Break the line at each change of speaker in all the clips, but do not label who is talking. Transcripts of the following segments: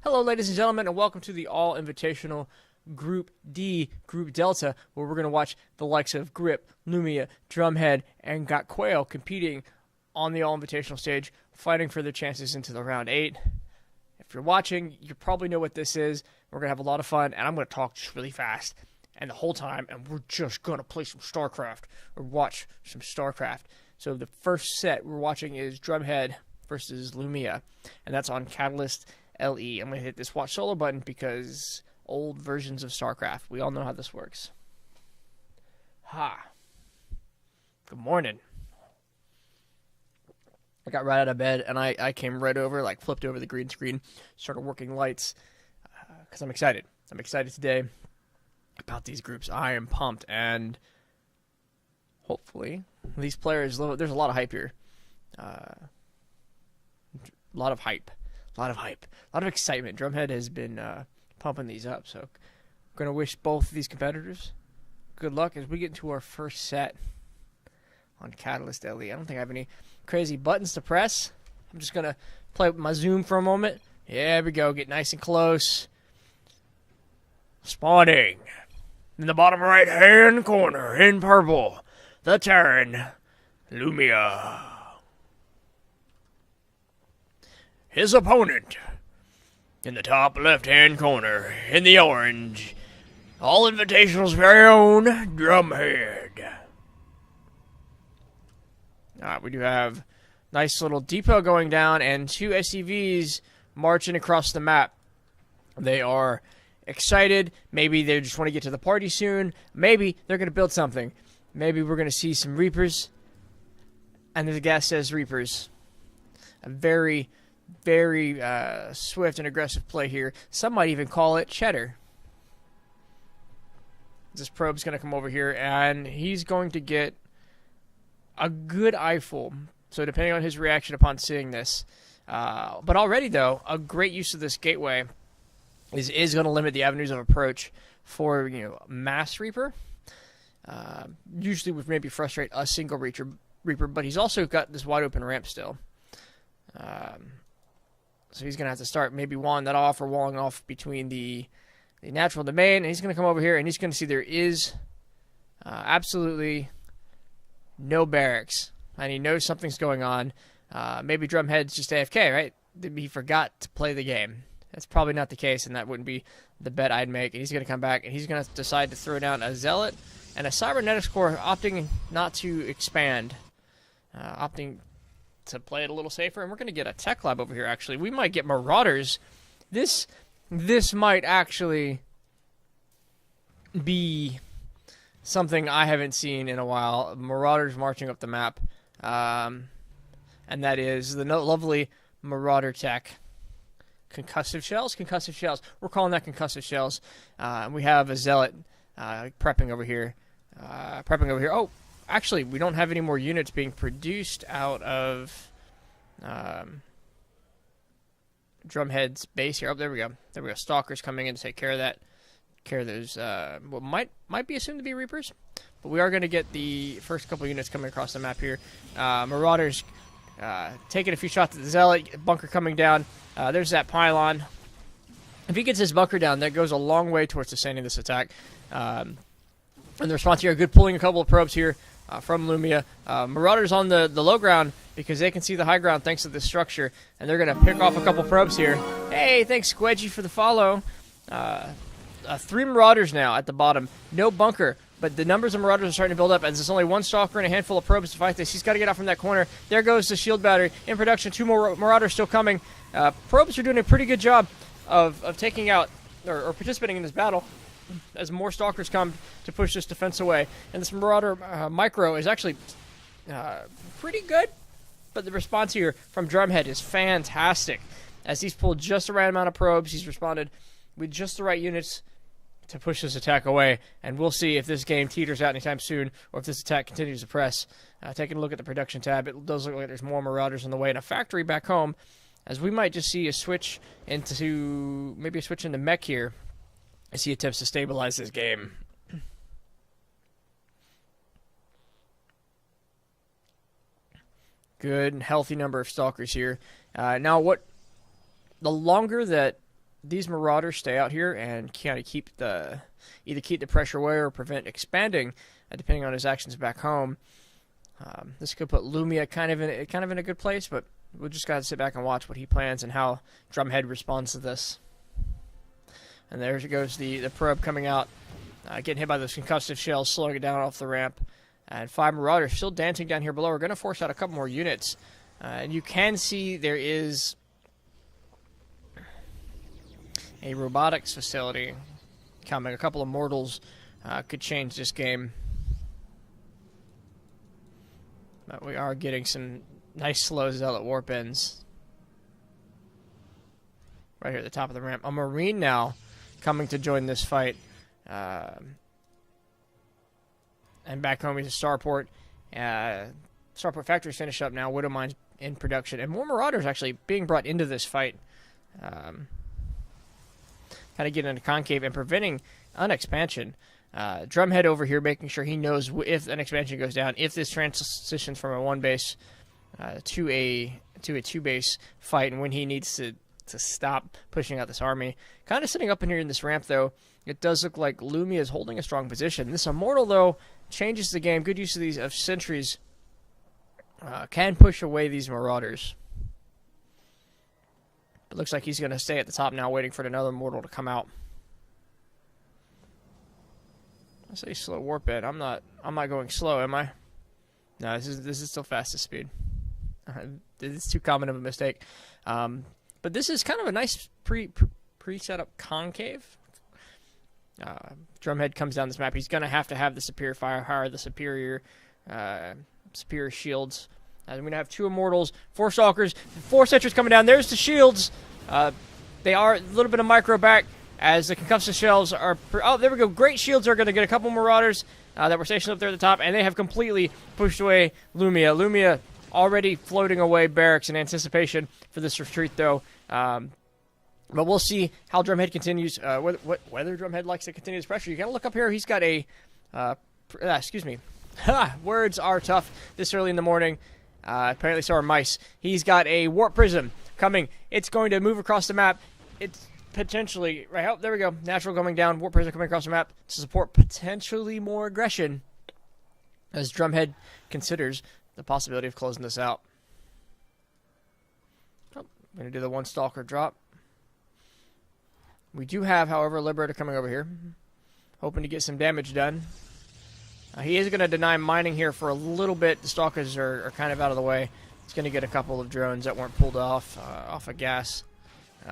Hello, ladies and gentlemen, and welcome to the All-Invitational Group D, Group Delta, where we're going to watch the likes of Grip, Lumia, Drumhead, and Got Quail competing on the All-Invitational stage, fighting for their chances into the round 8. If you're watching, you probably know what this is. We're going to have a lot of fun, and I'm going to talk just really fast and the whole time, and we're just going to play some Starcraft or watch some Starcraft. So the first set we're watching is Drumhead versus Lumia, and that's on Catalyst LE. I'm going to hit this watch solo button because old versions of StarCraft, we all know how this works. Good morning. I got right out of bed and I came right over, like flipped over the green screen, started working lights because I'm excited. I'm excited today about these groups. I am pumped, and hopefully these players, there's a lot of hype here. A lot of hype. A lot of excitement. Drumhead has been pumping these up, so I'm going to wish both of these competitors good luck as we get into our first set on Catalyst LE. I don't think I have any crazy buttons to press. I'm just going to play with my zoom for a moment. Yeah, here we go. Get nice and close. Spawning in the bottom right-hand corner in purple, the Terran, Lumia. His opponent in the top left-hand corner in the orange, All-Invitational's very own Drumhead. We do have nice little depot going down and two SCVs marching across the map. They are excited. Maybe they just want to get to the party soon. Maybe they're going to build something. Maybe we're going to see some Reapers. And the gas says Reapers. A very swift and aggressive play here. Some might even call it cheddar. This probe's going to come over here, and he's going to get a good eyeful. So depending on his reaction upon seeing this. But already, though, a great use of this gateway is going to limit the avenues of approach for Mass Reaper. Usually would maybe frustrate a single Reaper, but he's also got this wide open ramp still. So he's going to have to start maybe walling that off or walling off between the natural domain. And he's going to come over here and he's going to see there is absolutely no barracks. And he knows something's going on. Maybe Drumhead's just AFK, right? He forgot to play the game. That's probably not the case, and that wouldn't be the bet I'd make. And he's going to come back and he's going to decide to throw down a Zealot and a Cybernetics Core, opting not to expand. Opting to play it a little safer, and we're going to get a tech lab over here, actually. We might get Marauders. This might actually be something I haven't seen in a while. Marauders marching up the map, and that is the lovely Marauder tech. Concussive shells? Concussive shells. We're calling that concussive shells. And we have a Zealot prepping over here. Oh, actually, we don't have any more units being produced out of Drumhead's base here. Oh, there we go. There we go. Stalkers coming in to take care of that. Care of those what might be assumed to be Reapers. But we are going to get the first couple units coming across the map here. Marauders taking a few shots at the Zealot. Bunker coming down. There's that pylon. If he gets his bunker down, that goes a long way towards sustaining this attack. And the response here, good pulling a couple of probes here from Lumia. Marauders on the low ground because they can see the high ground thanks to this structure, and they're going to pick off a couple probes here. Hey, thanks, Squedgy, for the follow. 3 Marauders now at the bottom. No bunker, but the numbers of Marauders are starting to build up, as there's only one Stalker and a handful of probes to fight this. He's got to get out from that corner. There goes the shield battery. In production, 2 more Marauders still coming. Probes are doing a pretty good job of taking out or participating in this battle, as more Stalkers come to push this defense away. And this Marauder micro is actually pretty good, but the response here from Drumhead is fantastic. As he's pulled just the right amount of probes, he's responded with just the right units to push this attack away. And we'll see if this game teeters out anytime soon, or if this attack continues to press. Taking a look at the production tab, it does look like there's more Marauders on the way, and a factory back home, as we might just see a switch into, maybe a switch into mech here, as he attempts to stabilize this game. Good and healthy number of Stalkers here. Now, the longer that these Marauders stay out here and kind of either keep the pressure away or prevent expanding, depending on his actions back home. This could put Lumia kind of in a good place, but we'll just gotta sit back and watch what he plans and how Drumhead responds to this. And there goes the probe coming out, getting hit by those concussive shells, slowing it down off the ramp. And 5 Marauders still dancing down here below. We're going to force out a couple more units. And you can see there is a robotics facility coming. A couple of mortals could change this game. But we are getting some nice slow zealot warp ends. Right here at the top of the ramp. A Marine now coming to join this fight. And back home he's a Starport. Starport Factory's finished up now. Widow Mine's in production. And more Marauders actually being brought into this fight. Kind of getting into concave and preventing an expansion. Drumhead over here making sure he knows if an expansion goes down, if this transitions from a 1-base to a 2-base fight, and when he needs to stop pushing out this army. Kind of sitting up in here in this ramp, though. It does look like Lumia is holding a strong position. This Immortal, though, changes the game. Good use of these sentries can push away these Marauders. It looks like he's going to stay at the top now, waiting for another Immortal to come out. I say slow warp it. I'm not going slow, am I? No, this is still fastest speed. This is too common of a mistake. But this is kind of a nice pre-set up concave. Drumhead comes down this map. He's going to have the superior firepower, the superior shields. And we're going to have 2 Immortals, 4 Stalkers, 4 Sentries coming down. There's the shields. They are a little bit of micro back as the concussive shells are... Oh, there we go. Great shields are going to get a couple Marauders that were stationed up there at the top, and they have completely pushed away Lumia. Lumia already floating away barracks in anticipation for this retreat, though. But we'll see how Drumhead continues, whether Drumhead likes to continue his pressure. You got to look up here. He's got a... excuse me. Words are tough this early in the morning. Apparently so are mice. He's got a Warp Prism coming. It's going to move across the map. It's potentially... Right, oh, there we go. Natural coming down. Warp Prism coming across the map to support potentially more aggression as Drumhead considers the possibility of closing this out. Oh, I'm going to do the 1 Stalker drop. We do have, however, a Liberator coming over here, hoping to get some damage done. He is going to deny mining here for a little bit. The Stalkers are kind of out of the way. He's going to get a couple of drones that weren't pulled off of gas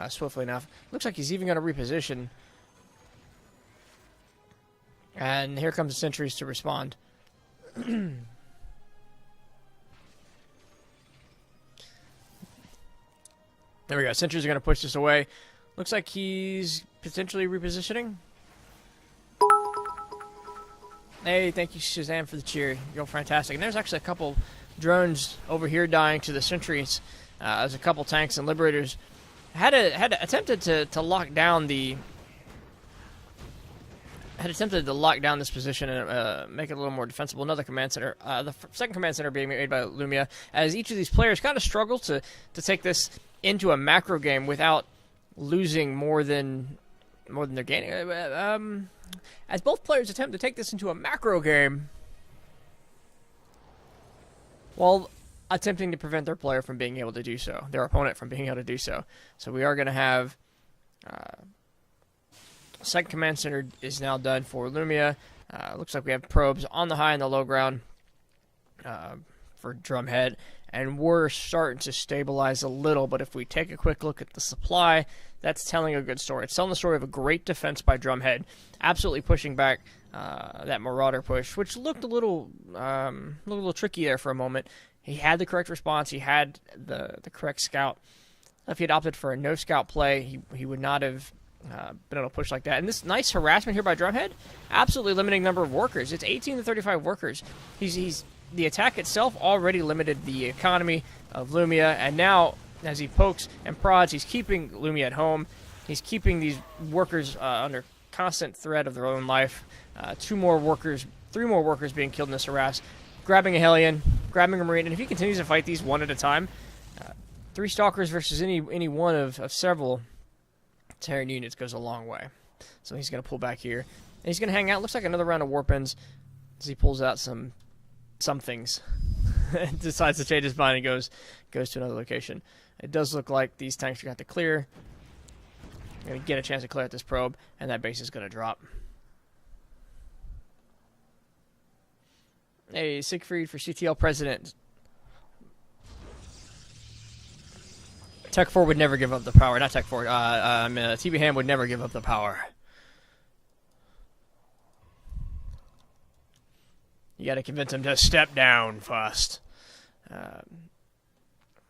swiftly enough. Looks like he's even going to reposition. And here comes the sentries to respond. There we go. Sentries are going to push this away. Looks like he's potentially repositioning. Hey, thank you, Shazam, for the cheer. You're fantastic. And there's actually a couple drones over here dying to the sentries. There's a couple tanks and Liberators. Had attempted to lock down the... Had attempted to lock down this position and make it a little more defensible. Another command center, the second command center being made by Lumia, as each of these players kind of struggle to take this into a macro game without losing more than they're gaining. As both players attempt to take this into a macro game, while attempting to prevent their player from being able to do so, their opponent from being able to do so. So we are going to have second command center is now done for Lumia. Looks like we have probes on the high and the low ground for Drumhead, and we're starting to stabilize a little. But if we take a quick look at the supply, that's telling a good story. It's telling the story of a great defense by Drumhead, absolutely pushing back that Marauder push, which looked a little tricky there for a moment. He had the correct response. He had the correct scout. If he had opted for a no scout play, he would not have been able to push like that. And this nice harassment here by Drumhead, absolutely limiting number of workers. It's 18 to 35 workers. The attack itself already limited the economy of Lumia, and now as he pokes and prods, he's keeping Lumia at home. He's keeping these workers under constant threat of their own life. 3 more workers being killed in this harass. Grabbing a Hellion, grabbing a Marine, and if he continues to fight these one at a time, 3 Stalkers versus any one of several Terran units goes a long way. So he's going to pull back here. And he's going to hang out. Looks like another round of warpins as he pulls out some things. Decides to change his mind and goes to another location. It does look like these tanks are going to have to clear. Going to get a chance to clear out this probe, and that base is going to drop. Hey, Siegfried for CTL President. Tech 4 would never give up the power. Not Tech 4. TB Ham would never give up the power. You got to convince him to step down first.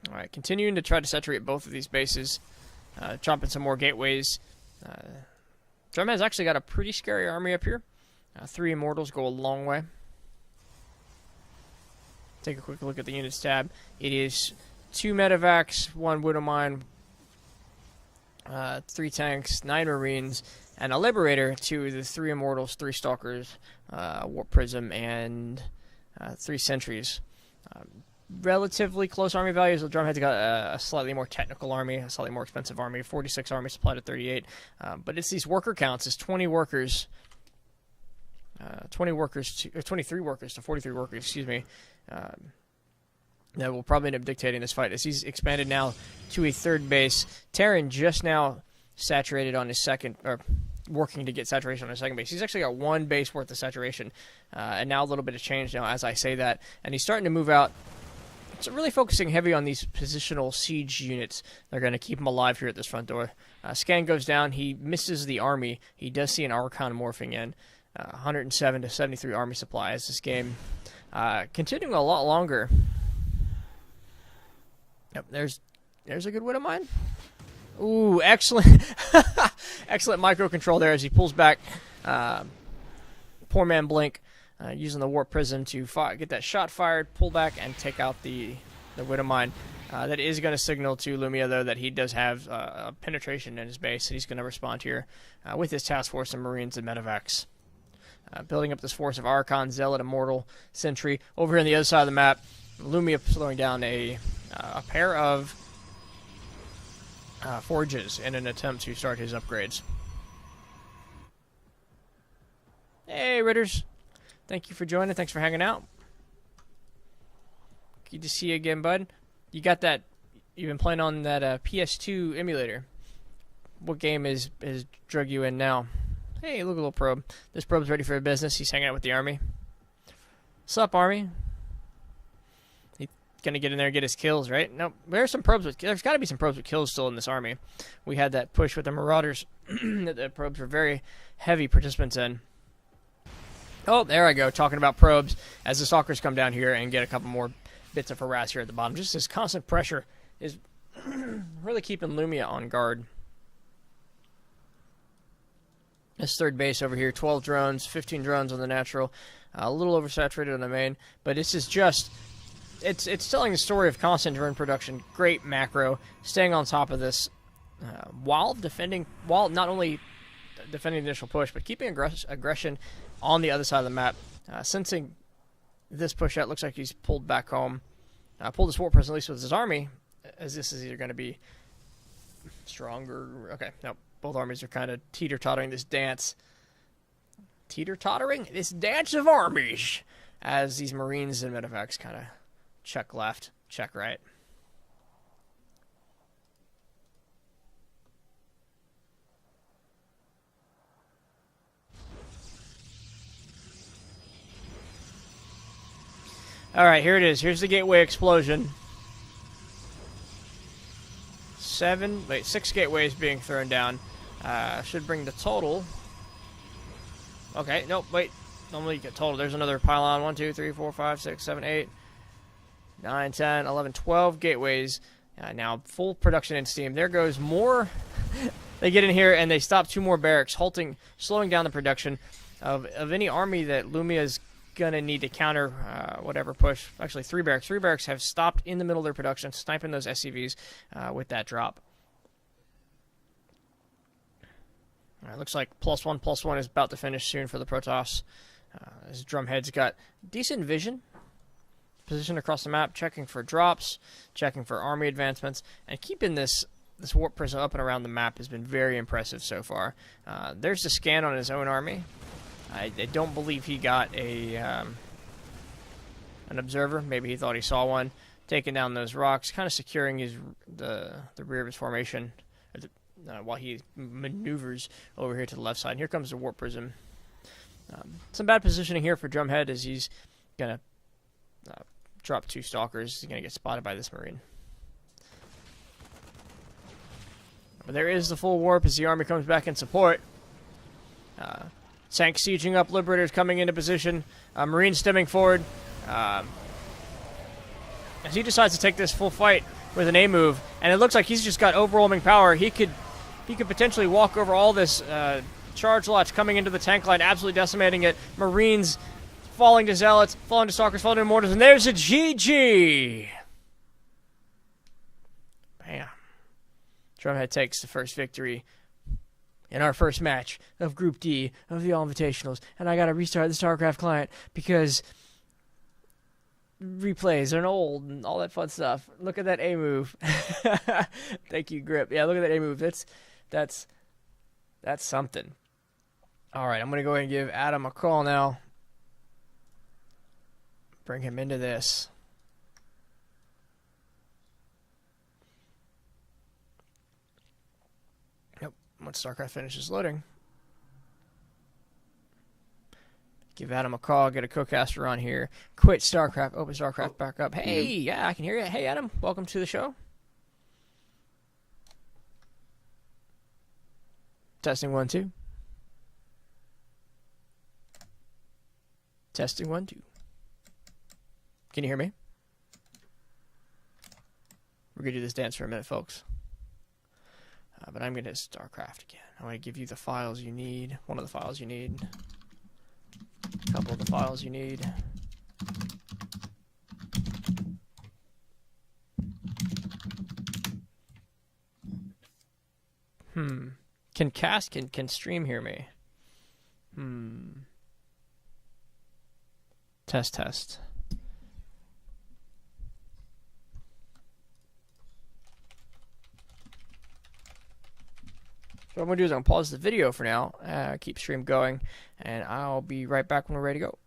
Alright, continuing to try to saturate both of these bases. Chopping some more gateways. Drumhead's actually got a pretty scary army up here. 3 Immortals go a long way. Take a quick look at the units tab. It is 2 Medivacs, 1 Widowmine, 3 tanks, 9 Marines, and a Liberator to the 3 Immortals, 3 Stalkers, Warp Prism, and 3 Sentries. Relatively close army values. The Drumhead's got a slightly more technical army, a slightly more expensive army. 46 army supplied at 38. But it's these worker counts. It's 20 workers. 23 workers to 43 workers, excuse me. That will probably end up dictating this fight as he's expanded now to a 3rd base. Terran just now saturated on his 2nd, or working to get saturation on his 2nd base. He's actually got 1 base worth of saturation, and now a little bit of change now as I say that. And he's starting to move out. So really focusing heavy on these positional siege units. They're going to keep him alive here at this front door. Scan goes down. He misses the army. He does see an Archon morphing in. 107 to 73 army supply as this game continuing a lot longer. Yep, there's a good Widowmine. Ooh, excellent, excellent microcontrol there as he pulls back. Poor man Blink using the Warp Prism to get that shot fired, pull back, and take out the Widowmine. That is going to signal to Lumia, though, that he does have penetration in his base, and he's going to respond here with his task force of Marines and Medivacs. Building up this force of Archon, Zealot, Immortal, Sentry. Over here on the other side of the map, Lumia slowing down a pair of forges in an attempt to start his upgrades. Hey, Ritters. Thank you for joining. Thanks for hanging out. Good to see you again, bud. You got that? You've been playing on that PS2 emulator. What game is drug you in now? Hey, look at a little probe. This probe's ready for business. He's hanging out with the army. Sup, army? He's gonna get in there and get his kills, right? No, there's some probes. There's got to be some probes with kills still in this army. We had that push with the Marauders that the probes were very heavy participants in. Oh, there I go, talking about probes as the Stalkers come down here and get a couple more bits of harass here at the bottom. Just this constant pressure is really keeping Lumia on guard. This 3rd base over here, 12 drones, 15 drones on the natural, a little oversaturated on the main, but this is just, it's telling the story of constant drone production, great macro, staying on top of this, while not only defending the initial push, but keeping aggression on the other side of the map. Sensing this push out, looks like he's pulled back home, pulled his Warp Prism at least with his army, as this is either going to be stronger. Okay, nope. Both armies are kind of teeter-tottering this dance. Teeter-tottering? This dance of armies! As these Marines and Medivacs kind of check left, check right. Alright, here it is. Here's the gateway explosion. 6 gateways being thrown down. Should bring the total. Okay, nope, wait. Normally you get total. There's another pylon. 1, 2, 3, 4, 5, 6, 7, 8, 9, 10, 11, 12 gateways. Now full production in Steam. There goes more. They get in here and they stop 2 more barracks, slowing down the production of any army that Lumia is going to need to counter whatever push. Actually, 3 barracks. 3 barracks have stopped in the middle of their production, sniping those SCVs with that drop. Looks like +1/+1 is about to finish soon for the Protoss. His Drumhead's got decent vision. Position across the map, checking for drops, checking for army advancements, and keeping this this warp prism up and around the map has been very impressive so far. There's the scan on his own army. I don't believe he got an observer. Maybe he thought he saw one. Taking down those rocks, kind of securing the rear of his formation while he maneuvers over here to the left side. And here comes the warp prism. Some bad positioning here for Drumhead as he's going to drop 2 stalkers. He's going to get spotted by this Marine. But there is the full warp as the army comes back in support. Tank sieging up, Liberators coming into position. Marines stemming forward. As he decides to take this full fight with an A move, and it looks like he's just got overwhelming power. He could potentially walk over all this charge lots coming into the tank line, absolutely decimating it. Marines falling to Zealots, falling to Stalkers, falling to Mortars, and there's a GG! Bam. Drumhead takes the first victory in our first match of Group D of the All-Invitationals, and I gotta restart the Starcraft client because replays are old and all that fun stuff. Look at that A move. Thank you, Grip. Yeah, look at that A move. That's something. All right, I'm gonna go ahead and give Adam a call now. Bring him into this. Yep. Once Starcraft finishes loading, give Adam a call, get a co-caster on here, quit Starcraft, open Starcraft back up. Hey, yeah, I can hear you. Hey, Adam, welcome to the show. Testing 1 2. Testing 1 2. Can you hear me? We're going to do this dance for a minute, folks. But I'm going to hit Starcraft again. I'm going to give you the files you need. One of the files you need. A couple of the files you need. Can stream hear me? Test. So what I'm going to do is I'm going to pause the video for now, keep stream going, and I'll be right back when we're ready to go.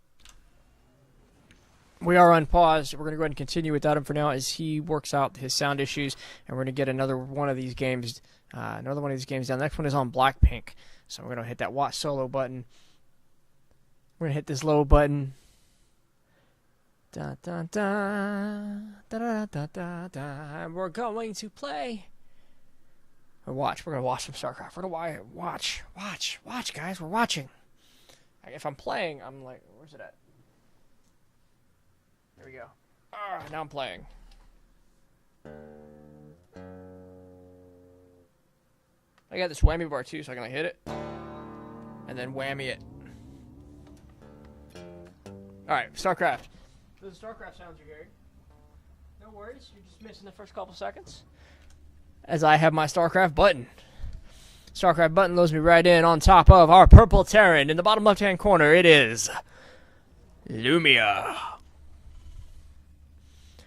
We are unpaused. We're going to go ahead and continue without him for now as he works out his sound issues, and we're going to get another one of these games down. The next one is on Blackpink, so we're going to hit that watch solo button. We're going to hit this low button. Da, da, da, da, da, da, da, and we're going to play. We're going to watch some Starcraft. We're going to watch, guys. We're watching. If I'm playing, I'm like, where's it at? There we go. Now I'm playing. I got this whammy bar too, so I can like hit it and then whammy it. All right, Starcraft. So the Starcraft sounds you're hearing. No worries, you're just missing the first couple seconds. As I have my Starcraft button. Starcraft button loads me right in on top of our purple Terran. In the bottom left-hand corner, it is Lumia.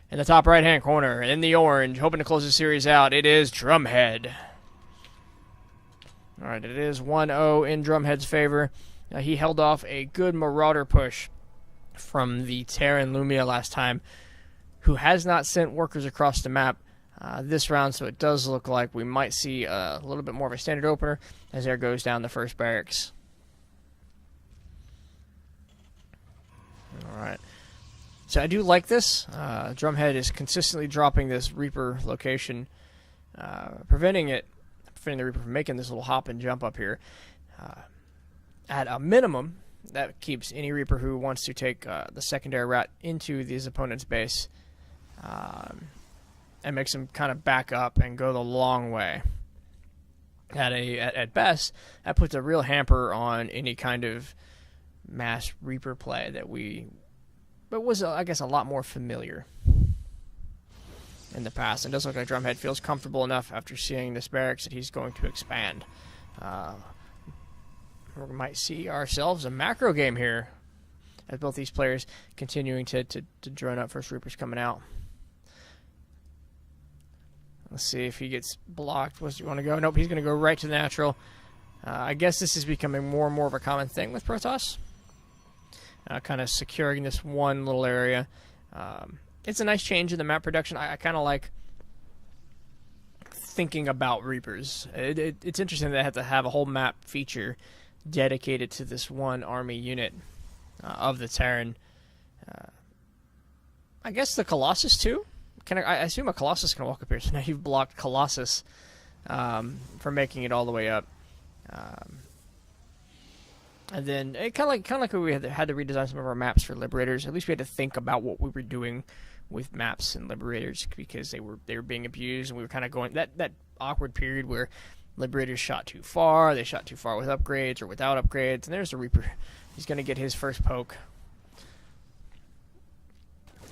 In the top right-hand corner, in the orange, hoping to close the series out, it is Drumhead. All right, it is 1-0 in Drumhead's favor. He held off a good Marauder push from the Terran Lumia last time, who has not sent workers across the map this round, so it does look like we might see a little bit more of a standard opener as there goes down the first barracks. All right. So I do like this. Drumhead is consistently dropping this Reaper location, preventing the Reaper from making this little hop and jump up here. At a minimum, that keeps any Reaper who wants to take the secondary route into his opponent's base and makes them kind of back up and go the long way. At best, that puts a real hamper on any kind of mass Reaper play that was, I guess, a lot more familiar in the past. And it does look like Drumhead feels comfortable enough after seeing this barracks that he's going to expand. We might see ourselves a macro game here as both these players continuing to drone up first Reapers coming out. Let's see if he gets blocked. Where does he want to go? Nope, he's going to go right to the natural. I guess this is becoming more and more of a common thing with Protoss. Kind of securing this one little area. It's a nice change in the map production. I kind of like thinking about Reapers. It's interesting that I have to have a whole map feature dedicated to this one army unit of the Terran. I guess the Colossus too. I assume a Colossus can walk up here. So now you've blocked Colossus from making it all the way up. And then it kind of like we had to redesign some of our maps for Liberators. At least we had to think about what we were doing with maps and Liberators because they were being abused, and we were kind of going that awkward period where Liberators shot too far. They shot too far with upgrades or without upgrades. And there's the Reaper. He's going to get his first poke.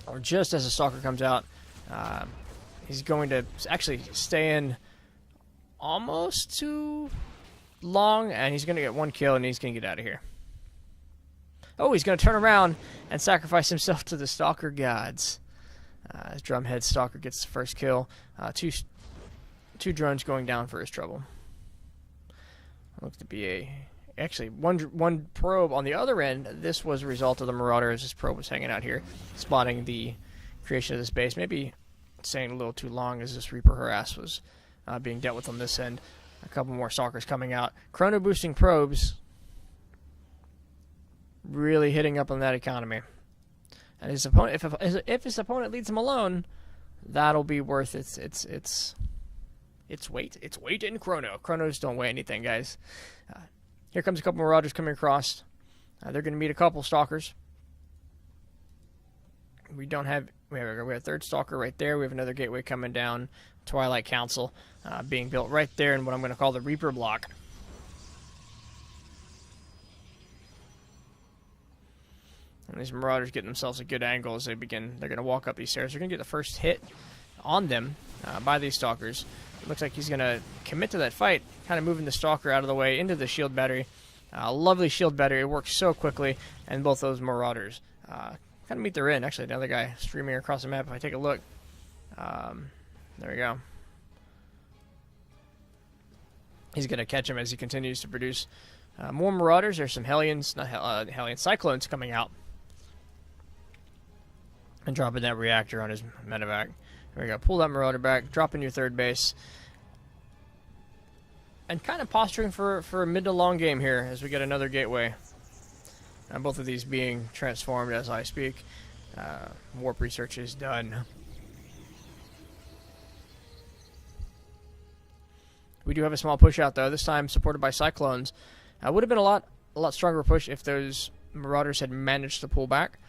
Or just as the Stalker comes out, he's going to actually stay in almost too long, and he's going to get one kill, and he's going to get out of here. Oh, he's going to turn around and sacrifice himself to the Stalker gods. As Drumhead Stalker gets the first kill. Two drones going down for his trouble. Looks to be actually one probe on the other end. This was a result of the Marauder as this probe was hanging out here, spotting the creation of this base. Maybe staying a little too long as this Reaper harass was being dealt with on this end. A couple more Stalkers coming out. Chrono boosting probes really hitting up on that economy. And his opponent, if his opponent leaves him alone, that'll be worth its weight. Its weight in Chrono. Chronos don't weigh anything, guys. Here comes a couple Marauders coming across. They're going to meet a couple Stalkers. We have a third Stalker right there. We have another gateway coming down. Twilight Council being built right there in what I'm going to call the Reaper block. And these Marauders getting themselves a good angle as they begin. They're going to walk up these stairs. They're going to get the first hit on them by these Stalkers. It looks like he's going to commit to that fight, kind of moving the Stalker out of the way into the shield battery. Lovely shield battery. It works so quickly. And both those Marauders kind of meet their end. Actually, another guy streaming across the map. If I take a look, there we go. He's going to catch him as he continues to produce more Marauders. There's some Hellions, Hellion Cyclones coming out. And dropping that reactor on his medevac. There we go. Pull that Marauder back. Drop in your third base. And kind of posturing for a mid to long game here as we get another gateway. Both of these being transformed as I speak. Warp research is done. We do have a small push out though. This time supported by Cyclones. Would have been a lot stronger push if those Marauders had managed to pull back.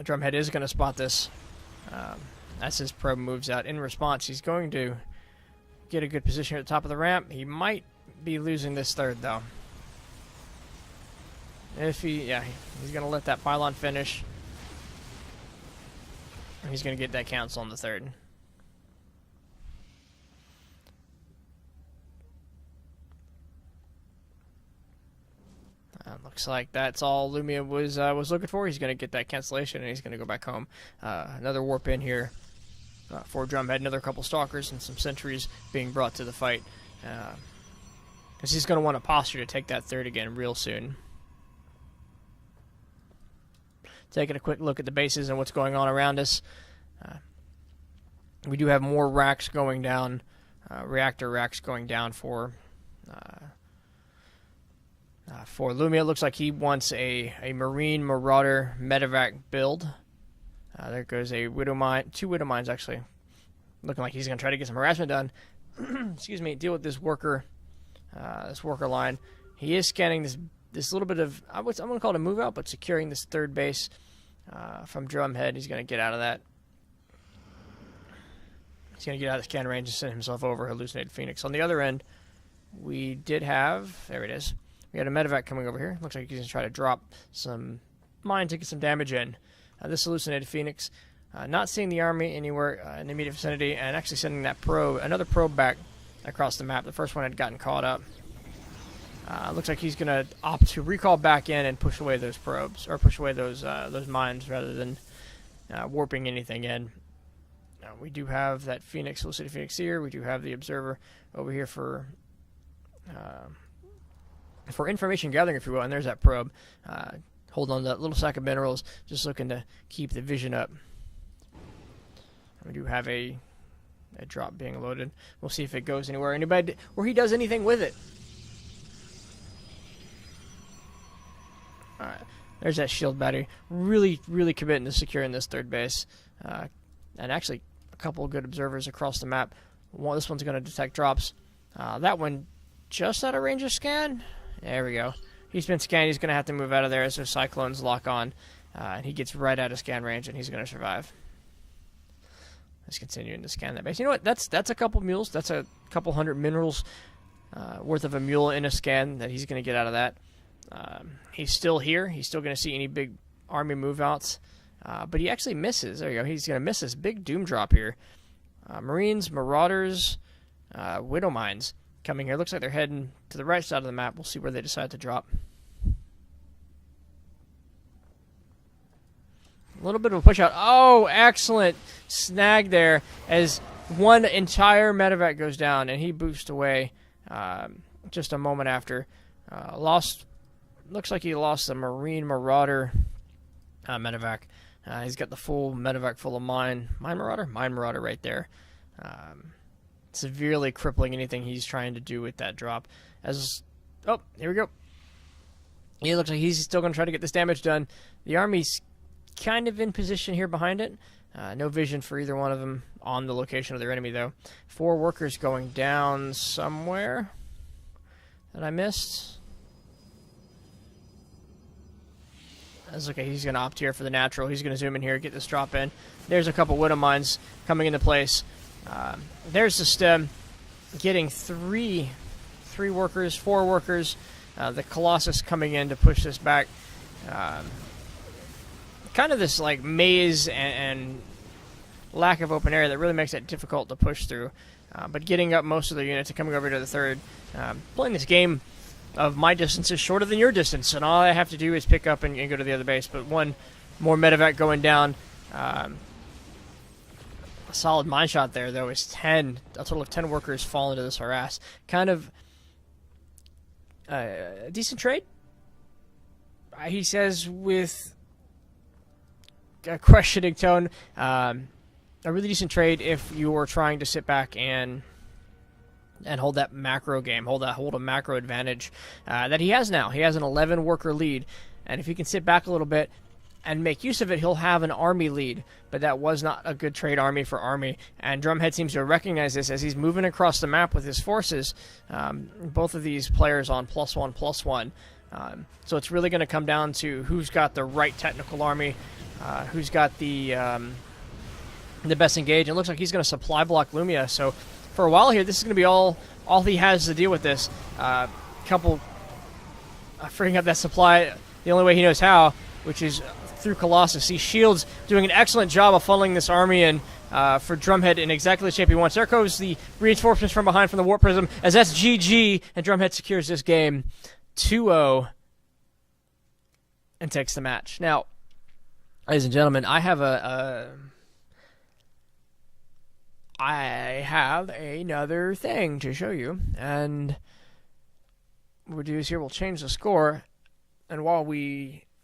Drumhead is going to spot this as his probe moves out. In response, he's going to get a good position at the top of the ramp. He might be losing this third, though. He's going to let that pylon finish. He's going to get that council on the third. Looks like that's all Lumia was looking for. He's going to get that cancellation, and he's going to go back home. Another warp in here for Drumhead. Another couple Stalkers and some sentries being brought to the fight. Because he's going to want a posture to take that third again real soon. Taking a quick look at the bases and what's going on around us. We do have more racks going down. Reactor racks going down for Lumia. It looks like he wants a Marine Marauder medevac build. There goes a Widow Mine. 2 Widow Mines, actually. Looking like he's going to try to get some harassment done. Excuse me. Deal with this worker line. He is scanning this little bit of, I'm going to call it a move out, but securing this third base from Drumhead. He's going to get out of that. He's going to get out of the scan range and send himself over Hallucinated Phoenix. On the other end, we did have, there it is. We had a medevac coming over here. Looks like he's going to try to drop some mines to get some damage in. This Hallucinated Phoenix, not seeing the army anywhere in the immediate vicinity, and actually sending that another probe back across the map. The first one had gotten caught up. Looks like he's going to opt to recall back in and push away those probes, or push away those mines rather than warping anything in. We do have that Phoenix, Soul City Phoenix here. We do have the Observer over here for information gathering, if you will. And there's that probe. Holding on to that little sack of minerals, just looking to keep the vision up. We do have a drop being loaded. We'll see if it goes anywhere. Anybody where he does anything with it. All right, there's that shield battery. Really, really committing to securing this third base, and actually a couple of good observers across the map. This one's going to detect drops. That one just out of range of scan. There we go. He's been scanned. He's going to have to move out of there as those cyclones lock on, and he gets right out of scan range, and he's going to survive. Let's continue to scan that base. You know what? That's a couple mules. That's a couple hundred minerals worth of a mule in a scan that he's going to get out of that. He's still here. He's still going to see any big army move-outs. But he actually misses. There you go. He's going to miss this big doom drop here. Marines, Marauders, Widow Mines coming here. Looks like they're heading to the right side of the map. We'll see where they decide to drop. A little bit of a push out. Oh, excellent snag there as one entire medevac goes down, and he boosts away just a moment after. Looks like he lost the Marine Marauder medevac. He's got the full medevac full of Mine Marauder right there. Severely crippling anything he's trying to do with that drop. Oh, here we go. He looks like he's still going to try to get this damage done. The Army's kind of in position here behind it. No vision for either one of them on the location of their enemy, though. 4 workers going down somewhere that I missed. That's okay. He's going to opt here for the natural. He's going to zoom in here, get this drop in. There's a couple Widow Mines coming into place. There's the stem getting 4 workers. The Colossus coming in to push this back. Kind of this like maze and lack of open area that really makes it difficult to push through. But getting up most of their units and coming over to the third. Playing this game of my distance is shorter than your distance, and all I have to do is pick up and go to the other base. But one more medevac going down. A solid mine shot there, though, is 10. A total of 10 workers fall into this harass. Kind of a decent trade, he says with a questioning tone. A really decent trade if you were trying to sit back and hold that macro game, hold a macro advantage that he has now. He has an 11 worker lead, and if he can sit back a little bit and make use of it, he'll have an army lead. But that was not a good trade army for army, and Drumhead seems to recognize this as he's moving across the map with his forces. Both of these players on +1/+1. So it's really going to come down to who's got the right technical army, who's got the best engage. It looks like he's going to supply block Lumia. So for a while here, this is going to be all he has to deal with this. Freeing up that supply the only way he knows how, which is through Colossus. See Shields doing an excellent job of funneling this army in for Drumhead in exactly the shape he wants. There goes the reinforcements from behind from the Warp Prism, as that's GG, and Drumhead secures this game 2-0 and takes the match. Now, ladies and gentlemen, I have another thing to show you, and what we'll do is here we'll change the score, and while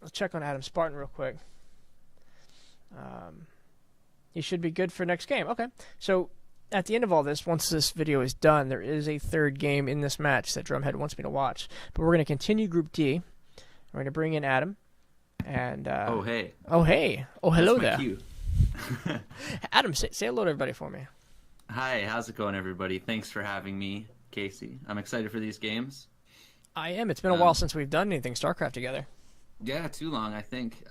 let's check on Adam Spartan real quick. He should be good for next game. Okay, so at the end of all this, once this video is done, there is a third game in this match that Drumhead wants me to watch, but we're going to continue Group D. We're going to bring in Adam. And
oh hey,
hello there.
Cue.
Adam, say hello to everybody for me.
Hi, how's it going, everybody? Thanks for having me, Casey. I'm excited for these games.
I am. It's been a while since we've done anything Starcraft together.
Yeah, too long, I think.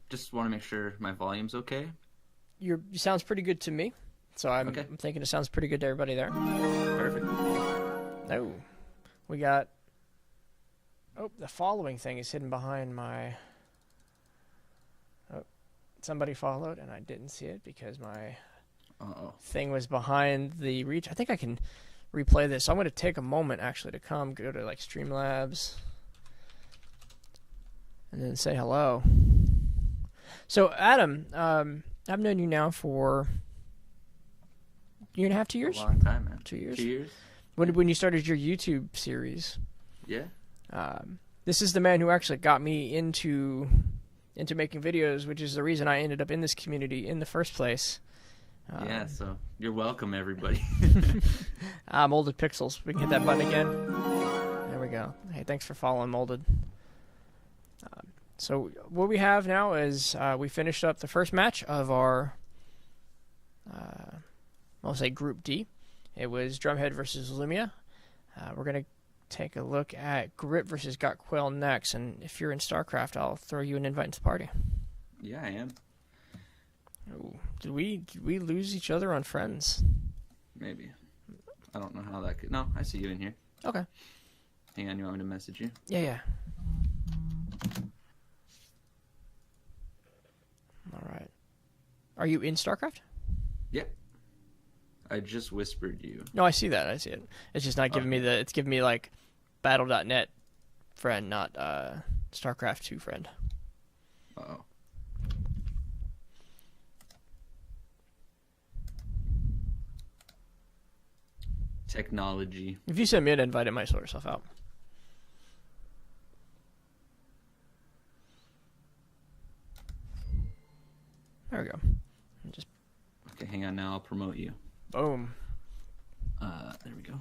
Just want to make sure my volume's okay.
You sounds pretty good to me, so I'm thinking it sounds pretty good to everybody there.
Perfect.
Oh, we got. Oh, the following thing is hidden behind my. Oh, somebody followed, and I didn't see it because my thing was behind the reach. I think I can replay this. So I'm going to take a moment actually to go to like Streamlabs and then say hello. So Adam, I've known you now for year and a half, 2 years?
A long time, man.
2 years.
2 years.
When you started your YouTube series?
Yeah.
This is the man who actually got me into making videos, which is the reason I ended up in this community in the first place.
Yeah, so you're welcome, everybody.
Molded Pixels. We can hit that button again. There we go. Hey, thanks for following Molded. So what we have now is we finished up the first match of our, I'll say Group D. It was Drumhead versus Lumia. We're going to take a look at Grip versus Got Quail next, and if you're in StarCraft, I'll throw you an invite into the party.
Yeah, I am.
Ooh, did we lose each other on friends?
Maybe. I don't know how that could... No, I see you in here.
Okay.
Hang on, you want me to message you?
Yeah. All right. Are you in StarCraft?
Yep. I just whispered you.
No, I see that. I see it. It's just not giving me the... It's giving me, like, Battle.net friend, not StarCraft 2 friend.
Uh-oh. Technology.
If you send me an invite, it might sort itself out. There we go. Just...
Okay, hang on now. I'll promote you.
Boom.
There we go.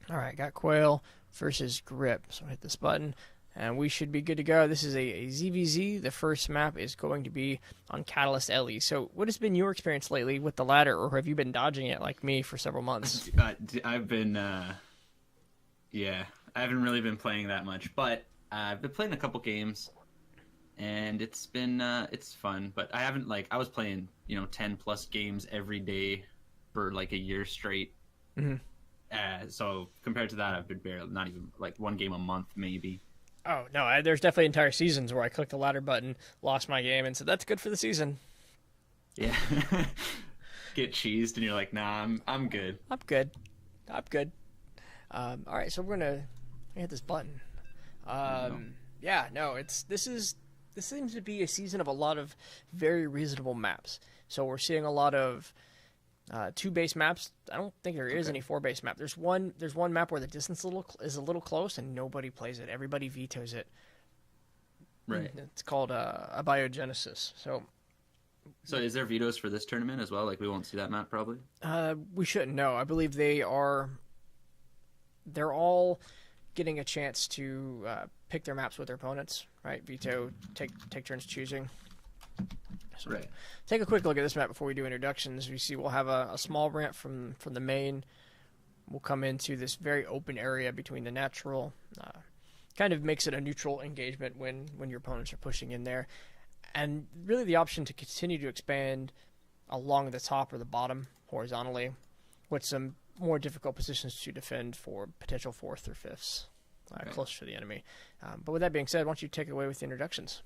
All right, Got Quail versus Grip. So hit this button, and we should be good to go. This is a ZVZ. The first map is going to be on Catalyst LE. So what has been your experience lately with the ladder, or have you been dodging it like me for several months?
I've been, yeah, I haven't really been playing that much, but I've been playing a couple games, and it's been, it's fun, but I haven't, like, I was playing, 10 plus games every day for like a year straight.
Mm-hmm.
So compared to that, I've been barely, not even like one game a month, maybe.
Oh, no, there's definitely entire seasons where I clicked the ladder button, lost my game, and said, that's good for the season.
Yeah. Get cheesed, and you're like, nah, I'm good.
I'm good. All right, so we're going to hit this button. Yeah, no, this seems to be a season of a lot of very reasonable maps. So we're seeing a lot of 2 base maps. I don't think there is any 4 base map. There's one map where the distance is a little close and nobody plays it. Everybody vetoes it.
Right.
It's called Abiogenesis. So
is there vetoes for this tournament as well? Like, we won't see that map probably?
We shouldn't know. I believe they're all getting a chance to pick their maps with their opponents, right? Veto, take turns choosing. So
right.
Take a quick look at this map before we do introductions. We see we'll have a small ramp from the main. We'll come into this very open area between the natural. Kind of makes it a neutral engagement when your opponents are pushing in there. And really the option to continue to expand along the top or the bottom horizontally with some more difficult positions to defend for potential 4th or 5ths closer to the enemy. But with that being said, why don't you take it away with the introductions?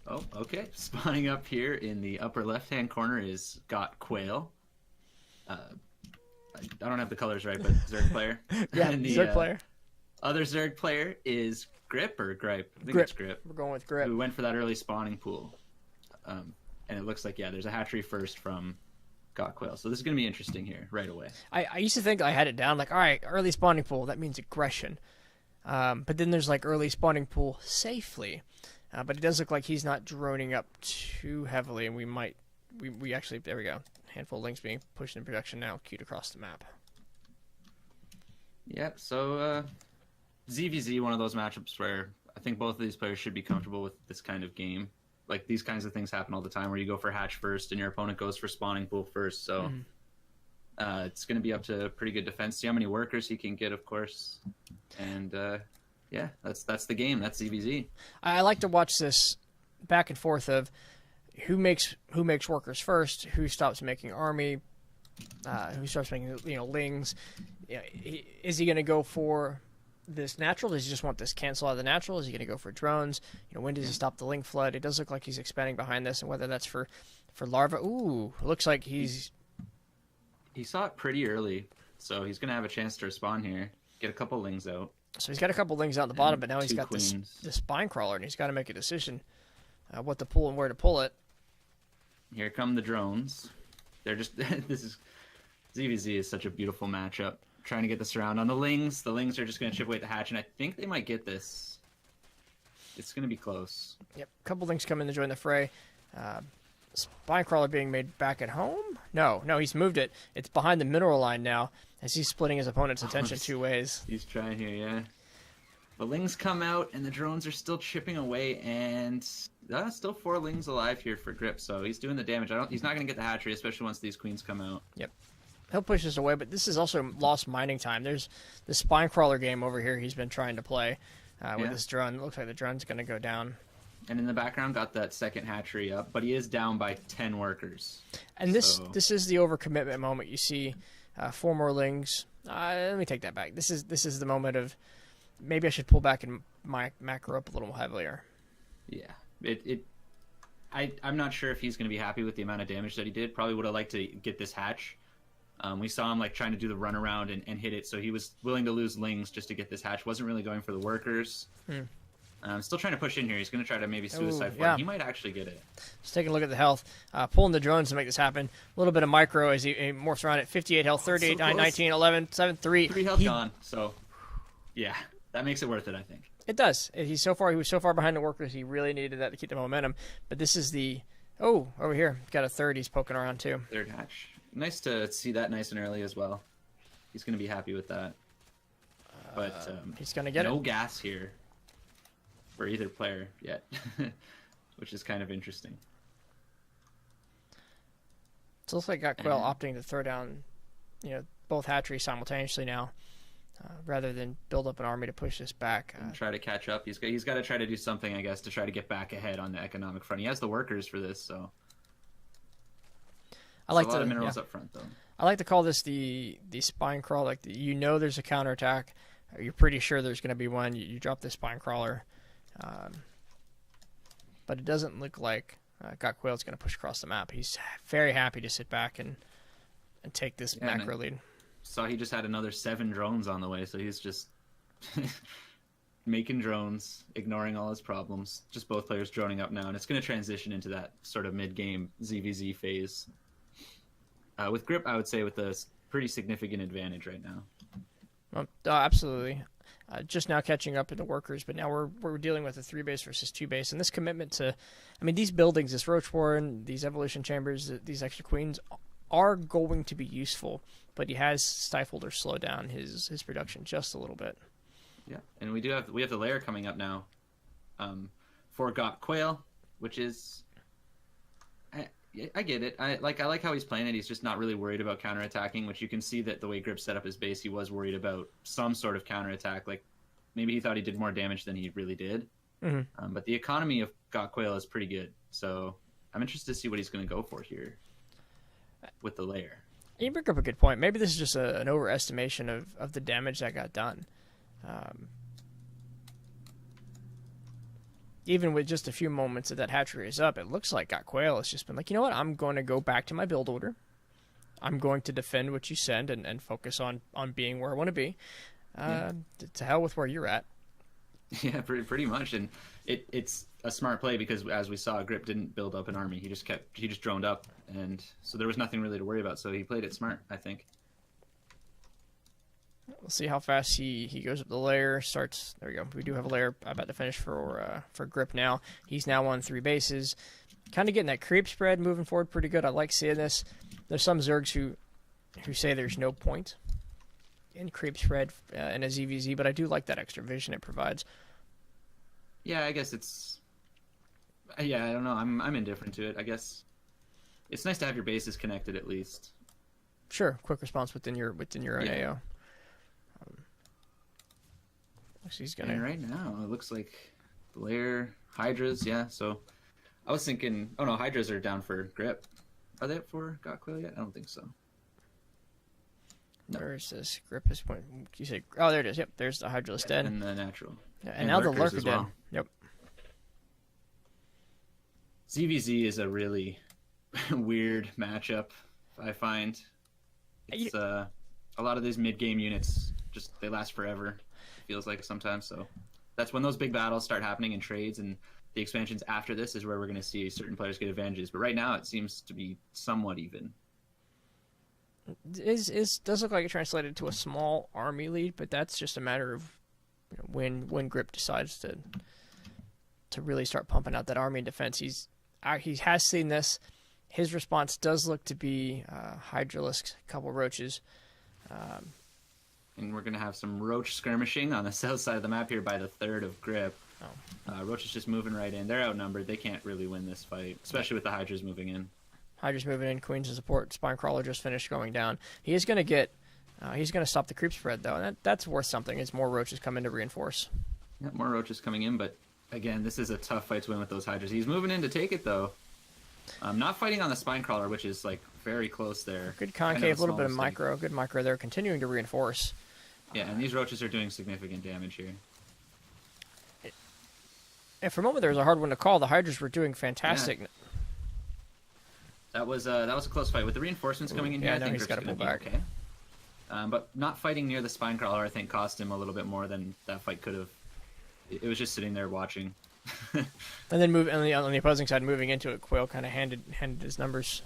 Oh, okay. Spawning up here in the upper left-hand corner is Got Quail. I don't have the colors right, but Zerg player.
Yeah,
and the
Zerg player.
Other Zerg player is Grip or Gripe? I think
Grip.
It's Grip.
We're going with Grip.
Who went for that early spawning pool. And it looks like, there's a hatchery first from Got Quail. So this is going to be interesting here right away.
I used to think I had it down, like, all right, early spawning pool, that means aggression. But then there's, like, early spawning pool safely. But it does look like he's not droning up too heavily, and we actually, there we go. Handful of links being pushed in production now, queued across the map.
Yep, so ZVZ, one of those matchups where I think both of these players should be comfortable with this kind of game. Like, these kinds of things happen all the time where you go for hatch first and your opponent goes for spawning pool first, so it's going to be up to a pretty good defense. See how many workers he can get, of course, and yeah, that's the game. That's ZVZ. I
like to watch this back and forth of who makes workers first, who stops making army, who starts making lings. Is he going to go for this natural? Does he just want this cancel out of the natural? Is he going to go for drones? When does he stop the link flood? It does look like he's expanding behind this, and whether that's for larva. Ooh, looks like he
saw it pretty early, so he's going to have a chance to respond here. Get a couple lings out.
So he's got a couple lings out the bottom, but now he's got this spine crawler, and he's got to make a decision what to pull and where to pull it.
Here come the drones. They're just this is ZVZ is such a beautiful matchup. Trying to get this around on the Lings. The Lings are just going to chip away at the hatch, and I think they might get this. It's going to be close.
Yep, a couple Lings come in to join the fray. Spinecrawler being made back at home? No, he's moved it. It's behind the mineral line now, as he's splitting his opponent's attention two ways.
He's trying here, yeah. The Lings come out, and the drones are still chipping away, and still 4 Lings alive here for Grip, so he's doing the damage. He's not going to get the hatchery, especially once these queens come out.
Yep. He'll push this away, but this is also lost mining time. There's the Spinecrawler game over here he's been trying to play with this drone. It looks like the drone's going to go down.
And in the background, got that second hatchery up, but he is down by 10 workers.
And this is the overcommitment moment. You see 4 more Lings. Let me take that back. This is the moment of maybe I should pull back and macro up a little heavier.
Yeah, I'm not sure if he's going to be happy with the amount of damage that he did. Probably would have liked to get this hatch. We saw him like trying to do the run around and hit it, so he was willing to lose Lings just to get this hatch. Wasn't really going for the workers. Still trying to push in here. He's going to try to maybe suicide for it. He might actually get it.
Let's take a look at the health. Pulling the drones to make this happen. A little bit of micro as he morphs around at 58 health, 38, 9, 19, 11, 7, 3.
3 health gone. So, yeah, that makes it worth it, I think.
It does. He was so far behind the workers. He really needed that to keep the momentum. But this is the over here. Got a third. He's poking around too.
Third hatch. Nice to see that nice and early as well. He's going to be happy with that. But
he's going to get
no gas here for either player yet, which is kind of interesting.
So it looks like Quail opting to throw down, both hatcheries simultaneously now, rather than build up an army to push this back.
And try to catch up. He's got to try to do something, I guess, to try to get back ahead on the economic front. He has the workers for this, so.
I like
a lot of minerals up front, though.
I like to call this the spine crawl. Like there's a counterattack. You're pretty sure there's going to be one. You drop the spine crawler, but it doesn't look like Quail's going to push across the map. He's very happy to sit back and take this macro lead.
So he just had another 7 drones on the way, so he's just making drones, ignoring all his problems. Just both players droning up now, and it's going to transition into that sort of mid-game ZVZ phase. With Grip, I would say with a pretty significant advantage right now.
Absolutely. Just now catching up to the workers, but now we're dealing with a 3 base versus 2 base, and this commitment to, these buildings, this Roach Warren, these evolution chambers, these extra queens are going to be useful, but he has stifled or slowed down his production just a little bit.
Yeah, and we have the layer coming up now, for Got Quail, which is. I get it. I like how he's playing it. He's just not really worried about counterattacking, which you can see that the way Grip set up his base, he was worried about some sort of counterattack. Like maybe he thought he did more damage than he really did. But the economy of Got Quail is pretty good. So I'm interested to see what he's going to go for here with the layer.
You bring up a good point. Maybe this is just an overestimation of the damage that got done. Even with just a few moments that hatchery is up, it looks like Quail has just been like, you know what, I'm going to go back to my build order. I'm going to defend what you send and focus on being where I want to be. To hell with where you're at.
Yeah, pretty much. And it's a smart play because, as we saw, Grip didn't build up an army. He just droned up, and so there was nothing really to worry about. So he played it smart, I think.
We'll see how fast he goes up the layer. Starts. There we go. We do have a layer about to finish for Grip now. He's now on 3 bases. Kind of getting that creep spread moving forward pretty good. I like seeing this. There's some Zergs who say there's no point in creep spread in a ZVZ, but I do like that extra vision it provides.
Yeah, I guess it's. Yeah, I don't know. I'm indifferent to it. I guess it's nice to have your bases connected at least.
Sure, quick response within your own AO. He's gonna.
And right now, it looks like the layer Hydras. Yeah, so I was thinking. Oh no, Hydras are down for Grip. Are they up for Got Quail yet? I don't think so.
No. Where is this Grip? Is point. You say? Oh, there it is. Yep, there's the Hydralist dead.
And the natural.
Yeah, and now the Lurker dead. Yep.
ZVZ is a really weird matchup. I find it's a lot of these mid game units just they last forever. Feels like sometimes, so that's when those big battles start happening in trades, and the expansions after this is where we're going to see certain players get advantages. But right now, it seems to be somewhat even.
Does look like it translated to a small army lead, but that's just a matter of when Grip decides to really start pumping out that army in defense. He has seen this. His response does look to be Hydralisks, a couple roaches.
And we're going to have some roach skirmishing on the south side of the map here by the third of Grip. Roach is just moving right in. They're outnumbered. They can't really win this fight, especially with the Hydras moving in.
Hydras moving in, Queens to support. Spinecrawler just finished going down. He is going to get... he's going to stop the creep spread, though, and that's worth something as more roaches come in to reinforce.
Yeah, more roaches coming in, but again, this is a tough fight to win with those Hydras. He's moving in to take it, though. Not fighting on the Spinecrawler, which is like very close there.
Good concave, a little bit of micro. Good micro there, continuing to reinforce.
Yeah, and these roaches are doing significant damage here.
And for a moment, there was a hard one to call. The Hydras were doing fantastic.
Yeah. That was a close fight with the reinforcements coming in here. I think
he's got to pull back.
Okay. But not fighting near the Spinecrawler, I think, cost him a little bit more than that fight could have. It was just sitting there watching.
And then on the opposing side, moving into it, Quail kind of handed his numbers.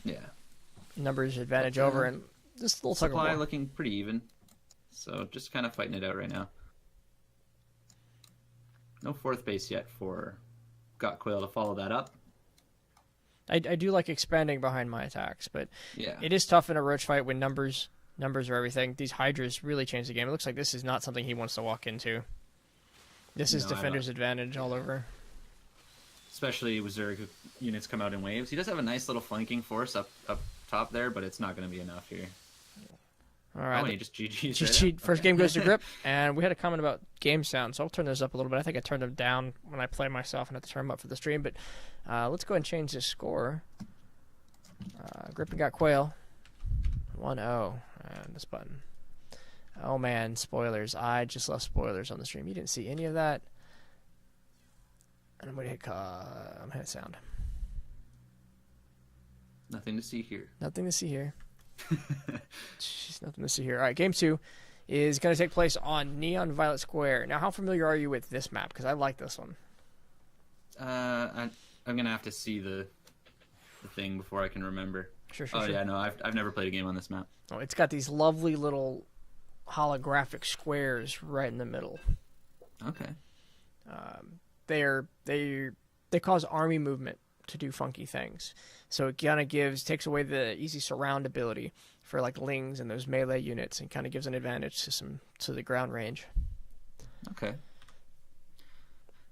Yeah.
Numbers advantage over, and this little
supply looking pretty even. So just kind of fighting it out right now. No fourth base yet for Got Quail to follow that up.
I do like expanding behind my attacks, but
yeah,
it is tough in a roach fight when numbers are everything. These Hydras really change the game. It looks like this is not something he wants to walk into. This is defender's advantage all over.
Especially with Zerg units come out in waves. He does have a nice little flanking force up top there, but it's not going to be enough here.
All right.
Oh, and he just GG's.
GG. First game goes to Grip, and we had a comment about game sound, so I'll turn those up a little bit. I think I turned them down when I play myself and have to turn them up for the stream, but let's go ahead and change this score. Grip and Got Quail. 1-0. And this button. Oh, man, spoilers. I just left spoilers on the stream. You didn't see any of that. And I'm going to hit sound.
Nothing to see here.
Nothing to see here. Jeez, nothing to see here. All right, game 2 is going to take place on Neon Violet Square. Now, how familiar are you with this map? Because I like this one.
I'm going to have to see the thing before I can remember.
Sure.
Yeah, no, I've never played a game on this map.
Oh, it's got these lovely little holographic squares right in the middle.
Okay.
They cause army movement to do funky things. So it kind of takes away the easy surround ability for like Lings and those melee units, and kind of gives an advantage to the ground range.
Okay.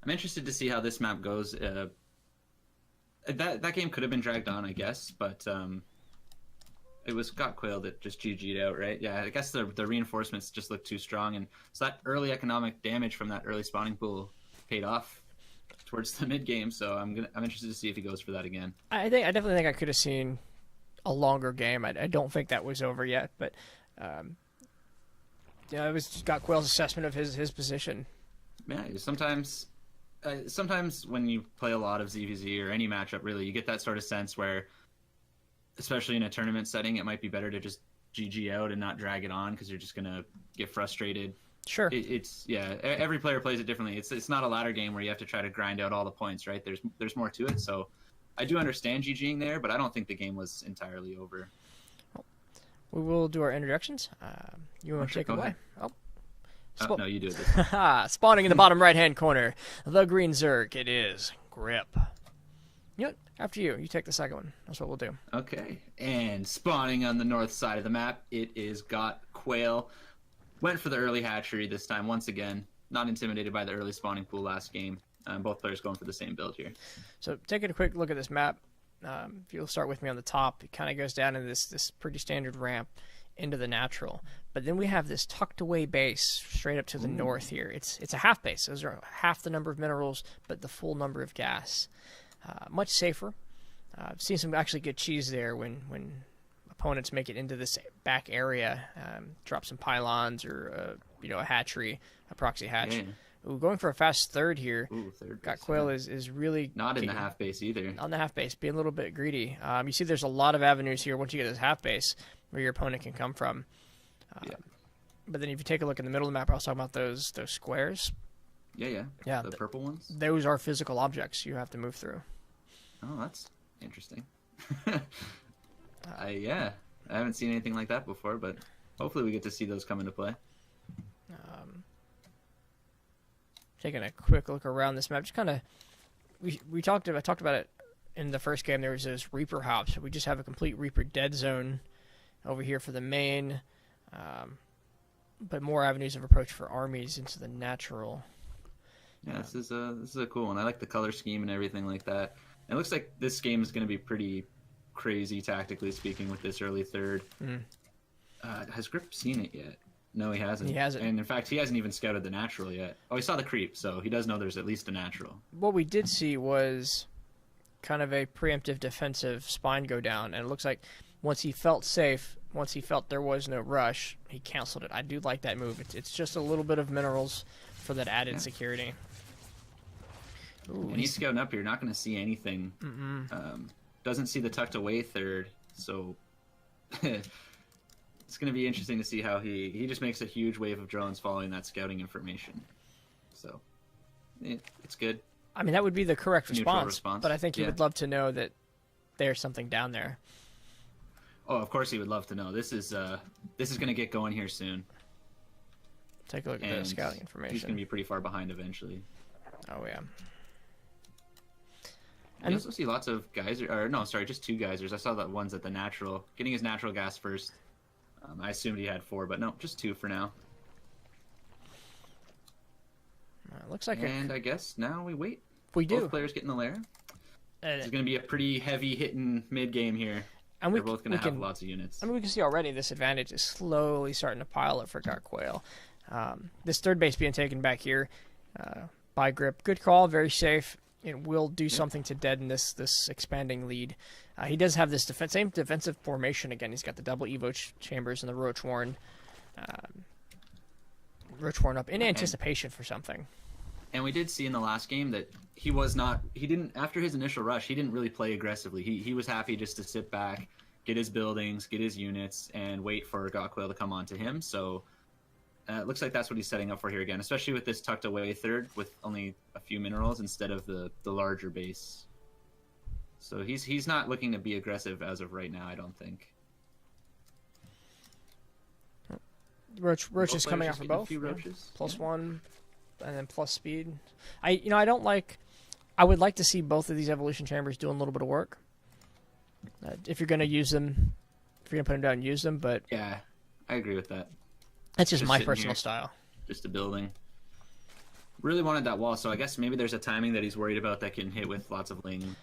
I'm interested to see how this map goes. That game could have been dragged on, I guess, but it was Got Quail that just GG'd out, right? Yeah, I guess the reinforcements just looked too strong, and so that early economic damage from that early spawning pool paid off towards the mid game. So I'm interested to see if he goes for that again. I
definitely think I could have seen a longer game. I don't think that was over yet, but it was just Got Quail's assessment of his position.
Yeah, sometimes when you play a lot of ZVZ or any matchup, really, you get that sort of sense where, especially in a tournament setting, it might be better to just GG out and not drag it on because you're just going to get frustrated.
Sure.
Every player plays it differently. It's not a ladder game where you have to try to grind out all the points, right? There's more to it. So I do understand GGing there, but I don't think the game was entirely over.
We will do our introductions. You want to take it away?
No, you do it this time.
Spawning in the bottom right-hand corner, the green Zerg. It is Grip. You know what? After you take the second one. That's what we'll do.
Okay. And spawning on the north side of the map, it is Got Quail. Went for the early hatchery this time, once again. Not intimidated by the early spawning pool last game. Both players going for the same build here. So
taking a quick look at this map, if you'll start with me on the top, it kind of goes down in this pretty standard ramp into the natural. But then we have this tucked away base straight up to the north here. It's a half base. Those are half the number of minerals, but the full number of gas. Much safer. I've seen some actually good cheese there when opponents make it into this back area, drop some pylons or a hatchery, a proxy hatch. Yeah. Ooh, going for a fast third here.
Ooh, third
Got Quail is really
not in the half base either.
On the half base, being a little bit greedy. You see, there's a lot of avenues here once you get this half base where your opponent can come from. But then if you take a look in the middle of the map, I was talking about those squares.
Yeah. The purple ones.
Those are physical objects you have to move through.
Oh, that's interesting. Yeah. I haven't seen anything like that before, but hopefully we get to see those come into play.
Taking a quick look around this map, just kind of I talked about it in the first game. There was those Reaper hops. We just have a complete Reaper dead zone over here for the main, but more avenues of approach for armies into the natural.
Yeah, this is a cool one. I like the color scheme and everything like that. It looks like this game is going to be pretty crazy tactically speaking with this early third. Has Grip seen it yet? No, he hasn't.
He hasn't.
And in fact, he hasn't even scouted the natural yet. Oh, he saw the creep, so he does know there's at least a natural.
What we did see was kind of a preemptive defensive spine go down, and it looks like once he felt safe, once he felt there was no rush, he canceled it. I do like that move. It's just a little bit of minerals for that added security. Ooh,
and he's scouting up here, not going to see anything. Doesn't see the tucked away third, so it's going to be interesting to see how he just makes a huge wave of drones following that scouting information. So it's good.
I mean, that would be the correct response,
response.
But I think he would love to know that there's something down there.
Oh, of course he would love to know. This is going to get going here soon.
Take a look at the scouting information.
He's going to be pretty far behind eventually.
Oh, yeah.
I also see lots of geysers, or no, sorry, just 2 geysers. I saw that one's at the natural, getting his natural gas first. I assumed he had 4, but no, just 2 for now.
Looks like
and I guess now we wait.
We do.
Both players get in the lair. It's going to be a pretty heavy hitting mid game here. And they're both going to have lots of units.
I mean, we can see already this advantage is slowly starting to pile up for Got Quail. This third base being taken back here by Grip. Good call, very safe. It will do something to deaden this expanding lead. He does have this same defensive formation again. He's got the double Evo chambers and the Roach-Warren up in anticipation for something.
And we did see in the last game that he didn't, after his initial rush, he didn't really play aggressively. He was happy just to sit back, get his buildings, get his units, and wait for Got Quail to come onto him. So it looks like that's what he's setting up for here again, especially with this tucked away third with only a few minerals instead of the larger base. So he's not looking to be aggressive as of right now, I don't think.
Roach is coming out for both. +1 and then plus speed. I would like to see both of these evolution chambers doing a little bit of work. If you're going to use them, if you're going to put them down and use them, but
yeah, I agree with that.
That's just my personal style.
Just a building. Really wanted that wall, so I guess maybe there's a timing that he's worried about that can hit with lots of ling.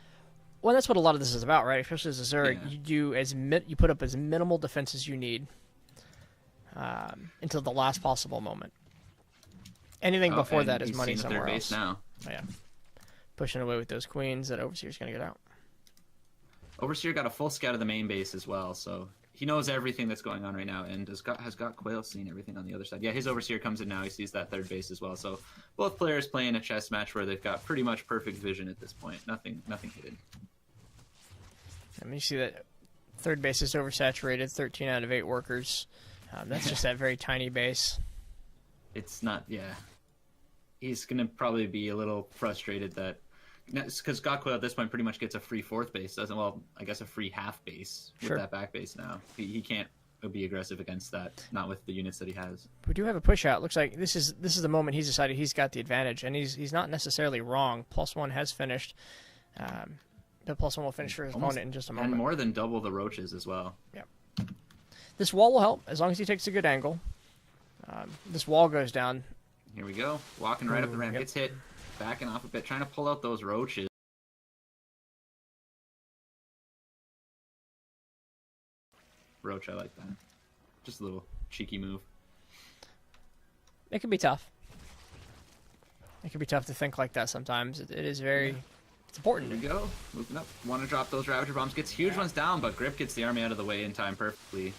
Well, that's what a lot of this is about, right? Especially as a Zerg, you put up as minimal defense as you need until the last possible moment. Anything before that is money somewhere else.
Now.
Oh, yeah, pushing away with those queens. That Overseer's going to get out.
Overseer got a full scout of the main base as well, so he knows everything that's going on right now. And has Got Quail seen everything on the other side? Yeah, his Overseer comes in now. He sees that third base as well. So both players playing a chess match where they've got pretty much perfect vision at this point. Nothing hidden.
I mean, you see that third base is oversaturated. 13 out of 8 workers. That's just that very tiny base.
It's not. Yeah, he's gonna probably be a little frustrated that. Because Got Quail at this point pretty much gets a free 4th base, doesn't? Well, I guess a free half base with that back base now. He can't be aggressive against that, not with the units that he has.
We do have a push out. Looks like this is the moment he's decided he's got the advantage, and he's not necessarily wrong. +1 has finished. The +1 will finish for his opponent in just a moment.
And more than double the roaches as well.
Yeah. This wall will help as long as he takes a good angle. This wall goes down.
Here we go. Walking right up the ramp. Gets hit. Backing off a bit. Trying to pull out those roaches. Roach, I like that. Just a little cheeky move.
It can be tough. It can be tough to think like that sometimes. It is very... It's important.
Here we go. Moving up. Want to drop those Ravager bombs. Gets huge ones down, but Grip gets the army out of the way in time perfectly.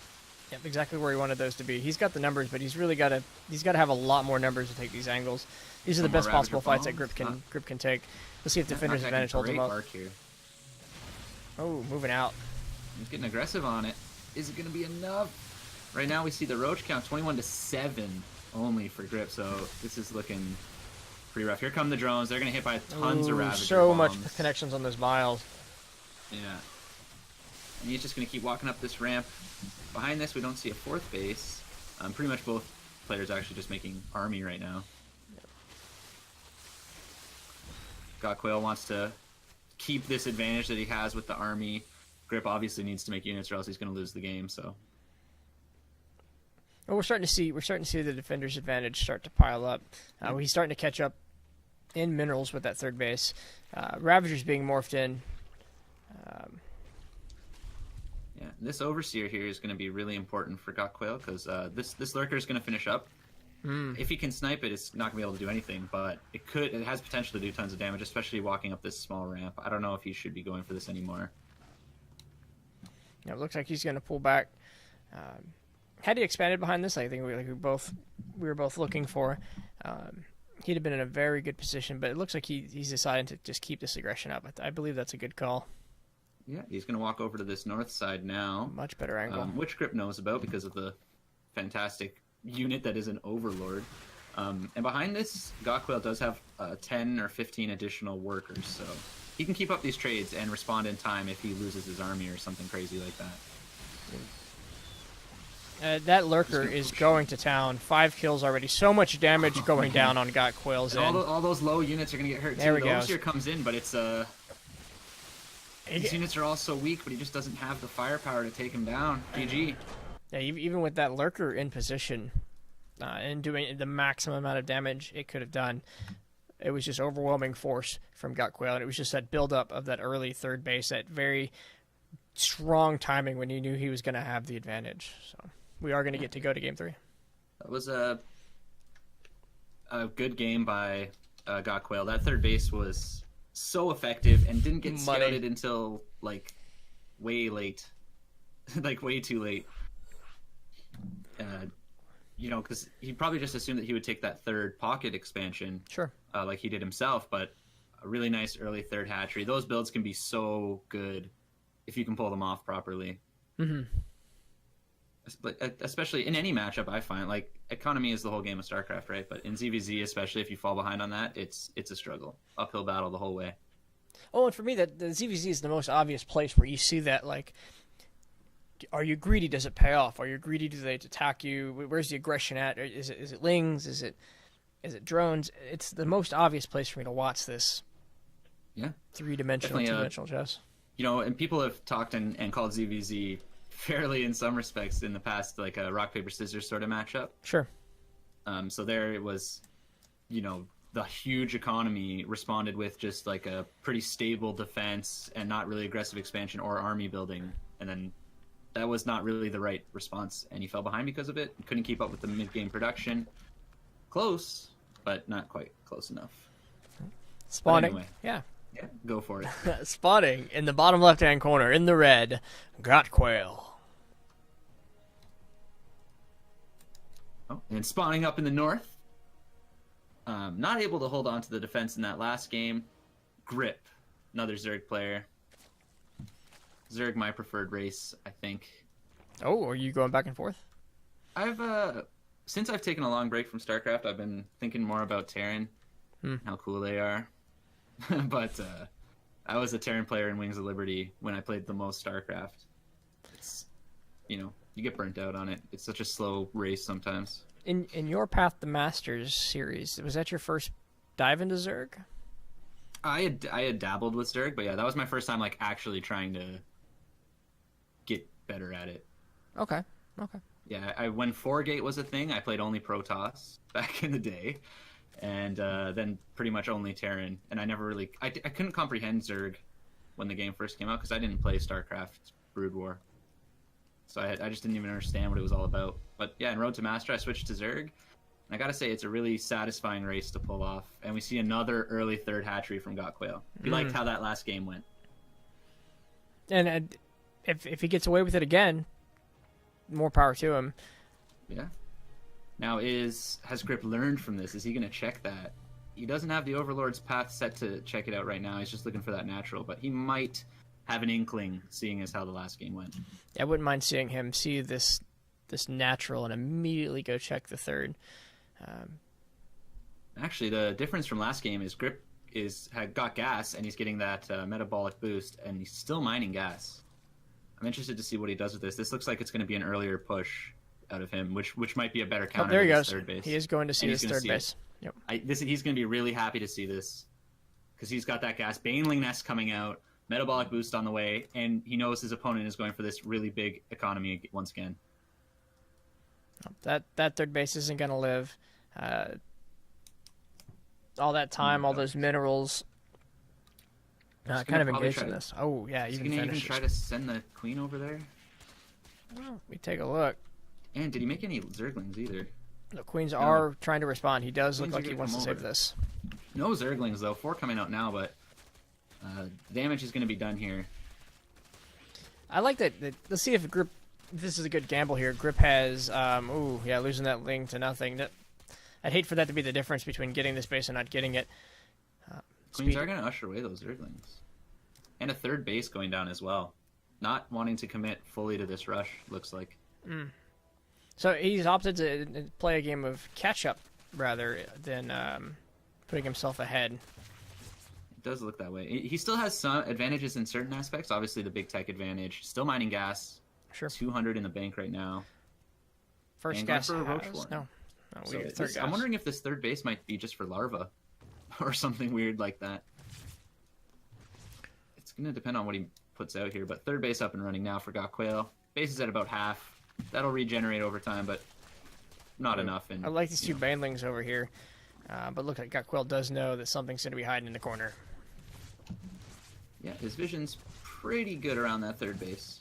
Yep, exactly where he wanted those to be. He's got the numbers, but he's really got to have a lot more numbers to take these angles. These are the best possible fights that Grip can take. Let's see if Defender's advantage holds him up.
Here.
Oh, moving out.
He's getting aggressive on it. Is it going to be enough? Right now we see the Roach count 21-7 only for Grip, so this is looking pretty rough. Here come the drones. They're going to hit by tons of Ravager
so
bombs.
much connections on those miles.
Yeah. And he's just going to keep walking up this ramp. Behind this, we don't see a fourth base. Pretty much both players actually just making army right now. Quail wants to keep this advantage that he has with the army. Grip obviously needs to make units or else he's going to lose the game. So,
well, we're starting to see the defender's advantage start to pile up. He's starting to catch up in minerals with that third base. Ravager's being morphed in.
Yeah, this overseer here is going to be really important for Quail because this lurker is going to finish up. If he can snipe it, it's not going to be able to do anything, but it has potential to do tons of damage, especially walking up this small ramp. I don't know if he should be going for this anymore.
Yeah, it looks like he's going to pull back. Had he expanded behind this, I think we were both looking for. He'd have been in a very good position, but it looks like he's decided to just keep this aggression up. I believe that's a good call.
Yeah, he's going to walk over to this north side now.
Much better angle.
Which Grip knows about because of the fantastic unit that is an Overlord. And behind this, Quail does have 10 or 15 additional workers, so he can keep up these trades and respond in time if he loses his army or something crazy like that.
That lurker is going to town. 5 kills already. So much damage going down on Quail's end.
All those low units are going to get hurt
there
too.
The
overseer comes in, but it's these units are all so weak, but he just doesn't have the firepower to take him down. GG.
Yeah, even with that lurker in position and doing the maximum amount of damage it could have done, it was just overwhelming force from Quail, and it was just that buildup of that early third base, that very strong timing when he knew he was going to have the advantage. So we are going to get to go to Game 3.
That was a good game by Quail. That third base was so effective and didn't get scouted until like way late, like way too late. Because he probably just assumed that he would take that third pocket expansion,
sure,
like he did himself. But a really nice early third hatchery. Those builds can be so good if you can pull them off properly.
Mm-hmm.
Especially in any matchup, I find like economy is the whole game of Starcraft, right? But in ZVZ, especially if you fall behind on that, it's a struggle, uphill battle the whole way.
Oh, and for me, the ZVZ is the most obvious place where you see that. Like, are you greedy? Does it pay off? Are you greedy? Do they attack you? Where's the aggression at? Is it lings? Is it drones? It's the most obvious place for me to watch this.
Yeah,
3-dimensional, 2-dimensional chess.
And people have talked and called ZVZ fairly in some respects in the past, like a rock paper scissors sort of matchup.
Sure.
So there it was, the huge economy responded with just like a pretty stable defense and not really aggressive expansion or army building, and then that was not really the right response, and he fell behind because of it. He couldn't keep up with the mid-game production. Close, but not quite close enough.
Spawning.
Anyway,
yeah,
go for it.
Spawning in the bottom left-hand corner in the red, Quail.
Oh, and spawning up in the north. Not able to hold on to the defense in that last game. Grip, another Zerg player. Zerg, my preferred race, I think.
Oh, are you going back and forth?
Since I've taken a long break from StarCraft, I've been thinking more about Terran, how cool they are. But I was a Terran player in Wings of Liberty when I played the most StarCraft. It's, you get burnt out on it. It's such a slow race sometimes.
In your Path to Masters series, was that your first dive into Zerg?
I had dabbled with Zerg, but yeah, that was my first time like actually trying to get better at it.
Okay.
Yeah, when 4-Gate was a thing, I played only Protoss back in the day, and then pretty much only Terran. And I never really, I couldn't comprehend Zerg when the game first came out because I didn't play StarCraft Brood War, so I just didn't even understand what it was all about. But yeah, in Road to Master, I switched to Zerg. And I gotta say, it's a really satisfying race to pull off. And we see another early third hatchery from Quail. We liked how that last game went.
And if he gets away with it again, more power to him.
Yeah. Now, has Grip learned from this? Is he going to check that? He doesn't have the Overlord's path set to check it out right now. He's just looking for that natural. But he might have an inkling, seeing as how the last game went.
I wouldn't mind seeing him see this natural and immediately go check the third.
Actually, the difference from last game is Grip got gas, and he's getting that metabolic boost, and he's still mining gas. I'm interested to see what he does with this. This looks like it's going to be an earlier push out of him, which might be a better counter.
Oh, there he
to
goes.
Third base.
He is going to see his third base. Yep.
He's going to be really happy to see this because he's got that gas. Baneling Nest coming out, Metabolic Boost on the way, and he knows his opponent is going for this really big economy once again.
That third base isn't going to live. All that time, all those minerals. Kind of engaged in this. Oh, yeah,
even try to send the queen over there?
Well, we take a look.
And did he make any Zerglings either?
The queens are trying to respond. He does look like he wants to save this.
No Zerglings, though. 4 coming out now, but damage is going to be done here.
I like that. Let's see if Grip... This is a good gamble here. Grip has... losing that Ling to nothing. I'd hate for that to be the difference between getting this base and not getting it.
Queens are going to usher away those Zerglings. And a third base going down as well. Not wanting to commit fully to this rush, looks like.
So he's opted to play a game of catch-up rather than putting himself ahead.
It does look that way. He still has some advantages in certain aspects. Obviously, the big tech advantage. Still mining gas.
Sure.
200 in the bank right now.
First
and
gas
for a
has...
Roach
No.
So I'm wondering if this third base might be just for larva. Or something weird like that. It's going to depend on what he puts out here. But third base up and running now for Gokquail. Base is at about half. That'll regenerate over time, but not enough. And
I like these two Banelings over here. But look, Gokquail does know that something's going to be hiding in the corner.
Yeah, his vision's pretty good around that third base.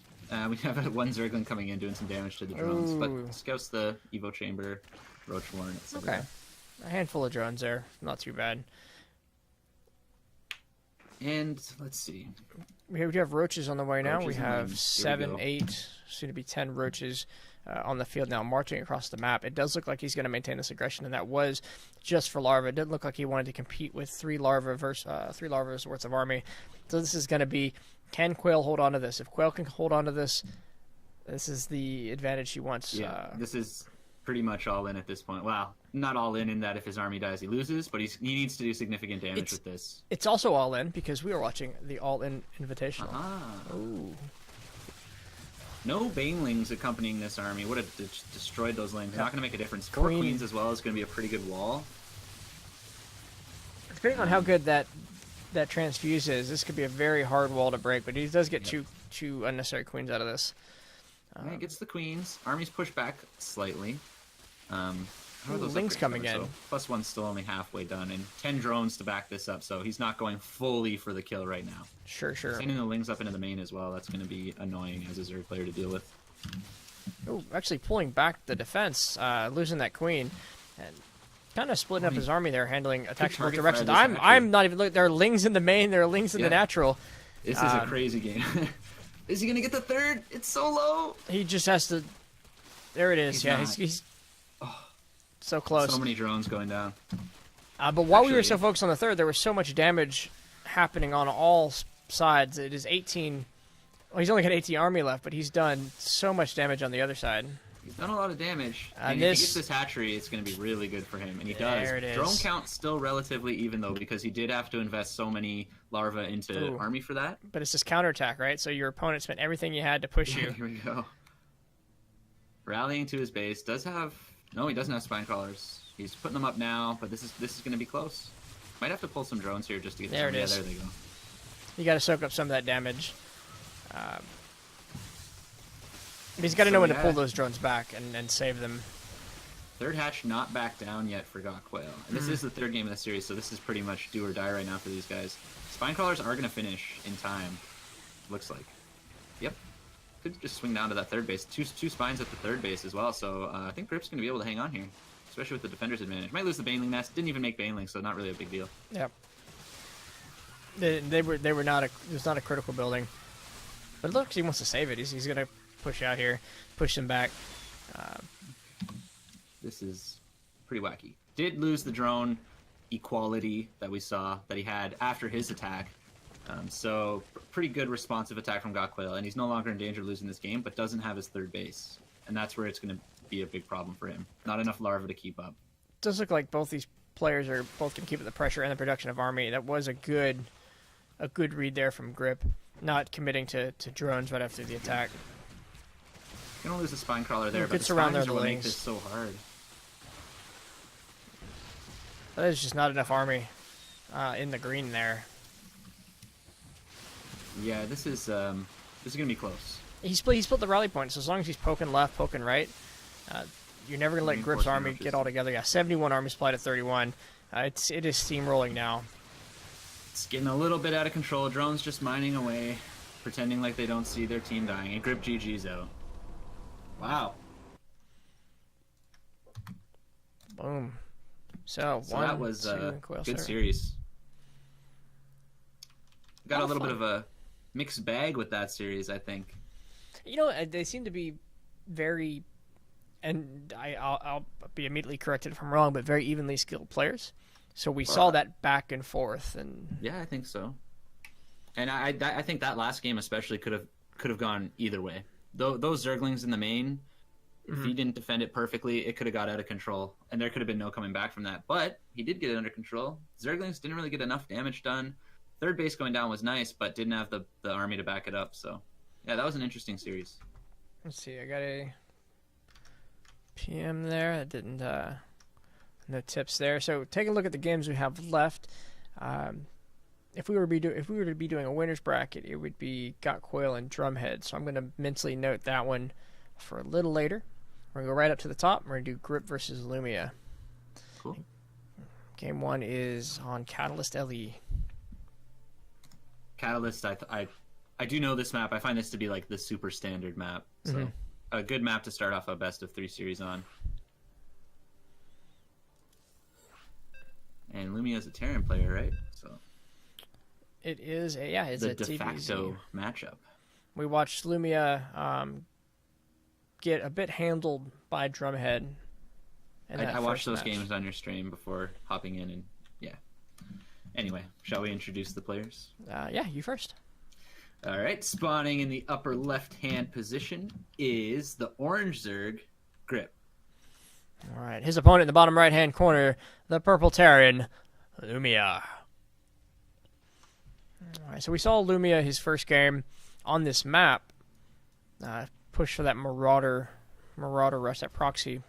We have one Zergling coming in doing some damage to the drones. But scouts the Evo Chamber, Roach Warren, etc.
Okay. A handful of drones there. Not too bad.
And let's see.
We have roaches on the way now.
Roaches
We have 7, 8, soon to be 10 roaches on the field now, marching across the map. It does look like he's going to maintain this aggression, and that was just for larva. It didn't look like he wanted to compete with 3 larvas worth of army. So this is going to be, can Quail hold on to this? If Quail can hold on to this, this is the advantage he wants.
Yeah, this is pretty much all in at this point. Wow. Not all in that if his army dies, he loses, but he needs to do significant damage with this.
It's also all in because we are watching the All-Invitational.
Oh. No Banelings accompanying this army. Would have destroyed those lanes. Not going to make a difference. 4 queens as well is going to be a pretty good wall.
Depending on how good that transfuse is, this could be a very hard wall to break, but he does get two unnecessary queens out of this.
Yeah, gets the queens. Army's pushed back slightly.
Ling's coming in.
So +1's still only halfway done, and 10 drones to back this up, so he's not going fully for the kill right now.
Sure.
Sending the Lings up into the main as well, that's going to be annoying as a Zerg player to deal with.
Oh, actually pulling back the defense, losing that queen, and kind of splitting up his army there, handling attacks from both directions. I'm not even looking. There are Lings in the main, there are Lings in the natural.
This is a crazy game. Is he going to get the third? It's so low.
He just has to... There it is. He's so close.
So many drones going down.
But while we were so focused on the third, there was so much damage happening on all sides. It is 18... Well, he's only got 18 army left, but he's done so much damage on the other side.
He's done a lot of damage. And if he gets this hatchery, it's going to be really good for him. And he does.
There it is.
Drone count still relatively even, though, because he did have to invest so many larvae into army for that.
But it's this counterattack, right? So your opponent spent everything you had to push you.
Here we go. Rallying to his base. Does have... No, he doesn't have spine crawlers. He's putting them up now, but this is going to be close. Might have to pull some drones here just to get
there. It is.
Yeah, there they go.
You got to soak up some of that damage. He's got to know when to pull those drones back and save them.
Third hatch not back down yet for Gokquail. And this is the third game of the series, so this is pretty much do or die right now for these guys. Spine crawlers are going to finish in time. Looks like. Yep. Could just swing down to that third base. Two spines at the third base as well, so I think Grip's going to be able to hang on here. Especially with the defender's advantage. Might lose the Baneling Nest. Didn't even make Baneling, so not really a big deal.
Yep. They were not it was not a critical building. But it looks he wants to save it. He's going to push out here, push them back.
This is pretty wacky. Did lose the drone equality that we saw that he had after his attack. So pretty good responsive attack from Gokquail, and he's no longer in danger of losing this game, but doesn't have his third base. And that's where it's going to be a big problem for him. Not enough larvae to keep up.
It does look like both these players are both going to keep up the pressure and the production of army. That was a good read there from Grip. not committing to drones right after the attack.
You're going to lose the spine crawler there, but
Gets
the
around
spines
their
are what make
lanes.
this so hard.
There's just not enough army in the green there.
Yeah, this is going to be close.
He split the rally points. So as long as he's poking left, poking right, you're never going to let Grip's army get all together. Yeah, 71 army supply to 31. It is steamrolling now.
It's getting a little bit out of control. Drones just mining away, pretending like they don't see their team dying. And Grip GG's out. Wow.
Boom. So
that was a good series. Got a little bit of a mixed bag with that series, I think.
You know, they seem to be very, and I'll be immediately corrected if I'm wrong, but very evenly skilled players. So we saw that back and forth, and
yeah, I think so. And I think that last game especially could have gone either way. Those Zerglings in the main, if he didn't defend it perfectly, it could have got out of control, and there could have been no coming back from that. But he did get it under control. Zerglings didn't really get enough damage done. Third base going down was nice, but didn't have the army to back it up. So, yeah, that was an interesting series.
Let's see. I got a PM there. I didn't. No tips there. So, take a look at the games we have left. If we were to be doing a winners bracket, it would be Got Coil and Drumhead. So I'm going to mentally note that one for a little later. We're going to go right up to the top. We're going to do Grip versus Lumia.
Cool.
Game 1 is on Catalyst LE.
Catalyst, I do know this map. I find this to be like the super standard map. So a good map to start off a best of 3 series on. And Lumia's a Terran player, right? So
it is it's
the
a
de facto
TBZ
matchup.
We watched Lumia get a bit handled by Drumhead.
I watched those games on your stream before hopping in, and yeah. Anyway, shall we introduce the players?
Yeah, you first.
All right, spawning in the upper left-hand position is the orange Zerg, Grip.
All right, his opponent in the bottom right-hand corner, the purple Terran, Lumia. All right, so we saw Lumia his first game on this map. Push for that Marauder rush, that proxy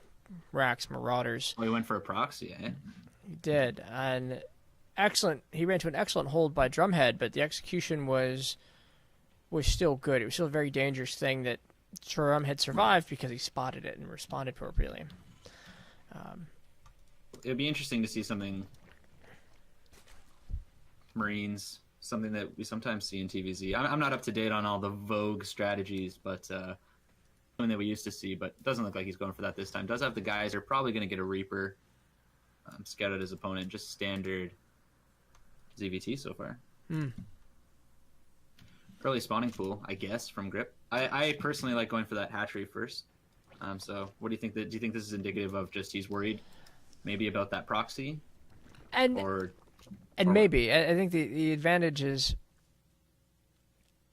racks Marauders.
Oh, he went for a proxy, eh?
He did, and he ran to an excellent hold by Drumhead, but the execution was still good. It was still a very dangerous thing that Drumhead survived because he spotted it and responded appropriately.
It would be interesting to see something Marines, something that we sometimes see in TVZ. I'm not up to date on all the Vogue strategies, but something that we used to see, but it doesn't look like he's going for that this time. Does have the guys, are probably going to get a Reaper, scout out his opponent, just standard ZVT so far. Early spawning pool, I guess, from Grip. I personally like going for that hatchery first. So what do you think? Do you think this is indicative of just he's worried maybe about that proxy?
Maybe. I think the advantages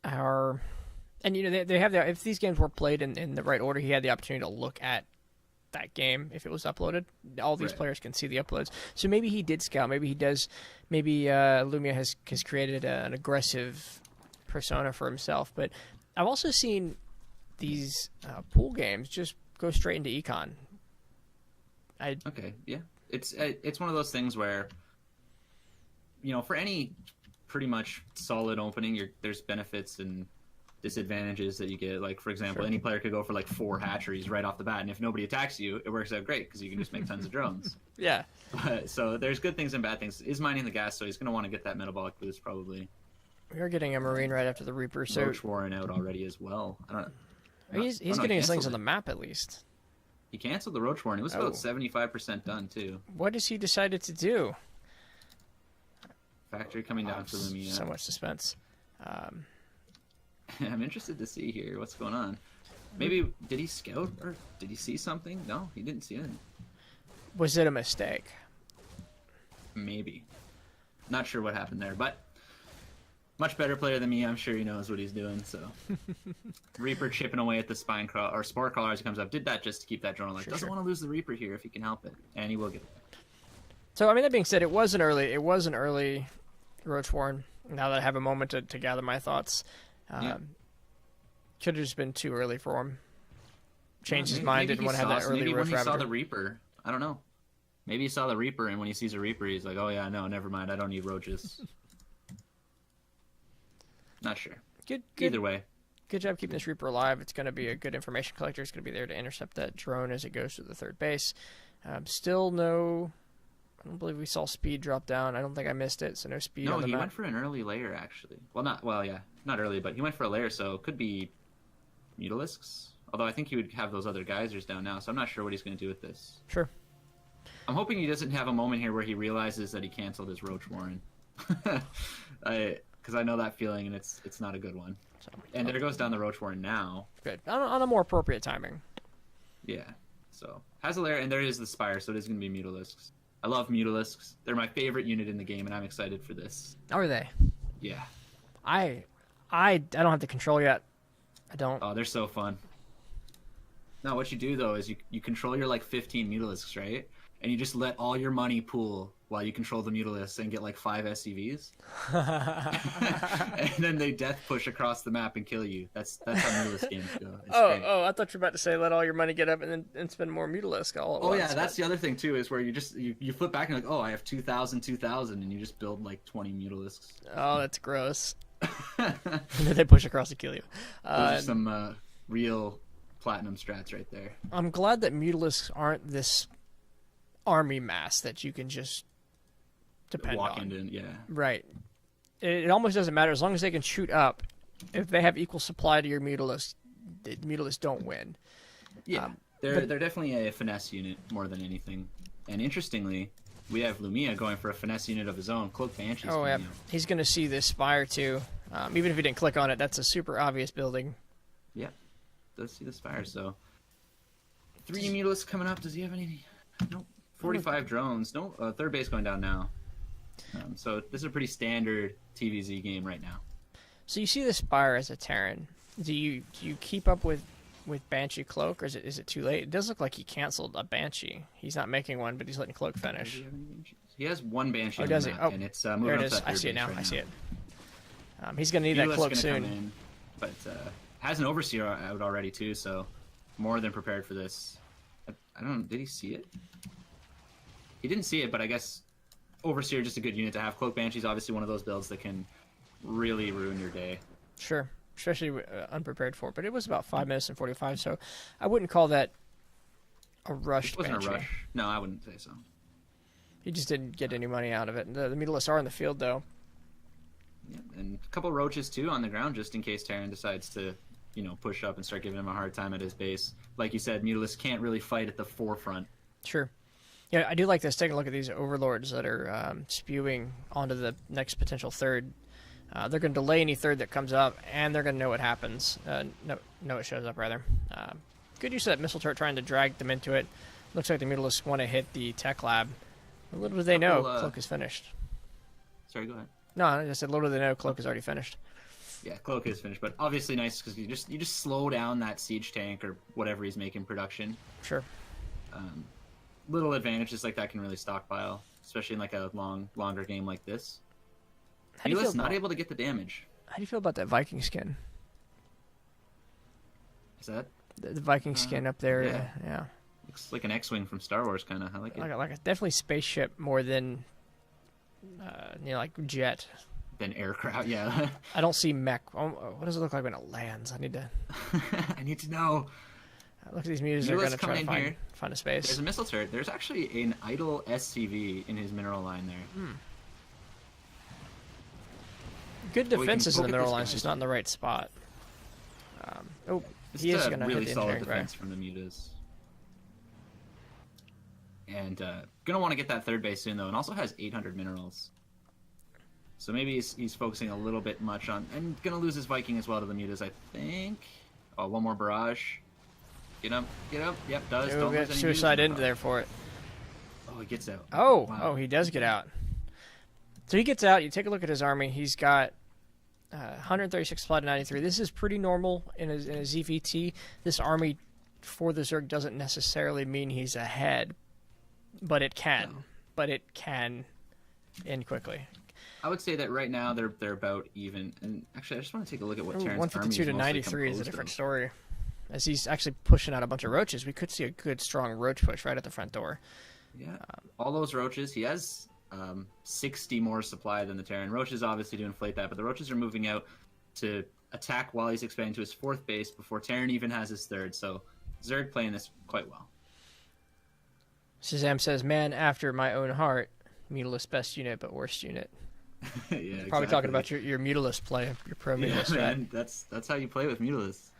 are, and you know, they have if these games were played in the right order, he had the opportunity to look at that game if it was uploaded. All these players can see the uploads. So maybe he did scout. Maybe he does. Maybe Lumia has created an aggressive persona for himself. But I've also seen these pool games just go straight into econ.
Okay, yeah. It's one of those things where, you know, for any pretty much solid opening, there's benefits and disadvantages that you get. Like, for example, any player could go for like 4 hatcheries right off the bat, and if nobody attacks you, it works out great because you can just make tons of drones.
Yeah.
So there's good things and bad things. Is mining the gas, so he's going to want to get that metabolic boost probably.
We are getting a Marine right after the Reaper. So
Roach Warren out already as well. I don't know.
He's getting his things on the map at least.
He canceled the Roach Warren. It was about 75% done too.
What has he decided to do?
Factory coming down for Lumia.
So much suspense.
I'm interested to see here what's going on. Maybe did he scout or did he see something? No, he didn't see anything.
Was it a mistake?
Maybe. Not sure what happened there, but much better player than me. I'm sure he knows what he's doing. So Reaper chipping away at the spine crawl or spore crawler as he comes up. Did that just to keep that drone alive. Doesn't want to lose the Reaper here if he can help it, and he will get it.
So I mean, that being said, it was an early Roach Warren. Now that I have a moment to gather my thoughts, Could have just been too early for him. Changed his mind, didn't want to have that early
maybe
Rift
when he saw
Ravager.
the Reaper. I don't know. Maybe he saw the Reaper, and when he sees a Reaper, he's like, oh yeah, no, never mind. I don't need roaches. Not sure.
Good.
Either way.
Good job keeping this Reaper alive. It's going to be a good information collector. It's going to be there to intercept that drone as it goes to the third base. Still no... I don't believe we saw speed drop down. I don't think I missed it, so no speed on the map.
No, he went for an early layer, actually. Not early, but he went for a layer, so it could be Mutalisks. Although I think he would have those other geysers down now, so I'm not sure what he's going to do with this.
Sure.
I'm hoping he doesn't have a moment here where he realizes that he canceled his Roach Warren. Because I know that feeling, and it's not a good one. And there goes down the Roach Warren now.
Good. On a more appropriate timing.
Yeah. So, has a lair, and there is the Spire, so it is going to be Mutalisks. I love Mutalisks. They're my favorite unit in the game, and I'm excited for this.
Are they?
Yeah.
I don't have the control yet. I don't.
Oh, they're so fun. No, what you do, though, is you control your, 15 Mutalisks, right? And you just let all your money pool while you control the Mutalisks and get, 5 SCVs. And then they death push across the map and kill you. That's how Mutalisk games go. It's great.
I thought you were about to say let all your money get up and spend more Mutalisk all at once.
Yeah, that's the other thing, too, is where you flip back and you're like, oh, I have 2,000, and you just build, 20 Mutalisks.
Oh, that's gross. And then they push across to kill you.
Those are some real platinum strats right there.
I'm glad that Mutalisks aren't this army mass that you can just depend
Walk
on.
into, yeah.
Right. It almost doesn't matter as long as they can shoot up. If they have equal supply to your Mutalisks, the Mutalisks don't win.
Yeah, they're definitely a finesse unit more than anything. And interestingly, we have Lumia going for a finesse unit of his own. Cloak Banshee's
Oh, yeah. He's going to see this Spire, too. Even if he didn't click on it, that's a super obvious building.
Yeah, does see the Spire, so... 3 Mutalisks coming up. Does he have any... Nope. 45 drones. No, third base going down now. So this is a pretty standard TVZ game right now.
So you see the Spire as a Terran. Do you keep up with Banshee Cloak, or is it too late? It does look like he canceled a Banshee. He's not making one, but he's letting Cloak finish.
He has one Banshee.
Oh, does he?
And it's moving
there it
up
is.
to that
I see it now.
right
I see it. He's going to need that Cloak soon.
In, but has an Overseer out already too, so more than prepared for this. I don't know. Did he see it? He didn't see it, but I guess Overseer just a good unit to have. Cloak Banshee's obviously one of those builds that can really ruin your day.
Sure, especially unprepared for it. But it was about 5 minutes and 45, so I wouldn't call that a rushed
It wasn't
Banshee.
a rush. No, I wouldn't say so.
He just didn't get any money out of it. The Mutalisks are in the field, though.
Yeah, and a couple roaches too on the ground just in case Terran decides to, push up and start giving him a hard time at his base. Like you said, Mutalisks can't really fight at the forefront.
Sure. Yeah, I do like this. Taking a look at these overlords that are spewing onto the next potential third. They're going to delay any third that comes up, and they're going to know what happens. Know it shows up, rather. Good use of that missile turret trying to drag them into it. Looks like the Mutalisks want to hit the tech lab. Little do they know, Cloak is finished.
Sorry, go ahead.
No, I just said little do they know, Cloak is already finished.
Yeah, Cloak is finished, but obviously nice because you just slow down that siege tank or whatever he's making production.
Sure.
Little advantages like that can really stockpile, especially in a longer game like this. He's not able to get the damage.
How do you feel about that Viking skin?
Is that
the Viking skin up there? Yeah.
Looks like an X-wing from Star Wars, kind of. I like it.
Like a definitely spaceship more than, like jet.
Than aircraft, yeah.
I don't see mech. What does it look like when it lands? I need to.
I need to know.
Look at these mutants. They're going to try to find a space.
There's a missile turret. There's actually an idle SCV in his mineral line there.
Good defenses in the mineral line, just not in the right spot. He is going to
really
hit the
solid
engineering
defense from the mutas. And gonna want to get that third base soon though, and also has 800 minerals. So maybe he's focusing a little bit much on, and gonna lose his Viking as well to the mutas, I think. Oh, one more barrage. Get up. Yep, does. Don't
get suicide into there for it.
Oh, he gets out.
Oh,
wow.
Oh, he does get out. So he gets out. You take a look at his army. He's got 136 supply to 93. This is pretty normal in a ZVT. This army for the Zerg doesn't necessarily mean he's ahead, but it can.
No.
But it can end quickly.
I would say that right now they're about even. And actually, I just want to take a look at what Terran's
152 to
army is
93 is a different story. As he's actually pushing out a bunch of roaches, we could see a good, strong roach push right at the front door.
Yeah, all those roaches. He has 60 more supply than the Terran. Roaches obviously do inflate that, but the roaches are moving out to attack while he's expanding to his 4th base before Terran even has his 3rd. So Zerg playing this quite well.
Shazam says, "Man after my own heart, Mutalisk best unit, but worst unit."
Yeah, exactly.
Probably talking about your Mutalisk play, your pro Mutalisk.
Yeah, man, that's how you play with Mutalisk.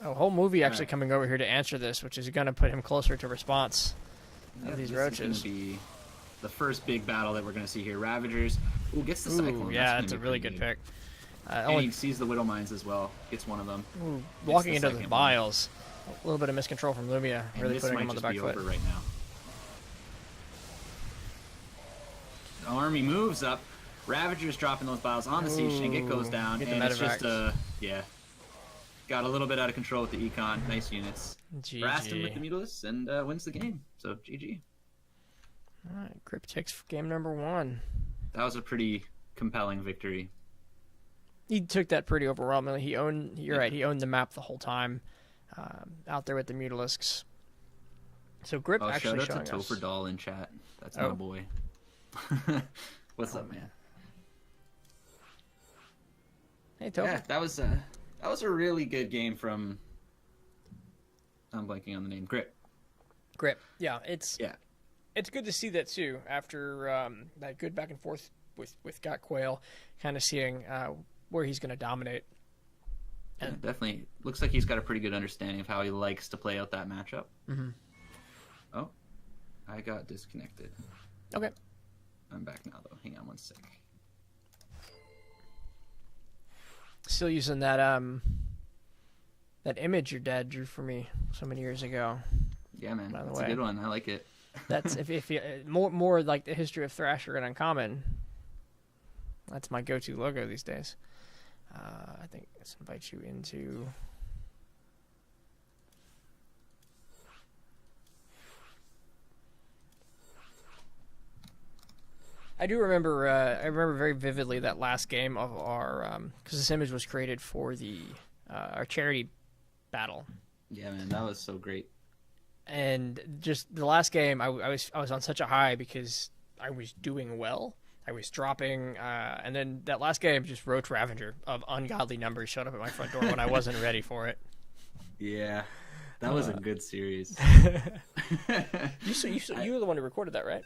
A whole movie actually coming over here to answer this, which is going to put him closer to response of these roaches.
This is going to be the first big battle that we're going to see here. Ravagers. Ooh, gets the Cyclone.
Yeah, that's a really good pick.
And he sees the Widow Mines as well. Gets one of them.
Ooh, walking into the vials. A little bit of miscontrol from Lumia, really putting him on the back foot.
Over right now. The army moves up. Ravagers dropping those vials on the siege tank. It goes down, and it's just got a little bit out of control with the econ. Nice units. Brast him with the Mutalisk and wins the game. So GG.
All right, Grip takes game number 1.
That was a pretty compelling victory.
He took that pretty overwhelmingly. You're right. He owned the map the whole time. Out there with the Mutalisks. So Grip actually
shout out to
showing us.
Topher Doll in chat. That's my boy. What's up, man?
Hey, Topher.
Yeah, that was a really good game from. I'm blanking on the name. Grip.
Yeah, it's good to see that too. After that good back and forth with Got Quail, kind of seeing where he's going to dominate.
Yeah, definitely. Looks like he's got a pretty good understanding of how he likes to play out that matchup.
Mm-hmm.
Oh, I got disconnected.
Okay.
I'm back now, though. Hang on one sec.
Still using that that image your dad drew for me so many years ago.
Yeah, man. That's a good one. I like it.
That's if you more like the history of Thrasher and Uncommon. That's my go-to logo these days. I think let's invite you into. I do remember. I remember very vividly that last game of our because this image was created for the our charity battle.
Yeah, man, that was so great.
And just the last game, I was on such a high because I was doing well. I was dropping, and then that last game, just Roach Ravager of ungodly numbers showed up at my front door when I wasn't ready for it.
Yeah, that was a good series.
You were the one who recorded that, right?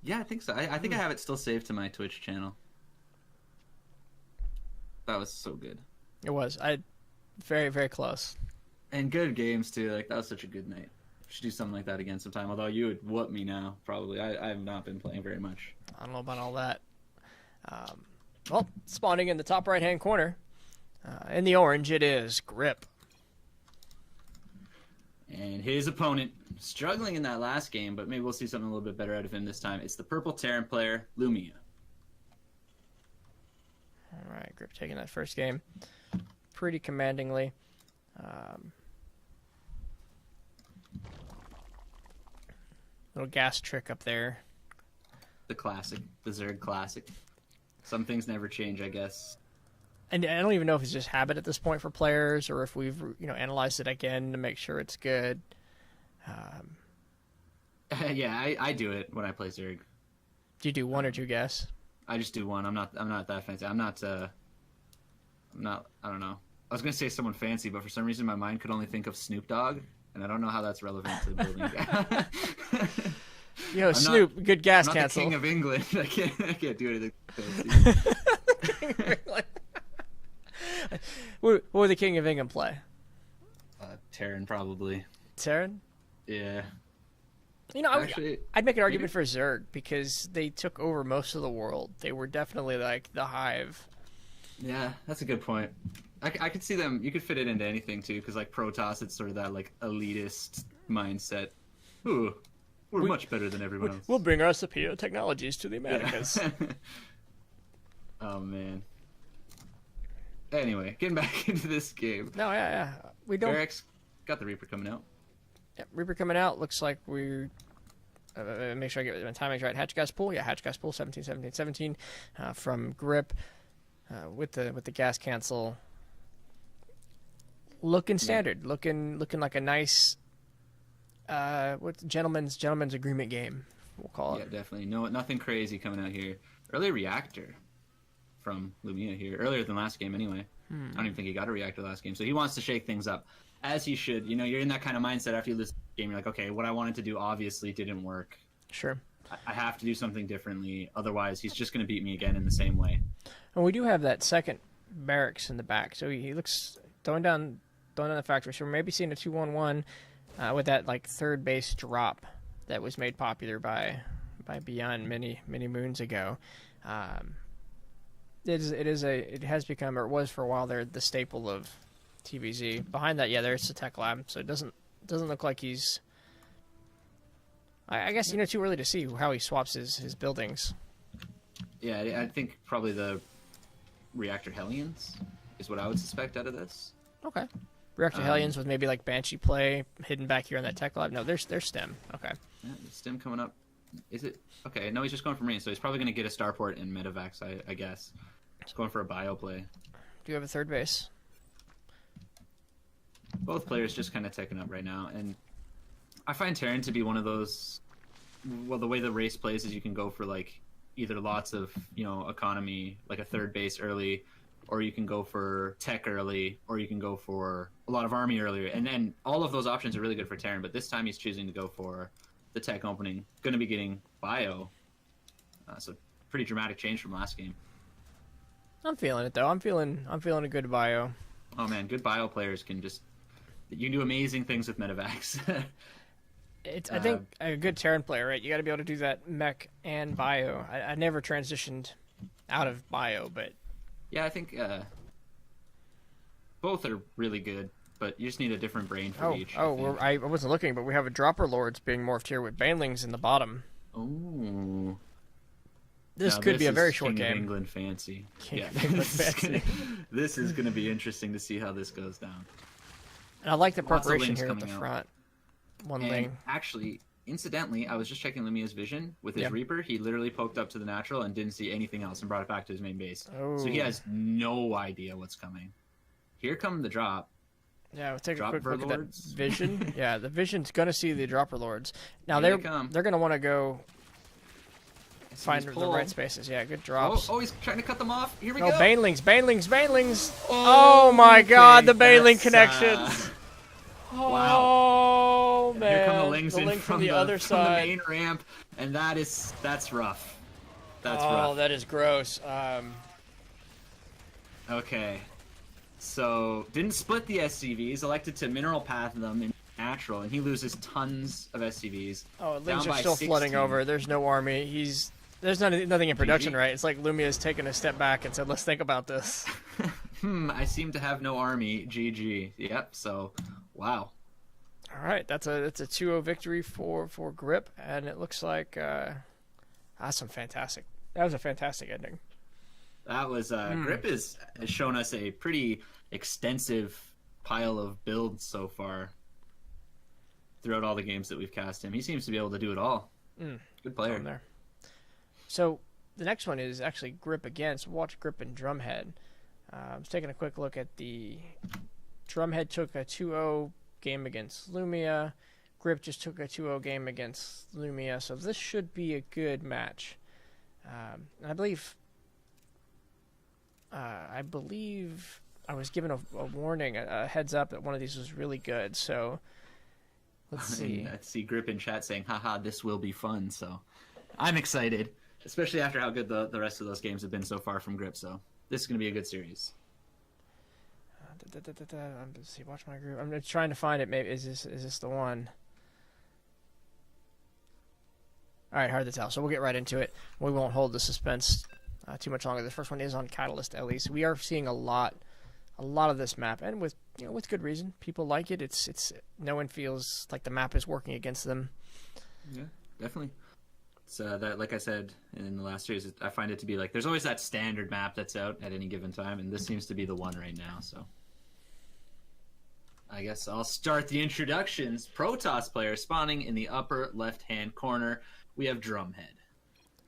Yeah, I think so. I think I have it still saved to my Twitch channel. That was so good.
It was. Very, very close.
And good games too. Like that was such a good night. Should do something like that again sometime. Although you would whoop me now, probably. I have not been playing very much.
I don't know about all that. Well, spawning in the top right-hand corner, in the orange, it is Grip.
And his opponent, struggling in that last game, but maybe we'll see something a little bit better out of him this time. It's the purple Terran player, Lumia.
All right, Grip taking that first game pretty commandingly. Little gas trick up there.
The classic. The Zerg classic. Some things never change, I guess.
And I don't even know if it's just habit at this point for players, or if we've analyzed it again to make sure it's good.
Yeah, I do it when I play Zerg.
Do you do one or two gas?
I just do one. I'm not that fancy. I don't know. I was gonna say someone fancy, but for some reason my mind could only think of Snoop Dogg, and I don't know how that's relevant to building.
Snoop, good gas cancel.
I'm not the King of England. I can't do anything fancy.
What would the King of England play?
Terran, probably.
Terran?
Yeah.
I'd make an argument for Zerg because they took over most of the world. They were definitely like the hive.
Yeah, that's a good point. I could see them. You could fit it into anything too, because like Protoss, it's sort of that like elitist mindset. Ooh, we're much better than everyone else.
We'll bring our superior technologies to the Americas.
Yeah. Oh man. Anyway, getting back into this game.
No, yeah. We don't.
Barracks got the Reaper coming out.
Yeah, Reaper coming out. Looks like we're make sure I get my timings right. Hatch gas pool, yeah, hatch gas pool, 17, 17, 17 from Grip with the gas cancel. Looking standard, looking like a nice what's gentleman's agreement game, we'll call it.
Yeah, definitely. No, nothing crazy coming out here. Early reactor from Lumia here, earlier than last game anyway. I don't even think he got a reactor last game, so he wants to shake things up, as he should. You know, you're in that kind of mindset after you lose the game. You're like, okay, what I wanted to do obviously didn't work.
Sure.
I have to do something differently, otherwise he's just going to beat me again in the same way.
And we do have that second barracks in the back, so he looks throwing down the factory. So we're maybe seeing a 2-1-1 with that like third base drop that was made popular by Beyond many moons ago. It has become, or it was for a while there, the staple of TVZ. Behind that, yeah, there's the tech lab, so it doesn't look like he's. I guess too early to see how he swaps his buildings.
Yeah, I think probably the reactor Hellions is what I would suspect out of this.
Okay. Reactor Hellions with maybe like Banshee play hidden back here on that tech lab. No, there's STEM. Okay.
Yeah, STEM coming up. Is it? Okay, no, he's just going for Marine, so he's probably going to get a starport in Medivacs, I guess. He's going for a bio play.
Do you have a third base?
Both players just kind of taking up right now, and I find Terran to be one of those. Well, the way the race plays is you can go for like either lots of economy, like a third base early, or you can go for tech early, or you can go for a lot of army earlier, and then all of those options are really good for Terran. But this time he's choosing to go for the tech opening. Going to be getting bio, so pretty dramatic change from last game.
I'm feeling it though. I'm feeling a good bio.
Oh man, good bio players can do amazing things with Medivacs.
I think a good Terran player, right? You got to be able to do that mech and bio. I never transitioned out of bio, but
yeah, I think both are really good, but you just need a different brain for each.
I wasn't looking, but we have a Dropper Lords being morphed here with Banelings in the bottom.
Oh.
This could be a very short
King
game.
Of England fancy.
King of England fancy.
This is going to be interesting to see how this goes down.
And I like the preparation here at the front. One lane.
Actually, incidentally, I was just checking Lumia's vision with his Reaper. He literally poked up to the natural and didn't see anything else and brought it back to his main base.
Oh.
So he has no idea what's coming. Here come the drop.
Yeah, we'll take a quick look at that
Lords.
vision. Yeah, the vision's going to see the Dropper Lords. Now they're going to want to go find the right spaces. Yeah, good drops.
Oh, he's trying to cut them off. Here we go.
Banelings. Oh my God, the Baneling connections.
Wow.
Oh man.
Here come the Lings in
from the other side.
From the main ramp, and that's rough. That's
rough.
rough.
Oh, that is gross.
Okay. So, didn't split the SCVs, elected to mineral path them in natural, and he loses tons of SCVs.
Oh, Lings are still flooding over. There's no army. There's nothing in production,
GG.
right? It's like Lumia's taken a step back and said, let's think about this.
I seem to have no army. GG. Yep, so, wow.
All right, that's a 2-0 victory for Grip, and it looks like that's fantastic. That was a fantastic ending.
That was Grip has shown us a pretty extensive pile of builds so far throughout all the games that we've cast him. He seems to be able to do it all. Good player.
There. So the next one is actually Grip again. So watch Grip and Drumhead. I was taking a quick look at the Drumhead took a 2-0 game against Lumia. Grip just took a 2-0 game against Lumia. So this should be a good match. I believe I was given a warning, a heads up that one of these was really good. So let's see.
I see Grip in chat saying, haha, this will be fun. So I'm excited, especially after how good the rest of those games have been so far from Grip. So this is going to be a good series.
Let's see, watch my group. I'm trying to find it. Maybe is this the one? All right, hard to tell. So we'll get right into it. We won't hold the suspense too much longer. The first one is on Catalyst, at least. We are seeing a lot of this map, and with good reason. People like it. It's no one feels like the map is working against them.
Yeah, definitely. It's that, like I said in the last series, I find it to be like there's always that standard map that's out at any given time, and this seems to be the one right now. So. I guess I'll start the introductions. Protoss player spawning in the upper left-hand corner. We have Drumhead.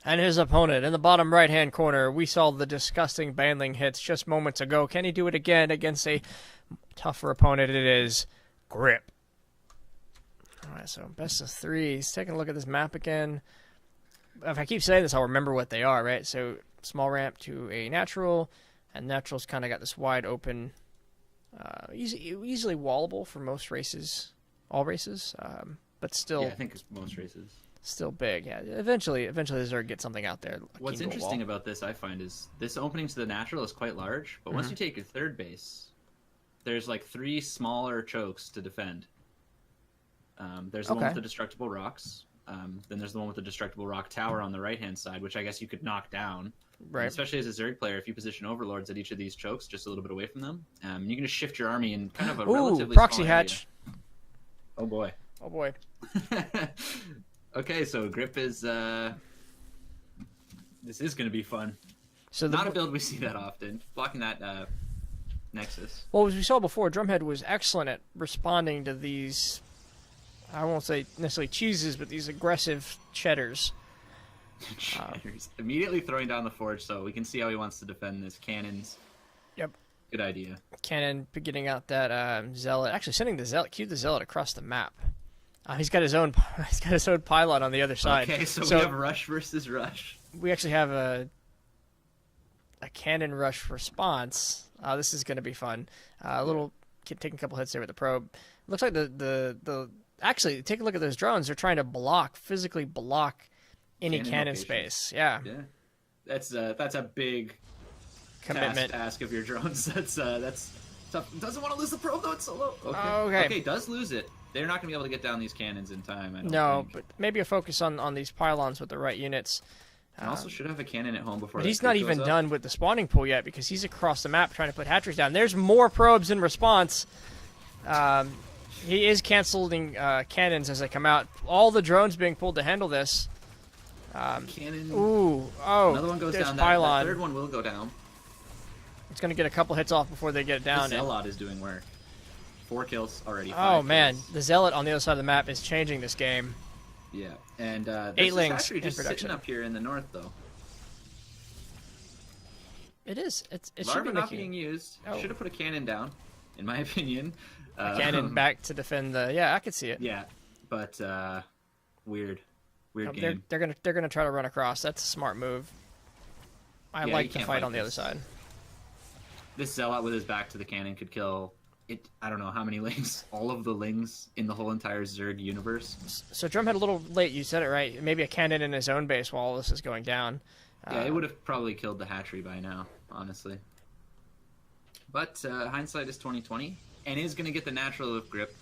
And his opponent in the bottom right-hand corner. We saw the disgusting Banling hits just moments ago. Can he do it again against a tougher opponent? It is Grip. All right, so best of 3. He's taking a look at this map again. If I keep saying this, I'll remember what they are, right? So small ramp to a natural, and natural's kind of got this wide open, easily wallable for most races, all races, but still.
Yeah, I think it's most races.
Still big, yeah. Eventually the Zerg get something out there.
What's interesting about this, I find, is this opening to the natural is quite large, but once you take your third base, there's like 3 smaller chokes to defend. There's the one with the destructible rocks. Then there's the one with the destructible rock tower on the right-hand side, which I guess you could knock down. Right. And especially as a Zerg player, if you position overlords at each of these chokes, just a little bit away from them, you can just shift your army in kind of a relatively
proxy
small
hatch.
Area. Oh boy.
Oh boy.
Okay, so Grip is. This is going to be fun.
So
not a build we see that often. Blocking that Nexus.
Well, as we saw before, Drumhead was excellent at responding to these. I won't say necessarily cheeses, but these aggressive cheddars.
Immediately throwing down the forge, so we can see how he wants to defend this. Cannons.
Yep.
Good idea.
Cannon getting out that zealot. Actually, sending the zealot, cue the zealot across the map. He's got his own. He's got his own pylon on the other side.
Okay, so we have rush versus rush.
We actually have a cannon rush response. This is going to be fun. A little taking a couple hits there with the probe. Looks like the actually take a look at those drones. They're trying to physically block any cannon space. Yeah.
Yeah. That's a big
commitment.
Task of your drones. That's tough. Doesn't want to lose the probe though. It's so low. Okay. Okay, does lose it. They're not going to be able to get down these cannons in time. I don't think.
But maybe a focus on these pylons with the right units.
And also should have a cannon at home before.
But he's not even done with the spawning pool yet because he's across the map trying to put hatcheries down. There's more probes in response. He is canceling cannons as they come out. All the drones being pulled to handle this.
Cannon.
Another
one goes down.
Pylon.
That third one will go down.
It's going to get a couple hits off before they get it down.
The Zealot is doing work. 4 kills already. 5
Oh man,
kills.
the Zealot on the other side of the map is changing this game.
Yeah, and this
8
is
lings
actually
in
just
production.
sitting up here in the north, though.
It is. It should
Larva
be
not being used. Should have put a cannon down, in my opinion.
A cannon back to defend the. Yeah, I could see it.
Yeah, but weird game.
They're gonna try to run across. That's a smart move. I like to fight on the other side.
This Zealot with his back to the cannon could kill it. I don't know how many lings. All of the lings in the whole entire Zerg universe.
So Drumhead a little late. You said it right. Maybe a cannon in his own base while all this is going down.
Yeah, it would have probably killed the hatchery by now, honestly. But hindsight is 20/20, and is going to get the natural of Grip.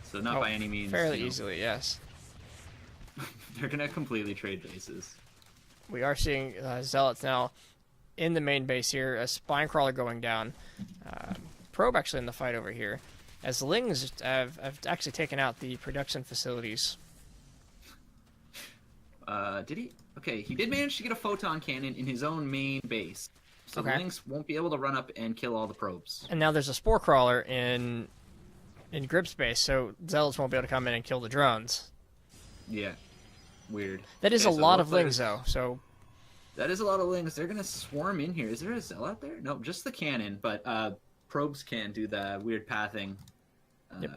So not by any means.
Fairly easily, yes.
They're going to completely trade bases.
We are seeing Zealots now in the main base here. A Spine Crawler going down. Probe actually in the fight over here. As the Lings have actually taken out the production facilities.
Did he? Okay, he did manage to get a photon cannon in his own main base. So the Lynx won't be able to run up and kill all the probes.
And now there's a Spore Crawler in Grip space, so Zealots won't be able to come in and kill the drones.
Yeah. Weird.
That is a lot of Lings, though, so...
That is a lot of Lings. They're going to swarm in here. Is there a Zealot there? No, just the cannon, but probes can do the weird pathing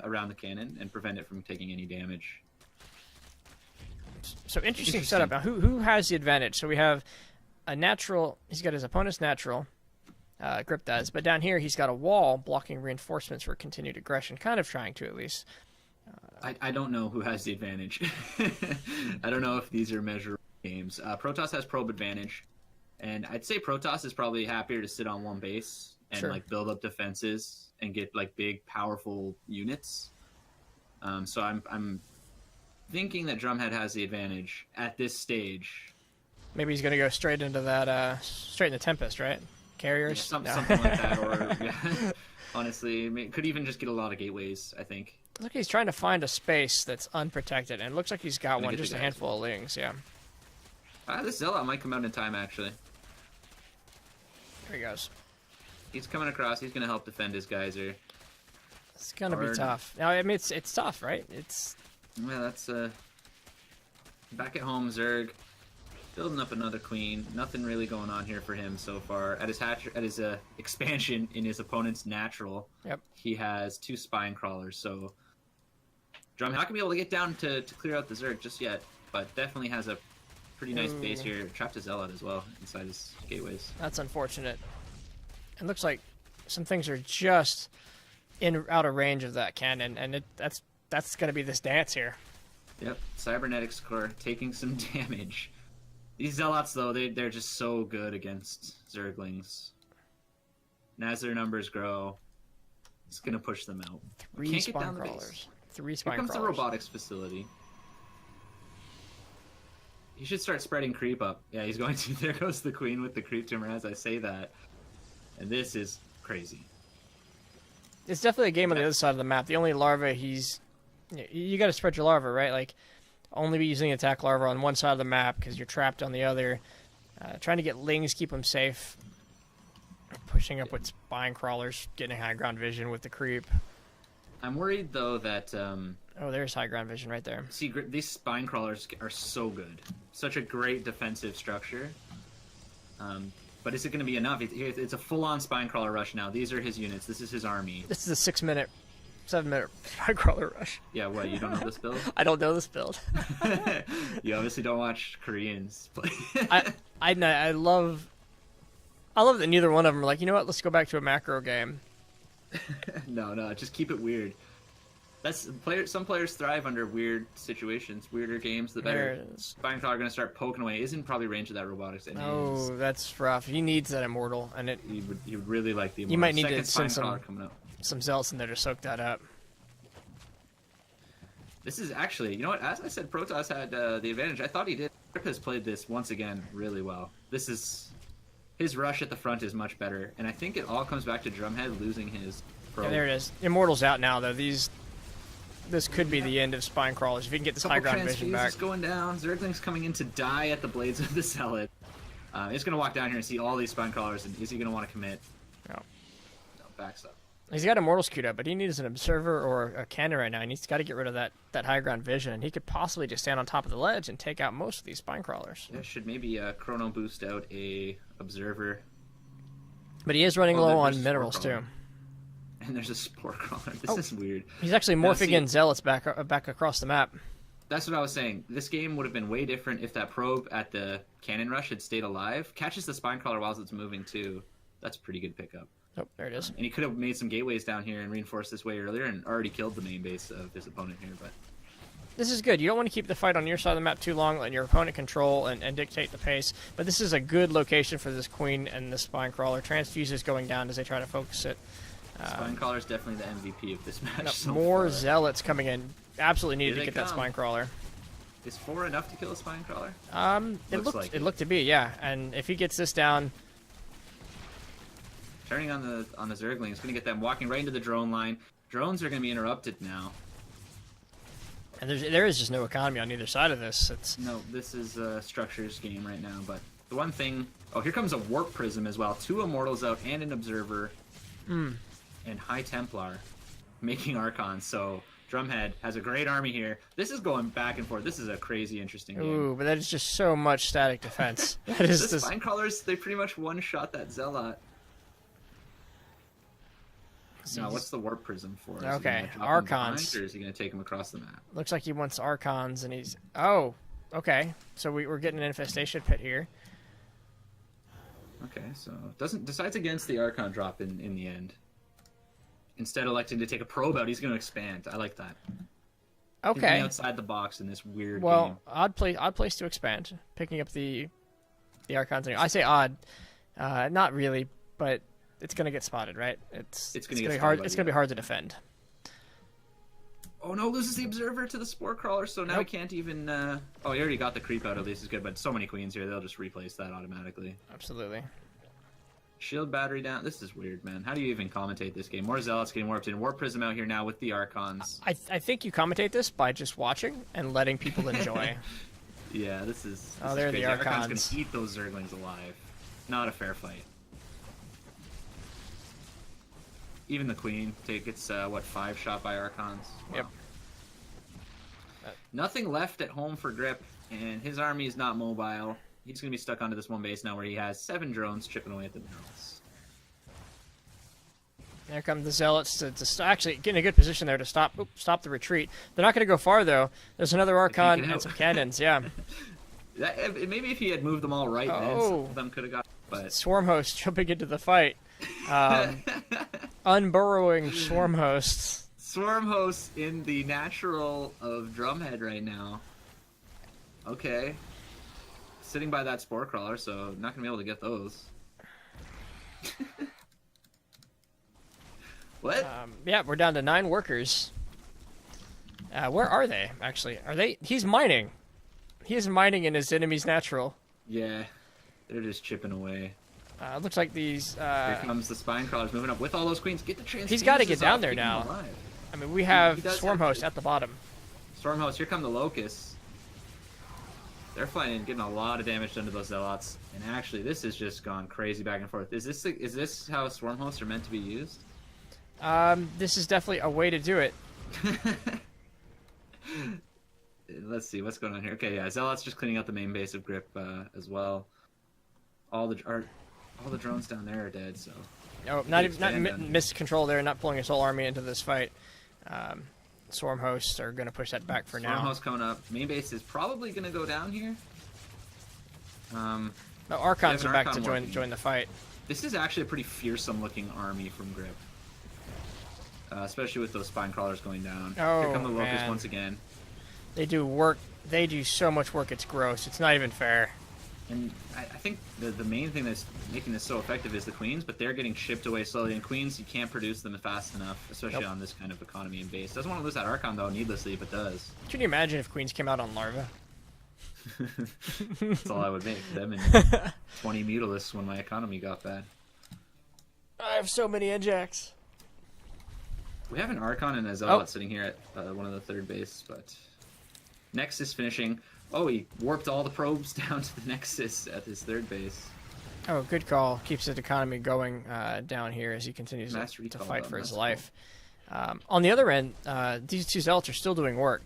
around the cannon and prevent it from taking any damage.
So interesting setup. Now, who has the advantage? So we have a natural. He's got his opponent's natural. Grip does, but down here he's got a wall blocking reinforcements for continued aggression. Kind of trying to at least.
I don't know who has the advantage. I don't know if these are measurable games. Protoss has probe advantage, and I'd say Protoss is probably happier to sit on one base and like build up defenses and get like big, powerful units. So I'm thinking that Drumhead has the advantage at this stage.
Maybe he's going to go straight into that, straight into Tempest, right? Carriers?
Yeah, something like that. Or, honestly, could even just get a lot of gateways, I think.
Look, he's trying to find a space that's unprotected, and it looks like he's got one, just a handful of Lings, yeah.
This Zealot might come out in time, actually.
There he goes.
He's coming across. He's going to help defend his geyser.
It's gonna be tough. Now, I mean, it's tough, right? It's
yeah. That's back at home. Zerg building up another queen. Nothing really going on here for him so far. At his expansion in his opponent's natural,
yep.
He has 2 spine crawlers. So Drumhead not gonna be able to get down to clear out the Zerg just yet, but definitely has a pretty nice base here. Trapped a Zealot as well inside his gateways.
That's unfortunate. It looks like some things are just out of range of that cannon, and that's gonna be this dance here.
Yep, Cybernetics core taking some damage. These Zealots, though, they're just so good against Zerglings. And as their numbers grow, it's going to push them out.
3 spine crawlers. 3 spine
crawlers. Here comes the robotics facility. He should start spreading creep up. Yeah, he's going to. There goes the queen with the creep tumor as I say that. And this is crazy.
It's definitely a game on the other side of the map. The only larva you got to spread your larva, right? Like, only be using attack larva on one side of the map because you're trapped on the other. Trying to get lings, keep them safe. Pushing up with spine crawlers, getting high ground vision with the creep.
I'm worried, though, that...
oh, there's high ground vision right there.
See, these spine crawlers are so good. Such a great defensive structure. But is it going to be enough? It's a full-on spine crawler rush now. These are his units. This is his army.
This is a 7-minute spine crawler rush.
Yeah, what? You don't know this build?
I don't know this build.
You obviously don't watch Koreans play.
I love that neither one of them are like, you know what? Let's go back to a macro game.
No, just keep it weird. Some players thrive under weird situations, weirder games. The better. Spine crawler are going to start poking away. Isn't probably range of that robotics.
Oh, that's rough. He needs that immortal, and
he would really like the immortal.
You might need
Second
to send
coming up.
Some zealots in there to soak that up.
This is actually, you know what? As I said, Protoss had the advantage. I thought he did. Rip has played this once again really well. His rush at the front is much better, and I think it all comes back to Drumhead losing his probe.
Yeah, there it is. Immortal's out now, though. This could be the end of spine crawlers if you can get this high ground vision back.
Going down. Zergling's coming in to die at the blades of the Zealot. He's going to walk down here and see all these spine crawlers, and is he going to want to commit?
No.
Backs up.
He's got Immortals queued up, but he needs an Observer or a Cannon right now, and he's got to get rid of that high ground vision, and he could possibly just stand on top of the ledge and take out most of these spine crawlers.
Yeah, should maybe Chrono boost out a Observer.
But he is running low on minerals, too.
And there's a Spore Crawler. This is weird.
He's actually morphing in Zealots back across the map.
That's what I was saying. This game would have been way different if that probe at the Cannon Rush had stayed alive. Catches the Spine Crawler while it's moving, too. That's a pretty good pickup.
Oh, there it is.
And he could have made some gateways down here and reinforced this way earlier and already killed the main base of his opponent here. But
this is good. You don't want to keep the fight on your side of the map too long, letting your opponent control and dictate the pace. But this is a good location for this Queen and the Spine Crawler. Transfuse is going down as they try to focus it.
Spine Crawler is definitely the MVP of this match. So
more
far.
Zealots coming in. Absolutely needed to get that Spine Crawler.
Is 4 enough to kill a Spine Crawler?
It looked to be, yeah. And if he gets this down...
Turning on the Zergling, it's going to get them walking right into the drone line. Drones are going to be interrupted now.
And there is just no economy on either side of this.
No, this is a structures game right now. But the one thing... Oh, here comes a Warp Prism as well. 2 Immortals out and an Observer. And High Templar making Archons. So Drumhead has a great army here. This is going back and forth. This is a crazy interesting game.
Ooh, but that is just so much static defense. That is
the Spine Crawlers, they pretty much one-shot that Zealot. Now, what's the Warp Prism for?
Okay, Archons.
Or is he going to take him across the map?
Looks like he wants Archons, and he's... Oh, okay. So we're getting an Infestation Pit here.
Okay, so decides against the Archon drop in the end. Instead of electing to take a probe out, he's going to expand. I like that.
Okay.
He's outside the box in this weird game.
Well, odd place to expand. Picking up the Archons. I say odd. Not really, but... It's gonna get spotted, right? It's gonna be hard. It's gonna be hard to defend.
Oh no! Loses the Observer to the Spore Crawler, so now he can't even. Oh, he already got the creep out. At least is good, but so many queens here, they'll just replace that automatically.
Absolutely.
Shield battery down. This is weird, man. How do you even commentate this game? More Zealots getting warped in. Warp Prism out here now with the Archons.
I think you commentate this by just watching and letting people enjoy.
Yeah, this is.
There are the Archons.
Archons gonna eat those Zerglings alive. Not a fair fight. even the queen gets what 5 shot by Archons. Wow.
Yep.
Nothing left at home for Grip, and his army is not mobile. He's going to be stuck onto this one base now where he has 7 drones chipping away at the minerals.
There come the Zealots to actually get in a good position there to stop the retreat. They're not going to go far, though. There's another Archon and some cannons, yeah.
Maybe if he had moved them all right, then some of them could have got... But...
Swarm Host jumping into the fight. Unburrowing Swarm Hosts.
Swarm Hosts in the natural of Drumhead right now. Okay. Sitting by that Spore Crawler, so not going to be able to get those. What?
Yeah, we're down to 9 workers. Where are they, actually? Are they... He's mining. He is mining in his enemy's natural.
Yeah. They're just chipping away.
It looks like these...
Here comes the Spine Crawlers moving up with all those queens. Get the transfuses.
He's got to get down there now. I mean, we have Swarm Host at the bottom.
Swarm Host, here come the Locusts. They're flying in, getting a lot of damage done to those Zealots. And actually, this has just gone crazy back and forth. Is this how Swarm Hosts are meant to be used?
This is definitely a way to do it.
Let's see what's going on here. Okay, yeah, Zealots just cleaning out the main base of Grip as well. All the drones down there are dead. So.
Oh, not missed control there. Not pulling his whole army into this fight. Swarm Hosts are going to push that back for now.
Swarm Hosts coming up. Main base is probably going to go down here.
No, Archons are back to join the fight.
This is actually a pretty fearsome looking army from Grip. Especially with those Spine Crawlers going down.
Oh,
here come the Locusts
man.
once again.
They do work. They do so much work. It's gross. It's not even fair.
And I think the main thing that's making this so effective is the queens, but they're getting shipped away slowly. And queens, you can't produce them fast enough, especially on this kind of economy and base. Doesn't want to lose that Archon, though, needlessly, but does.
Can you imagine if queens came out on Larva?
That's all I would make. Them and 20 Mutalisks when my economy got bad.
I have so many Ajax.
We have an Archon and a Zealot sitting here at one of the third base, but Nexus finishing. Oh, he warped all the probes down to the Nexus at his third base.
Oh, good call. Keeps his economy going down here as he continues to fight for his life. On the other end, these 2 Zealots are still doing work,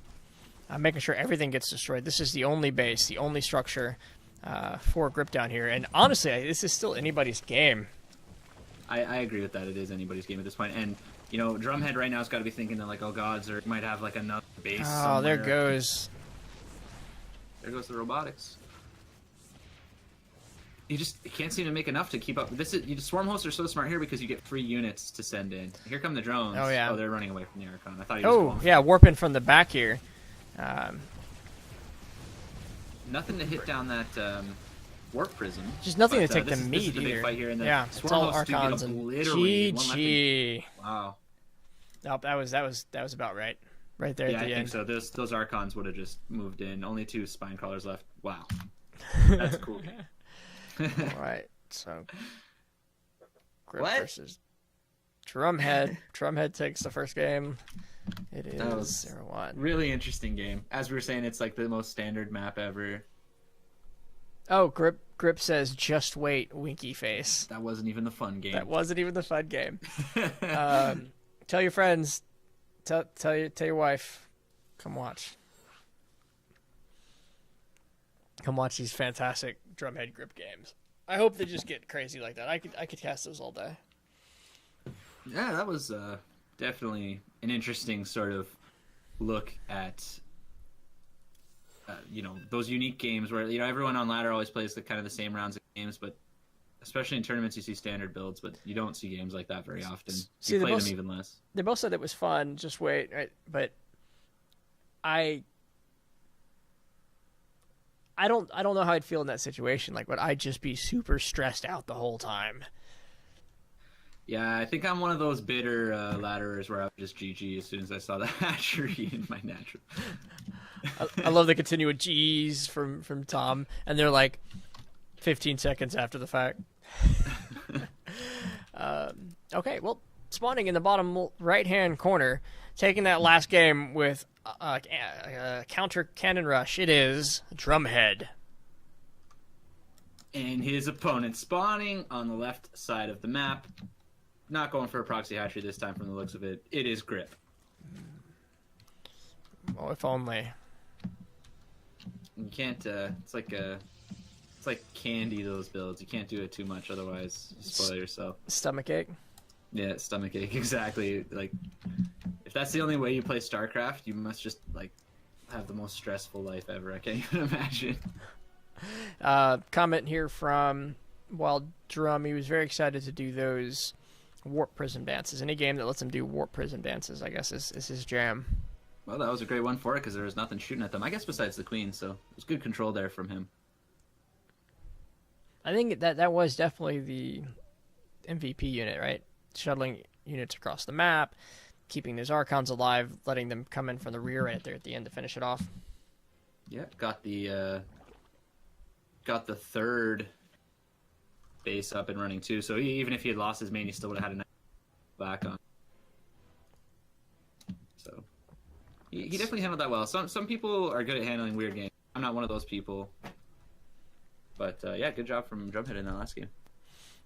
making sure everything gets destroyed. This is the only base, the only structure for Grip down here. And honestly, this is still anybody's game.
I agree with that. It is anybody's game at this point. And, you know, Drumhead right now has got to be thinking that, like, oh, gods, or might have, like, another base somewhere.
There goes.
There goes the robotics. You can't seem to make enough to keep up. Swarm Hosts are so smart here because you get free units to send in. Here come the drones.
Oh, yeah.
Oh, they're running away from the Archon. I thought he was
warping from the back here.
Nothing to hit down that warp prism.
Just nothing to take the meat
this is the big
either.
fight here, and
it's all Archons and GG.
Wow.
Nope, that was about right. Right there at the end.
Yeah, I think so. Those Archons would have just moved in. Only 2 Spine Crawlers left. Wow. That's cool.
Alright, so Grip versus Drumhead. Drumhead takes the first game. It is 0-1.
Really interesting game. As we were saying, it's like the most standard map ever.
Oh, Grip says, just wait, winky face.
That wasn't even the fun game.
That wasn't even the fun game. Tell your friends. Tell your wife. Come watch. Come watch these fantastic Drumhead Grip games. I hope they just get crazy like that. I could cast those all day.
Yeah, that was definitely an interesting sort of look at those unique games where everyone on ladder always plays the kind of the same rounds of games, but especially in tournaments you see standard builds, but you don't see games like that very often. You play them even less.
They both said it was fun. Just wait, right? But I don't know how I'd feel in that situation. Like, would I just be super stressed out the whole time?
Yeah, I think I'm one of those bitter ladderers where I would just GG as soon as I saw the hatchery in my natural.
I love the continued G's from Tom, and they're like 15 seconds after the fact. Okay, well, spawning in the bottom right-hand corner, taking that last game with counter cannon rush, it is Drumhead.
And his opponent spawning on the left side of the map. not going for a proxy hatchery this time from the looks of it. It is grip.
Well, if only.
You can't. It's like candy. Those builds. You can't do it too much, otherwise you spoil yourself.
Stomach ache.
Yeah, stomach ache. Exactly. Like, if that's the only way you play StarCraft, you must just like have the most stressful life ever. I can't even imagine.
Comment here from Wild Drum. He was very excited to do those warp prism dances. Any game that lets him do warp prism dances, I guess, is his jam.
Well, that was a great one for it because there was nothing shooting at them. I guess besides the queen, so it was good control there from him.
I think that was definitely the MVP unit, right? Shuttling units across the map, keeping those Archons alive, letting them come in from the rear right there at the end to finish it off.
Yeah, got the third base up and running too. So even if he had lost his main, he still would have had a nice back on. So he definitely handled that well. Some people are good at handling weird games. I'm not one of those people. But yeah, good job from Drumhead in that last game.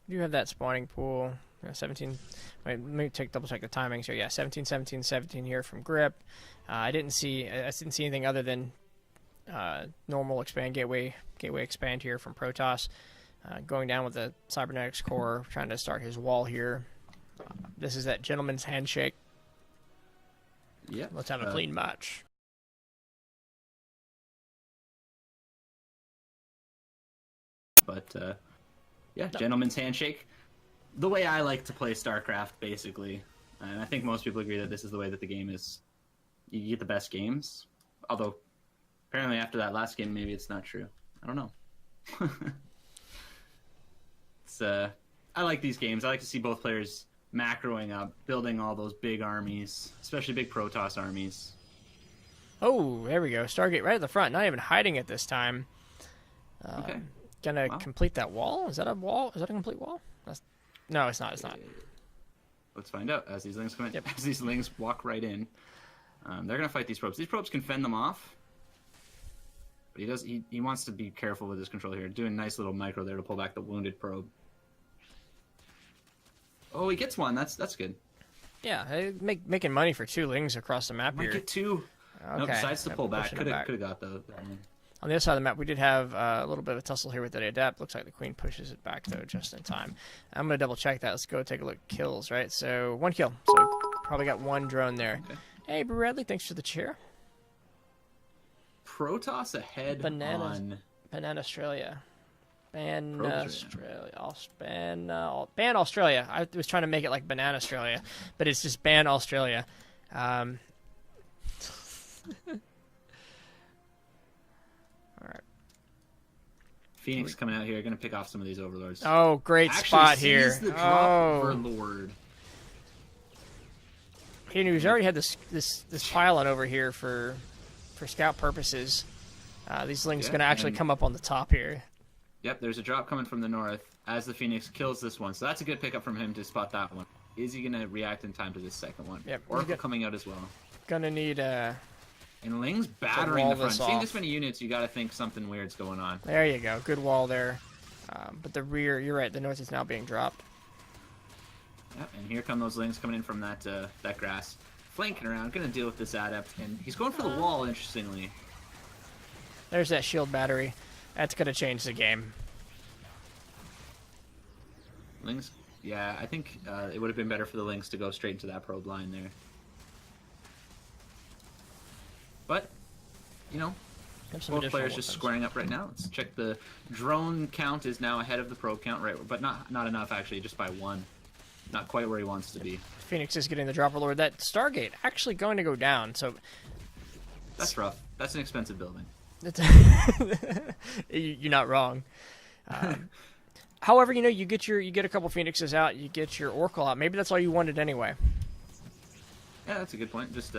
You have that spawning pool. 17. Wait, let me double check the timings here. Yeah, 17, 17, 17 here from Grip. I didn't see anything other than normal expand gateway expand here from Protoss. Going down with the cybernetics core, trying to start his wall here. This is that gentleman's handshake.
Yeah,
let's have a clean match.
But yeah, gentleman's handshake. The way I like to play StarCraft, basically. And I think most people agree that this is the way that the game is. You get the best games. Although, apparently after that last game, maybe it's not true. I don't know. I like these games. I like to see both players macroing up, building all those big armies, especially big Protoss armies.
Oh, there we go. Stargate right at the front. Not even hiding it this time.
Okay.
Gonna complete that wall? Is that a wall? Is that a complete wall? No, it's not. It's not.
Let's find out as these lings come in.
Yep.
As these lings walk right in. They're gonna fight these probes. These probes can fend them off. But he wants to be careful with his control here. Doing a nice little micro there to pull back the wounded probe. Oh, he gets one. That's good.
Yeah, making money for two lings across the map here.
Might get two.
Okay.
No, decides to pull back. Could have got the.
On the other side of the map, we did have a little bit of a tussle here with the Adept. Looks like the Queen pushes it back, though, just in time. I'm going to double-check that. Let's go take a look at kills, right? So, 1 kill. So, probably got 1 drone there. Okay. Hey, Bradley, thanks for the chair.
Protoss ahead on...
Ban Australia. Ban Australia. I was trying to make it like Banana Australia, but it's just Ban Australia. Alright.
Phoenix coming out here, gonna pick off some of these overlords.
Oh, great spot here.
The drop overlord.
He knew he's already had this pylon over here for scout purposes. These lings gonna actually come up on the top here.
Yep, there's a drop coming from the north as the Phoenix kills this one. So that's a good pickup from him to spot that one. Is he gonna react in time to this second one?
Yep.
Oracle coming out as well.
Gonna need
And Ling's battering the front. Seeing this many units, you got to think something weird's going on.
There you go. Good wall there. But the rear, you're right, the north is now being dropped.
Yep, and here come those Lings coming in from that grass. Flanking around, going to deal with this Adept. And he's going for the wall, interestingly.
There's that shield battery. That's going to change the game.
Lings, yeah, I think it would have been better for the Lings to go straight into that probe line there. But, you know, both players just squaring up right now. Let's check the drone count is now ahead of the probe count, right? But not enough, actually, just by 1. Not quite where he wants to be.
Phoenix is getting the dropper lord. That Stargate actually going to go down, so...
That's rough. That's an expensive building.
You're not wrong. However, you know, you get a couple Phoenixes out, you get your Oracle out. Maybe that's all you wanted anyway.
Yeah, that's a good point. Just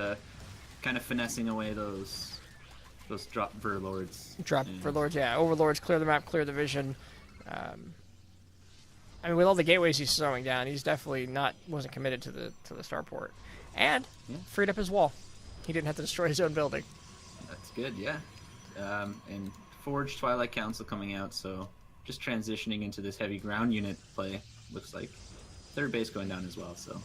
kind of finessing away those drop Verlords.
Verlords, yeah. Overlords, clear the map, clear the vision. I mean, with all the gateways he's slowing down, he's definitely wasn't committed to the starport. And freed up his wall. He didn't have to destroy his own building.
That's good, yeah. And Forged Twilight Council coming out, so just transitioning into this heavy ground unit play, looks like. third base going down as well. So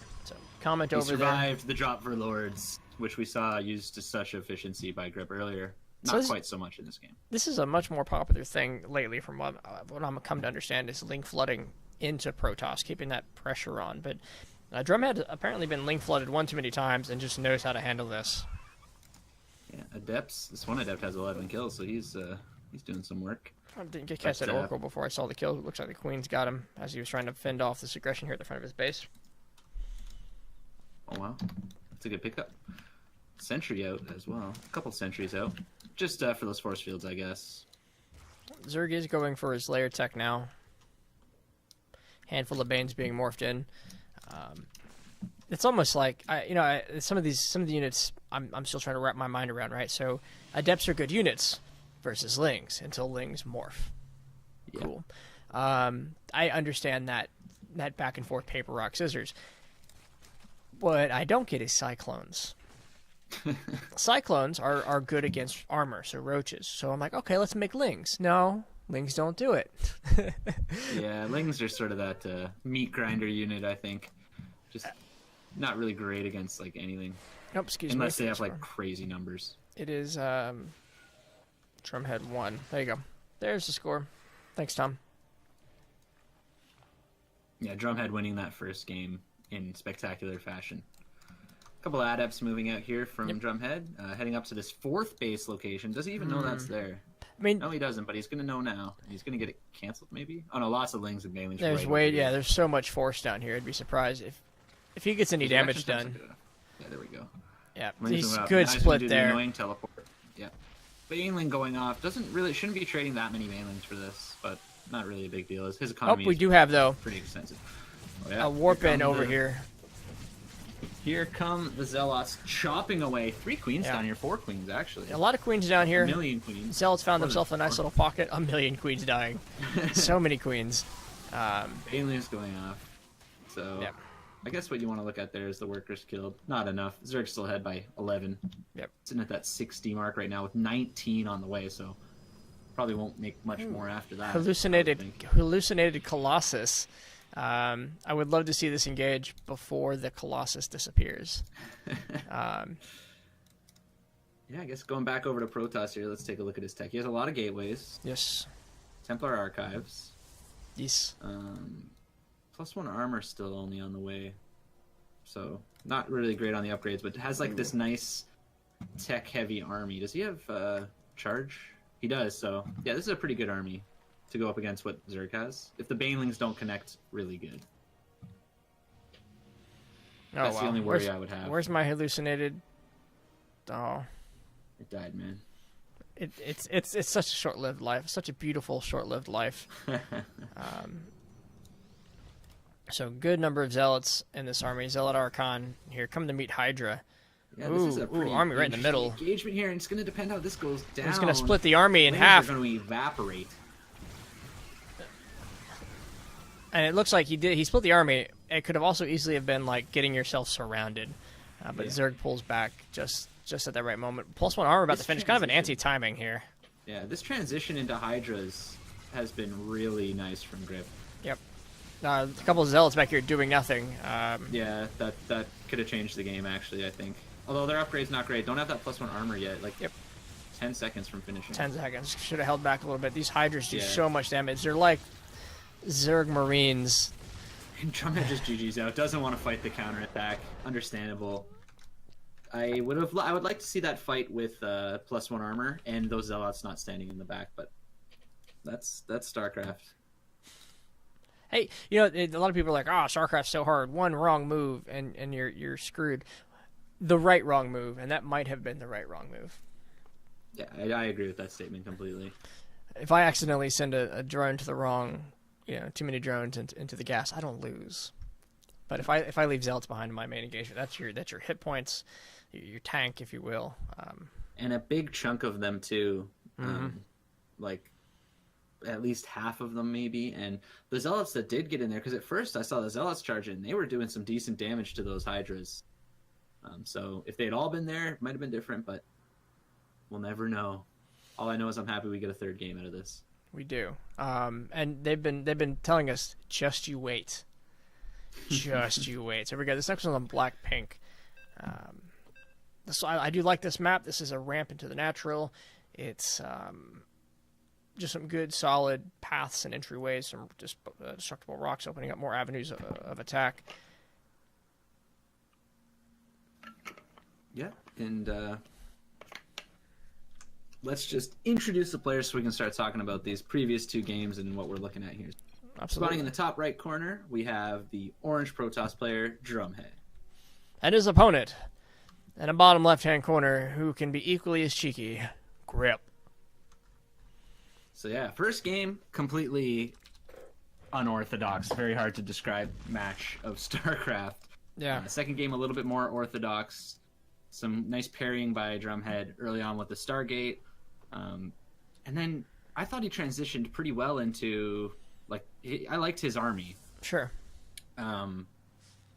comment
he
over
survived the drop for Lords, which we saw used to such efficiency by Grip earlier. Not quite so much in this game.
This is a much more popular thing lately, from what I'm come to understand, is link flooding into Protoss, keeping that pressure on. But Drumhead apparently been link flooded one too many times and just knows how to handle this.
Yeah, Adepts. This one Adept has 11 kills, so he's doing some work.
I didn't get catch that Oracle before I saw the kill. It looks like the Queen's got him as he was trying to fend off this aggression here at the front of his base.
Oh wow, that's a good pickup. Sentry out as well. A couple sentries out. Just for those force fields, I guess.
Zerg is going for his layer tech now. Handful of Banes being morphed in. It's almost like some of the units I'm still trying to wrap my mind around, right? So Adepts are good units versus Lings until Lings morph. Yeah. Cool. I understand that back and forth paper rock scissors. What I don't get is Cyclones. Cyclones are good against armor, so roaches. So I'm like, okay, let's make Lings. No, Lings don't do it.
Yeah, Lings are sort of that meat grinder unit, I think. Just not really great against like anything.
Nope, excuse me.
Unless they have like crazy numbers.
It is Drumhead 1. There you go. There's the score. Thanks, Tom.
Yeah, Drumhead winning that first game in spectacular fashion. A couple of adepts moving out here from Drumhead, heading up to this fourth base location. Does he even know that's there?
I mean,
no, he doesn't, but he's going to know now. He's going to get it canceled, maybe? Oh, no, lots of Lings and Banelings.
There's so much force down here. I'd be surprised if he gets any damage done.
Yeah, there we go.
Yeah, he's good split there.
Annoying teleport. Yeah. Baneling going off. Shouldn't be trading that many Banelings for this, but not really a big deal. His economy
we do have, though,
pretty extensive. Oh, yeah.
A warp in over here.
Here come the Zealots chopping away. 3 queens down here. 4 queens, actually.
A lot of queens down here.
1,000,000 queens.
Zealots found themselves a nice little pocket. 1,000,000 queens dying. So many queens.
Banelings going off. So, I guess what you want to look at there is the workers killed. Not enough. Zerg's still ahead by 11.
Yep.
Sitting at that 60 mark right now with 19 on the way, so probably won't make much more after that.
Hallucinated Colossus. I would love to see this engage before the Colossus disappears.
Yeah, I guess going back over to Protoss here, let's take a look at his tech. He has a lot of gateways.
Yes.
Templar Archives.
Yes.
+1 armor still only on the way. So, not really great on the upgrades, but has like this nice tech-heavy army. Does he have charge? He does, so yeah, this is a pretty good army to go up against what Zerg has. If the Banelings don't connect, really good. That's the only worry I would have.
Where's my hallucinated? Oh,
it died, man.
It's such a short-lived life. Such a beautiful short-lived life. So good number of zealots in this army. Zealot Archon here, come to meet Hydra.
Yeah, this is a pretty
army right in the middle.
Engagement here, and it's going to depend how this goes down.
He's going to split the army in half.
They're going to evaporate.
And it looks like he split the army. It could have also easily have been like getting yourself surrounded, but Zerg pulls back just at that right moment. +1 armor about to finish. Kind of an anti-timing here.
Yeah, this transition into Hydras has been really nice from Grip.
Yep. A couple of zealots back here doing nothing.
Yeah, that could have changed the game actually. I think. Although their upgrade's not great. Don't have that +1 armor yet. Like 10 seconds from finishing.
10 seconds. Should have held back a little bit. These Hydras do so much damage. They're like Zerg Marines.
And Drumhead just GG's out. Doesn't want to fight the counterattack. Understandable. I would like to see that fight with +1 armor and those zealots not standing in the back, but that's StarCraft.
Hey, you know, a lot of people are like, StarCraft's so hard. One wrong move and you're screwed. The right wrong move, and that might have been the right wrong move.
Yeah, I agree with that statement completely.
If I accidentally send a drone to the wrong, too many drones into the gas, I don't lose. But if I leave zealots behind in my main engagement, that's your hit points, your tank, if you will.
And a big chunk of them too, like at least half of them maybe. And the zealots that did get in there, because at first I saw the zealots charge in, they were doing some decent damage to those Hydras. So if they'd all been there, it might have been different, but we'll never know. All I know is I'm happy we get a third game out of this.
We do. And they've been telling us, just you wait. Just you wait. So here we go. This next one's on black pink. I do like this map. This is a ramp into the natural. It's just some good, solid paths and entryways, some just destructible rocks opening up more avenues of attack.
Yeah, and let's just introduce the players so we can start talking about these previous two games and what we're looking at here.
Absolutely.
Spawning in the top right corner, we have the orange Protoss player, Drumhead.
And his opponent, in a bottom left-hand corner, who can be equally as cheeky, Grip.
So yeah, first game, completely unorthodox, very hard to describe match of StarCraft.
Yeah.
Second game, a little bit more orthodox. Some nice parrying by Drumhead early on with the Stargate. And then I thought he transitioned pretty well into, I liked his army.
Sure.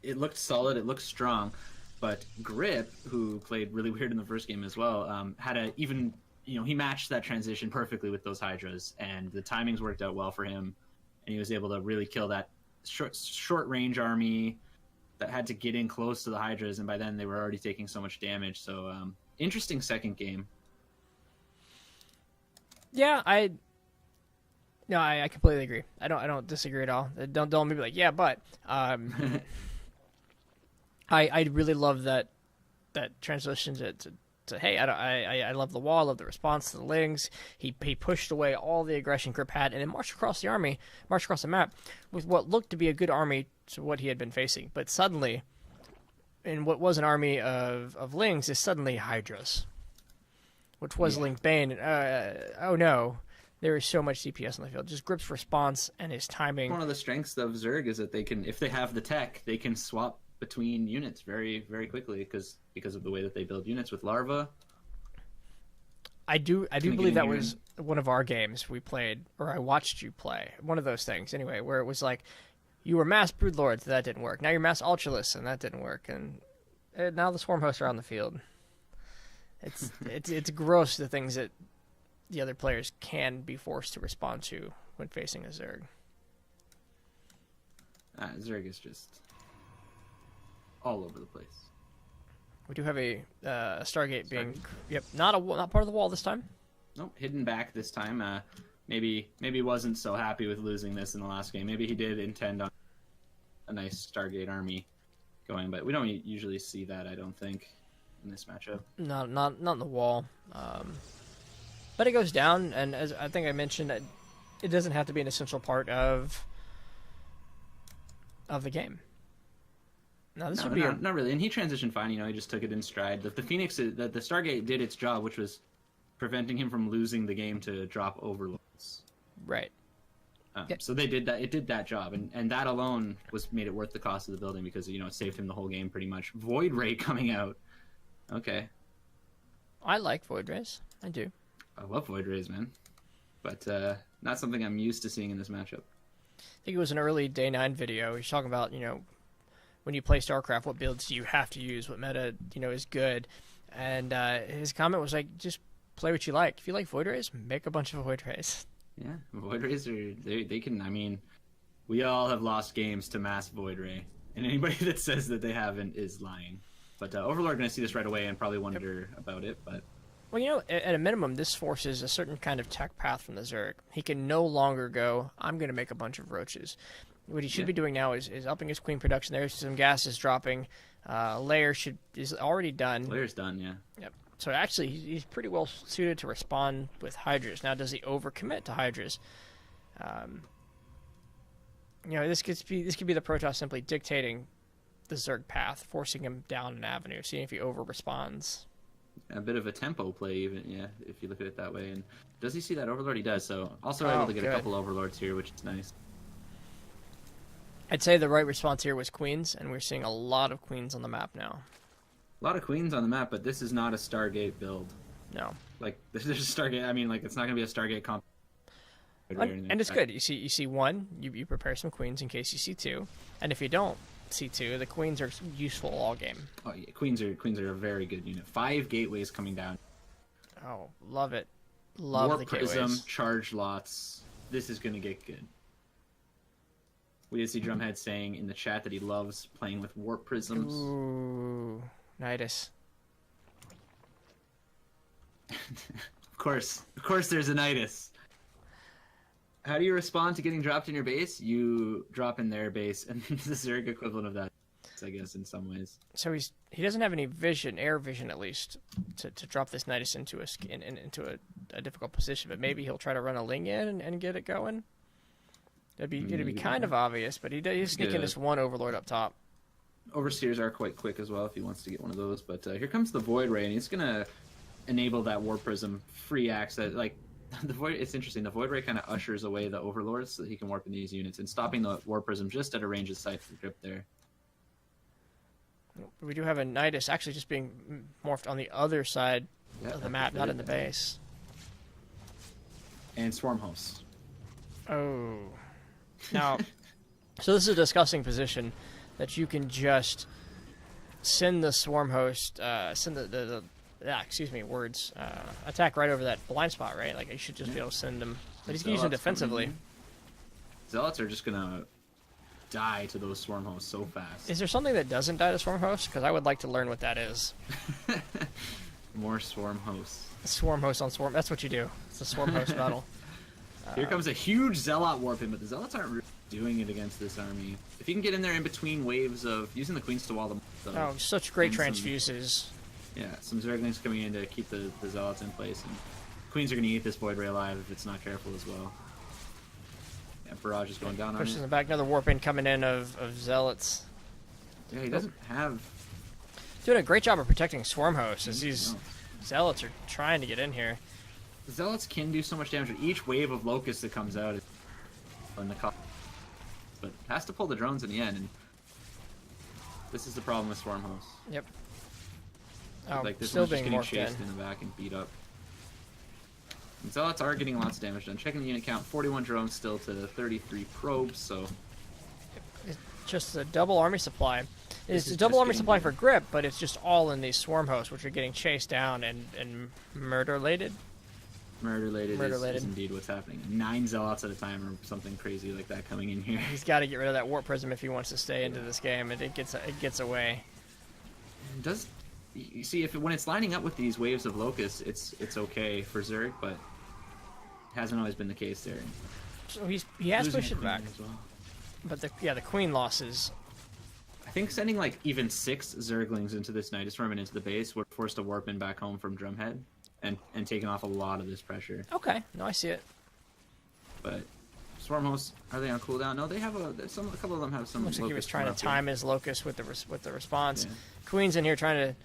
It looked solid, it looked strong. But Grip, who played really weird in the first game as well, had he matched that transition perfectly with those Hydras, and the timings worked out well for him, and he was able to really kill that short range army that had to get in close to the Hydras, and by then they were already taking so much damage. So interesting second game.
Yeah, I completely agree. I don't disagree at all. Don't be like, yeah, but I really love that transition to hey, I love the wall, I love the response to the Lings. He pushed away all the aggression Grip had, and then marched across the map with what looked to be a good army to what he had been facing. But suddenly, in what was an army of Lings, is suddenly Hydras, which was Link Bane. Oh no, there is so much DPS on the field. Just Grip's response and his timing.
One of the strengths of Zerg is that they can, if they have the tech, they can swap between units very, very quickly because of the way that they build units with Larva.
I do believe that was one of our games we played, or I watched you play. One of those things, anyway, where it was like, you were mass Broodlords, that didn't work. Now you're mass Ultralists, and that didn't work. And now the Swarm Hosts are on the field. It's gross, the things that the other players can be forced to respond to when facing a Zerg.
Zerg is just all over the place.
We do have a Stargate being not part of the wall this time.
Nope, hidden back this time. Maybe wasn't so happy with losing this in the last game. Maybe he did intend on a nice Stargate army going, but we don't usually see that, I don't think, in this matchup.
Not in the wall. But it goes down, and as I think I mentioned, it doesn't have to be an essential part of the game. Now this would be
not really, and he transitioned fine. He just took it in stride. The Phoenix, the Stargate did its job, which was preventing him from losing the game to drop overlords.
Right.
So they did that. It did that job, and that alone made it worth the cost of the building because it saved him the whole game pretty much. Void Ray coming out. Okay.
I like Void Rays. I do.
I love Void Rays, man, but not something I'm used to seeing in this matchup.
I think it was an early Day 9 video. He's talking about when you play StarCraft, what builds do you have to use? What meta, is good? And his comment was like, just play what you like. If you like Void Rays, make a bunch of Void Rays.
Yeah, Void Rays they can. I mean, we all have lost games to mass Void Ray, and anybody that says that they haven't is lying. But Overlord going to see this right away and probably wonder about it. But
well, at a minimum, this forces a certain kind of tech path from the Zerg. He can no longer go, I'm going to make a bunch of roaches. What he should be doing now is upping his queen production. There's some gases dropping. Layer is already done.
Layer's done, yeah.
Yep. So actually, he's pretty well suited to respond with Hydras. Now, does he overcommit to Hydras? This could be the Protoss simply dictating the Zerg path, forcing him down an avenue, seeing if he over responds.
A bit of a tempo play, even, yeah, if you look at it that way. And does he see that Overlord? He does. So also able to get a couple Overlords here, which is nice.
I'd say the right response here was Queens, and we're seeing a lot of Queens on the map now.
A lot of Queens on the map, but this is not a Stargate build.
No.
There's a Stargate. I mean, it's not going to be a Stargate comp.
And it's good. You see one, you prepare some Queens in case you see two, and if you don't see two, the Queens are useful all game.
Oh yeah, Queens are a very good unit. 5 gateways coming down.
Oh, love it. Love
More
the
Prism,
gateways.
charge lots. This is going to get good. We did see Drumhead saying in the chat that he loves playing with warp prisms.
Ooh, Nidus.
Of course, there's a Nidus. How do you respond to getting dropped in your base? You drop in their base, and the Zerg equivalent of that, I guess, in some ways.
So he doesn't have any vision, air vision at least, to drop this Nidus into a difficult position. But maybe he'll try to run a Ling in and get it going. It'd be kind of obvious, but he's sneaking this one Overlord up top.
Overseers are quite quick as well if he wants to get one of those. But here comes the Void Ray, and he's gonna enable that Warp Prism free access. Like the Void, it's interesting. The Void Ray kind of ushers away the Overlords so that he can warp in these units, and stopping the Warp Prism just at a range of sight for grip there.
We do have a Nidus actually just being morphed on the other side of the map, not in the base.
And Swarm Hosts.
Oh. Now, so this is a disgusting position that you can just send the Swarm Host, send attack right over that blind spot, right? Like, you should just be able to send them. But he's using defensively.
Zealots are just going to die to those Swarm Hosts so fast.
Is there something that doesn't die to Swarm Hosts? Because I would like to learn what that is.
More Swarm Hosts.
Swarm Host on Swarm. That's what you do. It's a Swarm Host battle.
Here comes a huge Zealot warp in, but the Zealots aren't really doing it against this army. If you can get in there in between waves of using the Queens to wall them.
Oh, such great transfuses.
Some Zerglings coming in to keep the Zealots in place. And Queens are going to eat this Void Ray alive if it's not careful as well. Yeah, Barrage is going down on it.
Pushes them back. Another warp in coming in of Zealots.
Yeah, he doesn't have...
Doing a great job of protecting Swarm Hosts as these Zealots are trying to get in here.
The Zealots can do so much damage with each wave of Locusts that comes out in the cup. But has to pull the drones in the end, and this is the problem with Swarm Hosts.
Yep. Oh,
like this
still
one's just
being
getting
morphed
chased in the back and beat up. And Zealots are getting lots of damage done. Checking the unit count, 41 drones still to 33 probes, so...
It's just a double army supply. It's a double army supply for grip, but it's just all in these Swarm Hosts, which are getting chased down and murder-lated.
Murder-lated is indeed what's happening. 9 Zealots at a time or something crazy like that coming in here.
He's got to get rid of that Warp Prism if he wants to stay into this game, and it gets away.
You see, when it's lining up with these waves of Locusts, it's okay for Zerg, but it hasn't always been the case there.
So he has pushed it back.
As well.
But the Queen losses.
I think sending like even 6 Zerglings into this Nidus Worm and into the base would force a warp in back home from Drumhead. And taking off a lot of this pressure.
Okay, no, I see it.
But Swarm Hosts, are they on cooldown? No, they have a couple of them have some.
Looks like he was trying to time his Locust with the response.
Yeah.
Queen's in here trying to.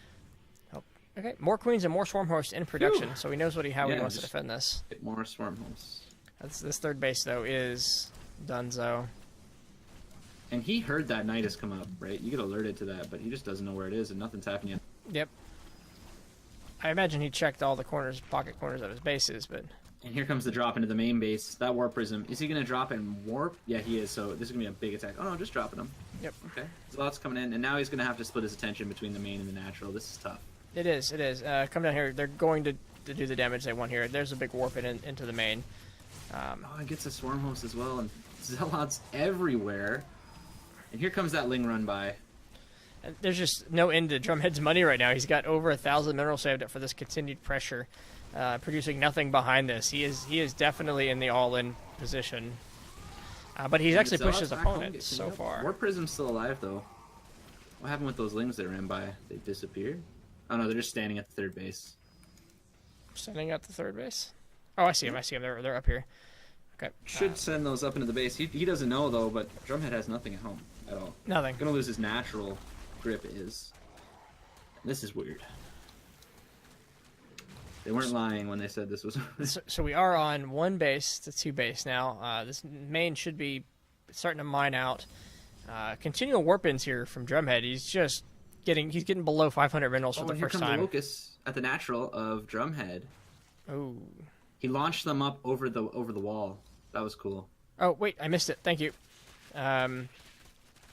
Oh, okay, more Queens and more Swarm Hosts in production, so he knows how he wants to defend this.
Get more Swarm Hosts.
This third base though is Dunzo.
And he heard that Nidus come up, right? You get alerted to that, but he just doesn't know where it is, and nothing's happening yet.
Yep. I imagine he checked all the pocket corners of his bases, but...
And here comes the drop into the main base. That Warp Prism. Is he going to drop and warp? Yeah, he is, so this is going to be a big attack. Oh, no, just dropping him.
Yep.
Okay. Zealot's coming in, and now he's going to have to split his attention between the main and the natural. This is tough.
It is. Come down here. They're going to do the damage they want here. There's a big warp into the main.
It gets a Swarm Host as well, and Zealots everywhere. And here comes that Ling run by.
There's just no end to Drumhead's money right now. He's got over 1,000 minerals saved up for this continued pressure, producing nothing behind this. He is definitely in the all-in position, but he's actually pushed his opponent so far.
Warp Prism's still alive though. What happened with those Lings that ran by? They disappeared? Oh no, they're just standing at the third base.
Standing at the third base? Oh, I see him. They're up here. Okay.
Should send those up into the base. He doesn't know though, but Drumhead has nothing at home at all.
Nothing.
Gonna lose his natural. Grip is. This is weird. They weren't lying when they said this was.
So we are on 1 base to 2 base now. This main should be starting to mine out. Continual warp ins here from Drumhead. He's getting below 500 minerals for the first time.
Here comes the Locust at the natural of Drumhead.
Oh.
He launched them up over the wall. That was cool.
Oh wait, I missed it. Thank you.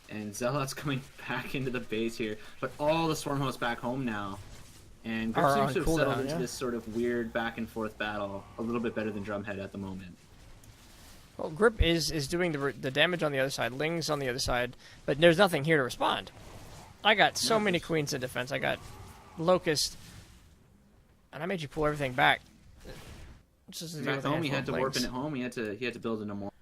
And Zealot's coming back into the base here, but all the Swarm Hosts back home now. And Grip seems to have settled into this sort of weird back and forth battle a little bit better than Drumhead at the moment.
Well, Grip is doing the damage on the other side, Ling's on the other side, but there's nothing here to respond. I got so many queens in defense. I got Locust, and I made you pull everything back.
Back home, he had to warp in at home. He had to build an immortal.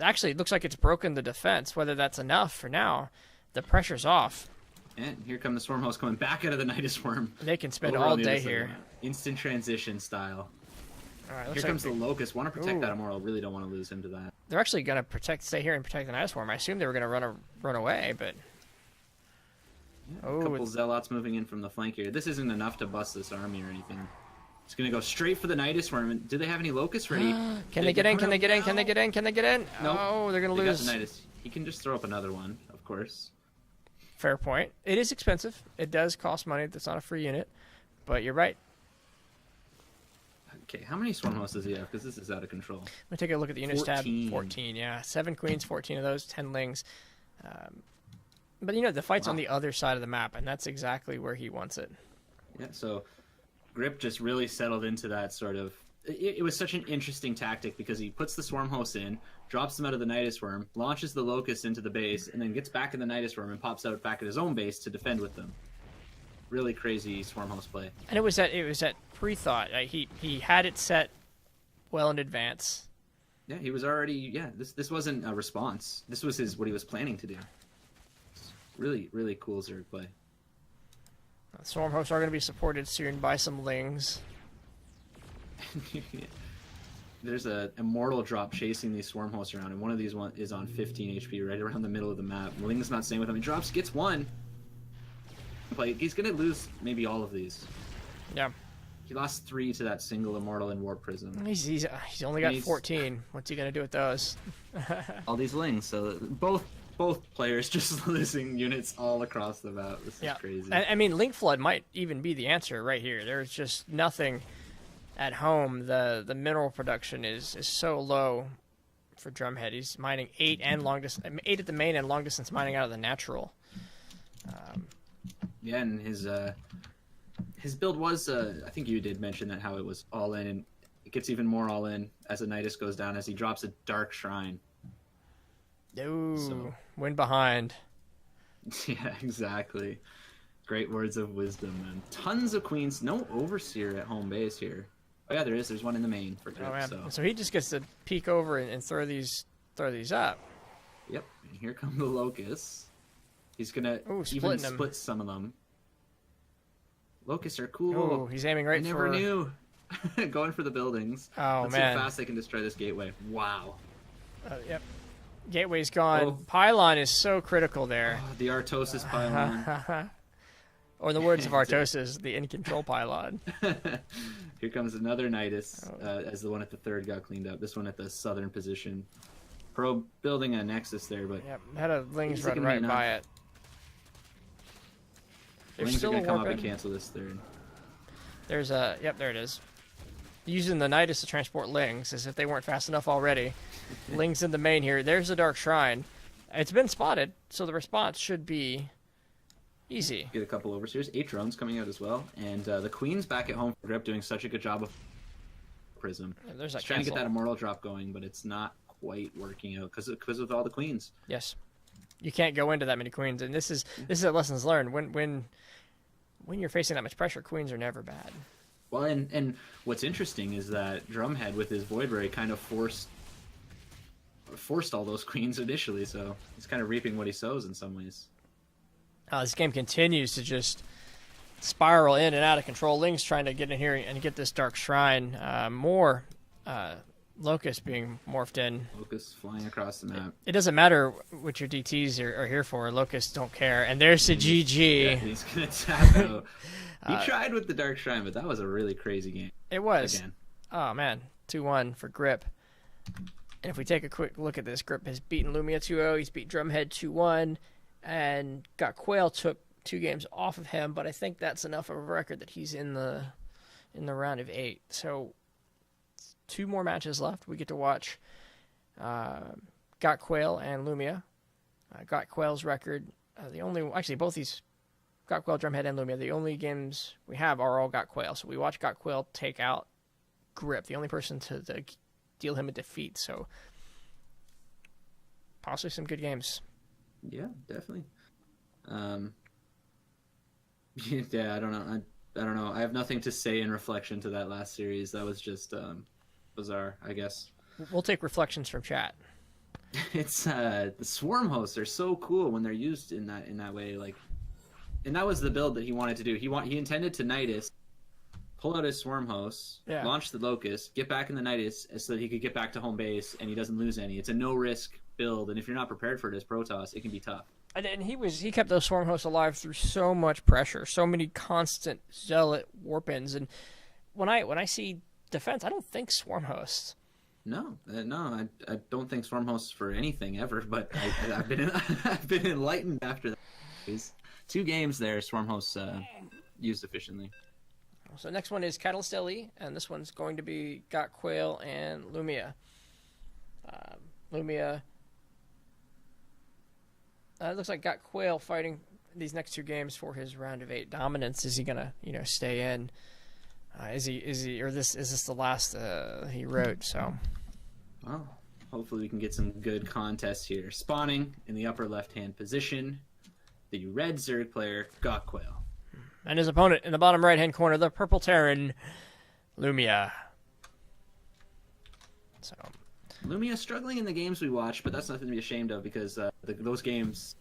Actually, it looks like it's broken the defense. Whether that's enough for now, the pressure's off.
And here come the Swarm Host coming back out of the Nidus Worm.
They can spend all day here.
Instant transition style.
All right,
here comes the Locust. Want to protect that Immortal. Really don't want to lose him to that.
They're actually going to stay here and protect the Nidus Worm. I assume they were going to run away, but...
Yeah, a couple Zealots moving in from the flank here. This isn't enough to bust this army or anything. It's going to go straight for the Nidus Worm. Do they have any Locusts ready?
Can they get in? Can they get in? Can they get in? Can they get in?
No.
Oh, they're going to lose.
Got the Nidus. He can just throw up another one, of course.
Fair point. It is expensive. It does cost money. That's not a free unit. But you're right.
Okay, how many Swarm Hosts does he have? Because this is out of control.
Let me take a look at the units tab. 14, yeah. 7 queens, 14 of those, 10 lings. But, you know, the fight's on the other side of the map, and that's exactly where he wants it.
Yeah, so Grip just really settled into that sort of... It was such an interesting tactic because he puts the Swarm Hosts in, drops them out of the Nidus Worm, launches the Locust into the base, and then gets back in the Nidus Worm and pops out back at his own base to defend with them. Really crazy Swarm Host play.
And it was that pre-thought. He had it set well in advance.
Yeah, he was already... Yeah, this wasn't a response. This was what he was planning to do. Really, really cool Zerg play.
Swarm Hosts are going to be supported soon by some Lings.
There's a Immortal drop chasing these Swarm Hosts around, and one of these is on 15 HP right around the middle of the map. Ling's not staying with him. He drops, gets one. He's going to lose maybe all of these.
Yeah.
He lost 3 to that single Immortal and Warp Prism.
He's only got 14. What's he going to do with those?
All these Lings. So both players just losing units all across the map. This is crazy.
I mean, Link Flood might even be the answer right here. There's just nothing at home. The mineral production is so low for Drumhead. He's mining 8 at the main and long distance mining out of the natural.
Yeah, and his build was, I think you did mention that how it was all in, and it gets even more all in as the Nidus goes down as he drops a Dark Shrine.
Ooh, win behind.
Yeah, exactly. Great words of wisdom, man. Tons of queens, no Overseer at home base here. Oh yeah, there is. There's one in the main for Grip.
So he just gets to peek over and throw these up.
Yep, and here come the Locusts. He's gonna even split some of them. Locusts are cool.
Oh, he's aiming right for...
I never knew. Going for the buildings.
Oh,
Let's
man.
see how fast they can destroy this gateway. Wow.
Yep. Gateway's gone. Oh. Pylon is so critical there.
Oh, the Artosis Pylon.
Or in the words of Artosis, the in-control Pylon.
Here comes another Nidus, as the one at the third got cleaned up. This one at the southern position. Pro building a Nexus there, but...
Yep, had a Lings run right by it.
Lings are going to come up and cancel this third.
There's a... Yep, there it is. Using the Nidus to transport Lings, as if they weren't fast enough already. Lings in the main here. There's a Dark Shrine. It's been spotted, so the response should be easy.
Get a couple Overseers. 8 drones coming out as well. And the Queen's back at home for Grip doing such a good job of Prism.
Yeah, there's that
trying to get that Immortal drop going, but it's not quite working out because of all the Queens.
Yes. You can't go into that many Queens, and this is a lessons learned. When you're facing that much pressure, Queens are never bad.
Well, and what's interesting is that Drumhead with his Void Ray kind of forced all those Queens initially, so he's kind of reaping what he sows in some ways.
This game continues to just spiral in and out of control. Ling's trying to get in here and get this Dark Shrine. More Locust being morphed in.
Locust flying across the map.
It doesn't matter what your DTs are here for. Locusts don't care. And there's the GG.
Yeah, he's going to tap out. He tried with the Dark Shrine, but that was a really crazy game.
It was.
Again.
Oh, man. 2-1 for Grip. And if we take a quick look at this, Grip has beaten Lumia 2-0. He's beat Drumhead 2-1. And Got Quail took 2 games off of him, but I think that's enough of a record that he's in the round of 8. So 2 more matches left. We get to watch Got Quail and Lumia. Got Quail's record. Both these Got Quail, Drumhead, and Lumia, the only games we have are all Got Quail. So we watch Got Quail take out Grip, the only person to deal him a defeat. So possibly some good games.
Yeah, definitely. Yeah, I don't know. I don't know. I have nothing to say in reflection to that last series. That was just bizarre, I guess.
We'll take reflections from chat.
It's the swarm hosts are so cool when they're used in that way. Like, and that was the build that he wanted to do. He intended to Nidus, pull out his swarm hosts, launch the Locust, get back in the Nidus so that he could get back to home base and he doesn't lose any. It's a no risk build, and if you're not prepared for it as Protoss, it can be tough.
And he kept those swarm hosts alive through so much pressure, so many constant zealot warp-ins. And when I see defense, I don't think swarm hosts.
No, I don't think swarm hosts for anything ever. But I've been enlightened after that. These 2 games there, swarm hosts used efficiently.
So next one is Catalyst LE, and this one's going to be Got Quail and Lumia. Lumia. It looks like Got Quail fighting these next 2 games for his round of 8 dominance. Is he gonna, stay in? Is he, or is this the last he wrote? So,
well, hopefully we can get some good contests here. Spawning in the upper left-hand position, the red Zerg player Got Quail,
and his opponent in the bottom right-hand corner, the purple Terran Lumia. So.
Lumia struggling in the games we watched, but that's nothing to be ashamed of because those games,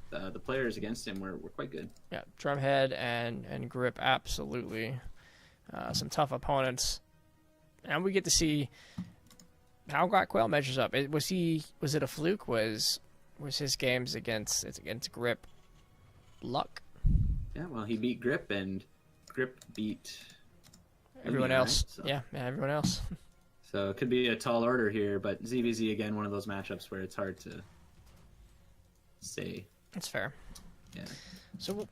the players against him were quite good.
Yeah, Drumhead and Grip, absolutely. Some tough opponents. And we get to see how Got Quail measures up. Was it a fluke? Was his games against Grip luck?
Yeah, well, he beat Grip, and Grip beat
everyone else. Right? So. Yeah, everyone else.
So it could be a tall order here, but ZVZ, again, one of those matchups where it's hard to say.
That's fair.
Yeah.
So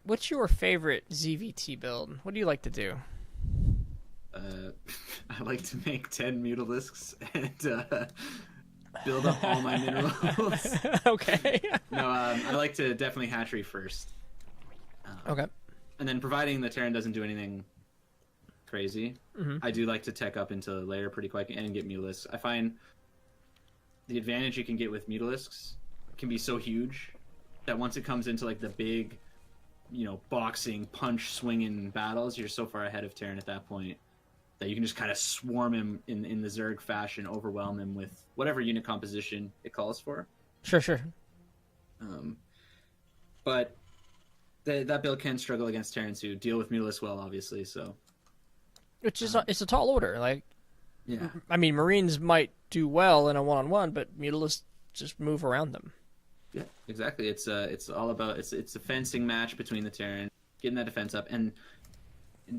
what's your favorite ZVT build? What do you like to do?
I like to make 10 Mutalisks and build up all my minerals.
Okay.
No, I like to definitely hatchery first.
Okay.
And then providing the Terran doesn't do anything crazy, I do like to tech up into layer pretty quick and get Mutalisks. I find the advantage you can get with Mutalisks can be so huge that once it comes into like the big, boxing, punch, swinging battles, you're so far ahead of Terran at that point that you can just kind of swarm him in the Zerg fashion, overwhelm him with whatever unit composition it calls for.
Sure.
But that build can struggle against Terrans who deal with Mutalisks well, obviously, so...
Which is it's a tall order. Like,
yeah.
I mean, Marines might do well in a 1-on-1, but Mutalisks just move around them.
Yeah, exactly. It's all about it's a fencing match between the Terran, getting that defense up, and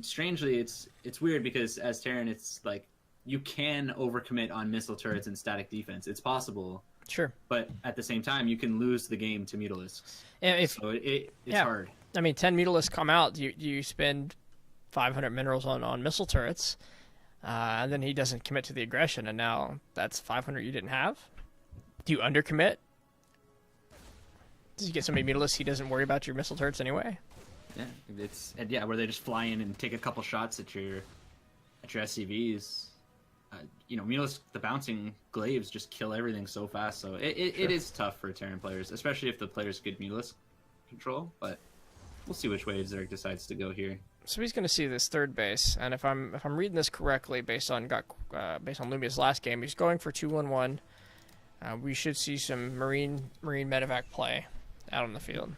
strangely, it's weird because as Terran, it's like you can overcommit on missile turrets and static defense. It's possible.
Sure.
But at the same time, you can lose the game to Mutalisks. So it's hard.
I mean, 10 Mutalisks come out. You spend 500 minerals on missile turrets, and then he doesn't commit to the aggression, and now that's 500 you didn't have. Do you undercommit? Does he get so many Mutalisks he doesn't worry about your missile turrets anyway?
Yeah, where they just fly in and take a couple shots at your SCVs. Mutalisk, the bouncing glaives just kill everything so fast. So it is tough for Terran players, especially if the players get Mutalisk control. But we'll see which way Zerg decides to go here.
So he's going to see this third base, and if I'm reading this correctly, based on Lumia's last game, he's going for 2-1-1. We should see some Marine medevac play out on the field.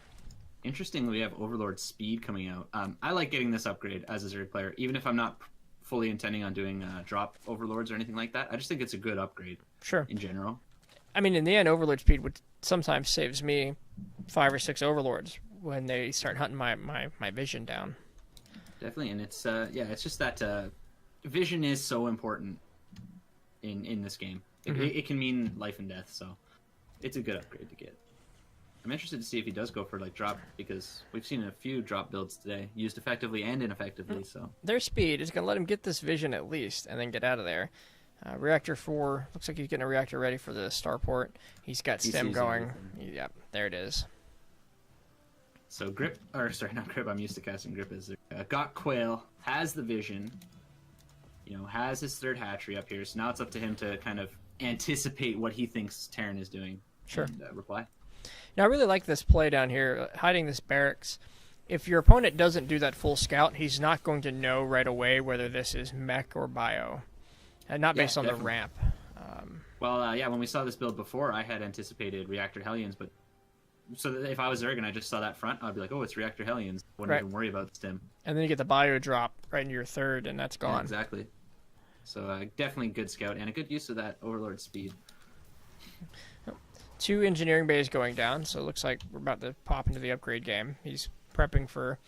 Interestingly, we have Overlord Speed coming out. I like getting this upgrade as a Zerg player, even if I'm not fully intending on doing drop Overlords or anything like that. I just think it's a good upgrade.
Sure.
In general.
I mean, in the end, Overlord Speed would sometimes saves me 5 or 6 Overlords when they start hunting my vision down.
Definitely, and it's it's just that vision is so important in this game. It can mean life and death, so it's a good upgrade to get. I'm interested to see if he does go for drop, because we've seen a few drop builds today used effectively and ineffectively. So
their speed is going to let him get this vision at least, and then get out of there. Reactor 4 looks like he's getting a reactor ready for the starport. He's got stem going. Yep, there it is.
So not Grip. I'm used to casting Grip as Got Quail has the vision. has his third hatchery up here. So now it's up to him to kind of anticipate what he thinks Terran is doing.
Sure.
And reply.
Now, I really like this play down here, hiding this barracks. If your opponent doesn't do that full scout, he's not going to know right away whether this is mech or bio, and not based on
definitely.
the ramp.
When we saw this build before, I had anticipated Reactor Hellions, but so that if I was Zerg and I just saw that front, I'd be like, oh, it's Reactor Hellions. Wouldn't even worry about the stim.
And then you get the bio drop right into your third, and that's gone.
Yeah, exactly. So definitely good scout and a good use of that Overlord speed.
2 engineering bays going down, so it looks like we're about to pop into the upgrade game. He's prepping for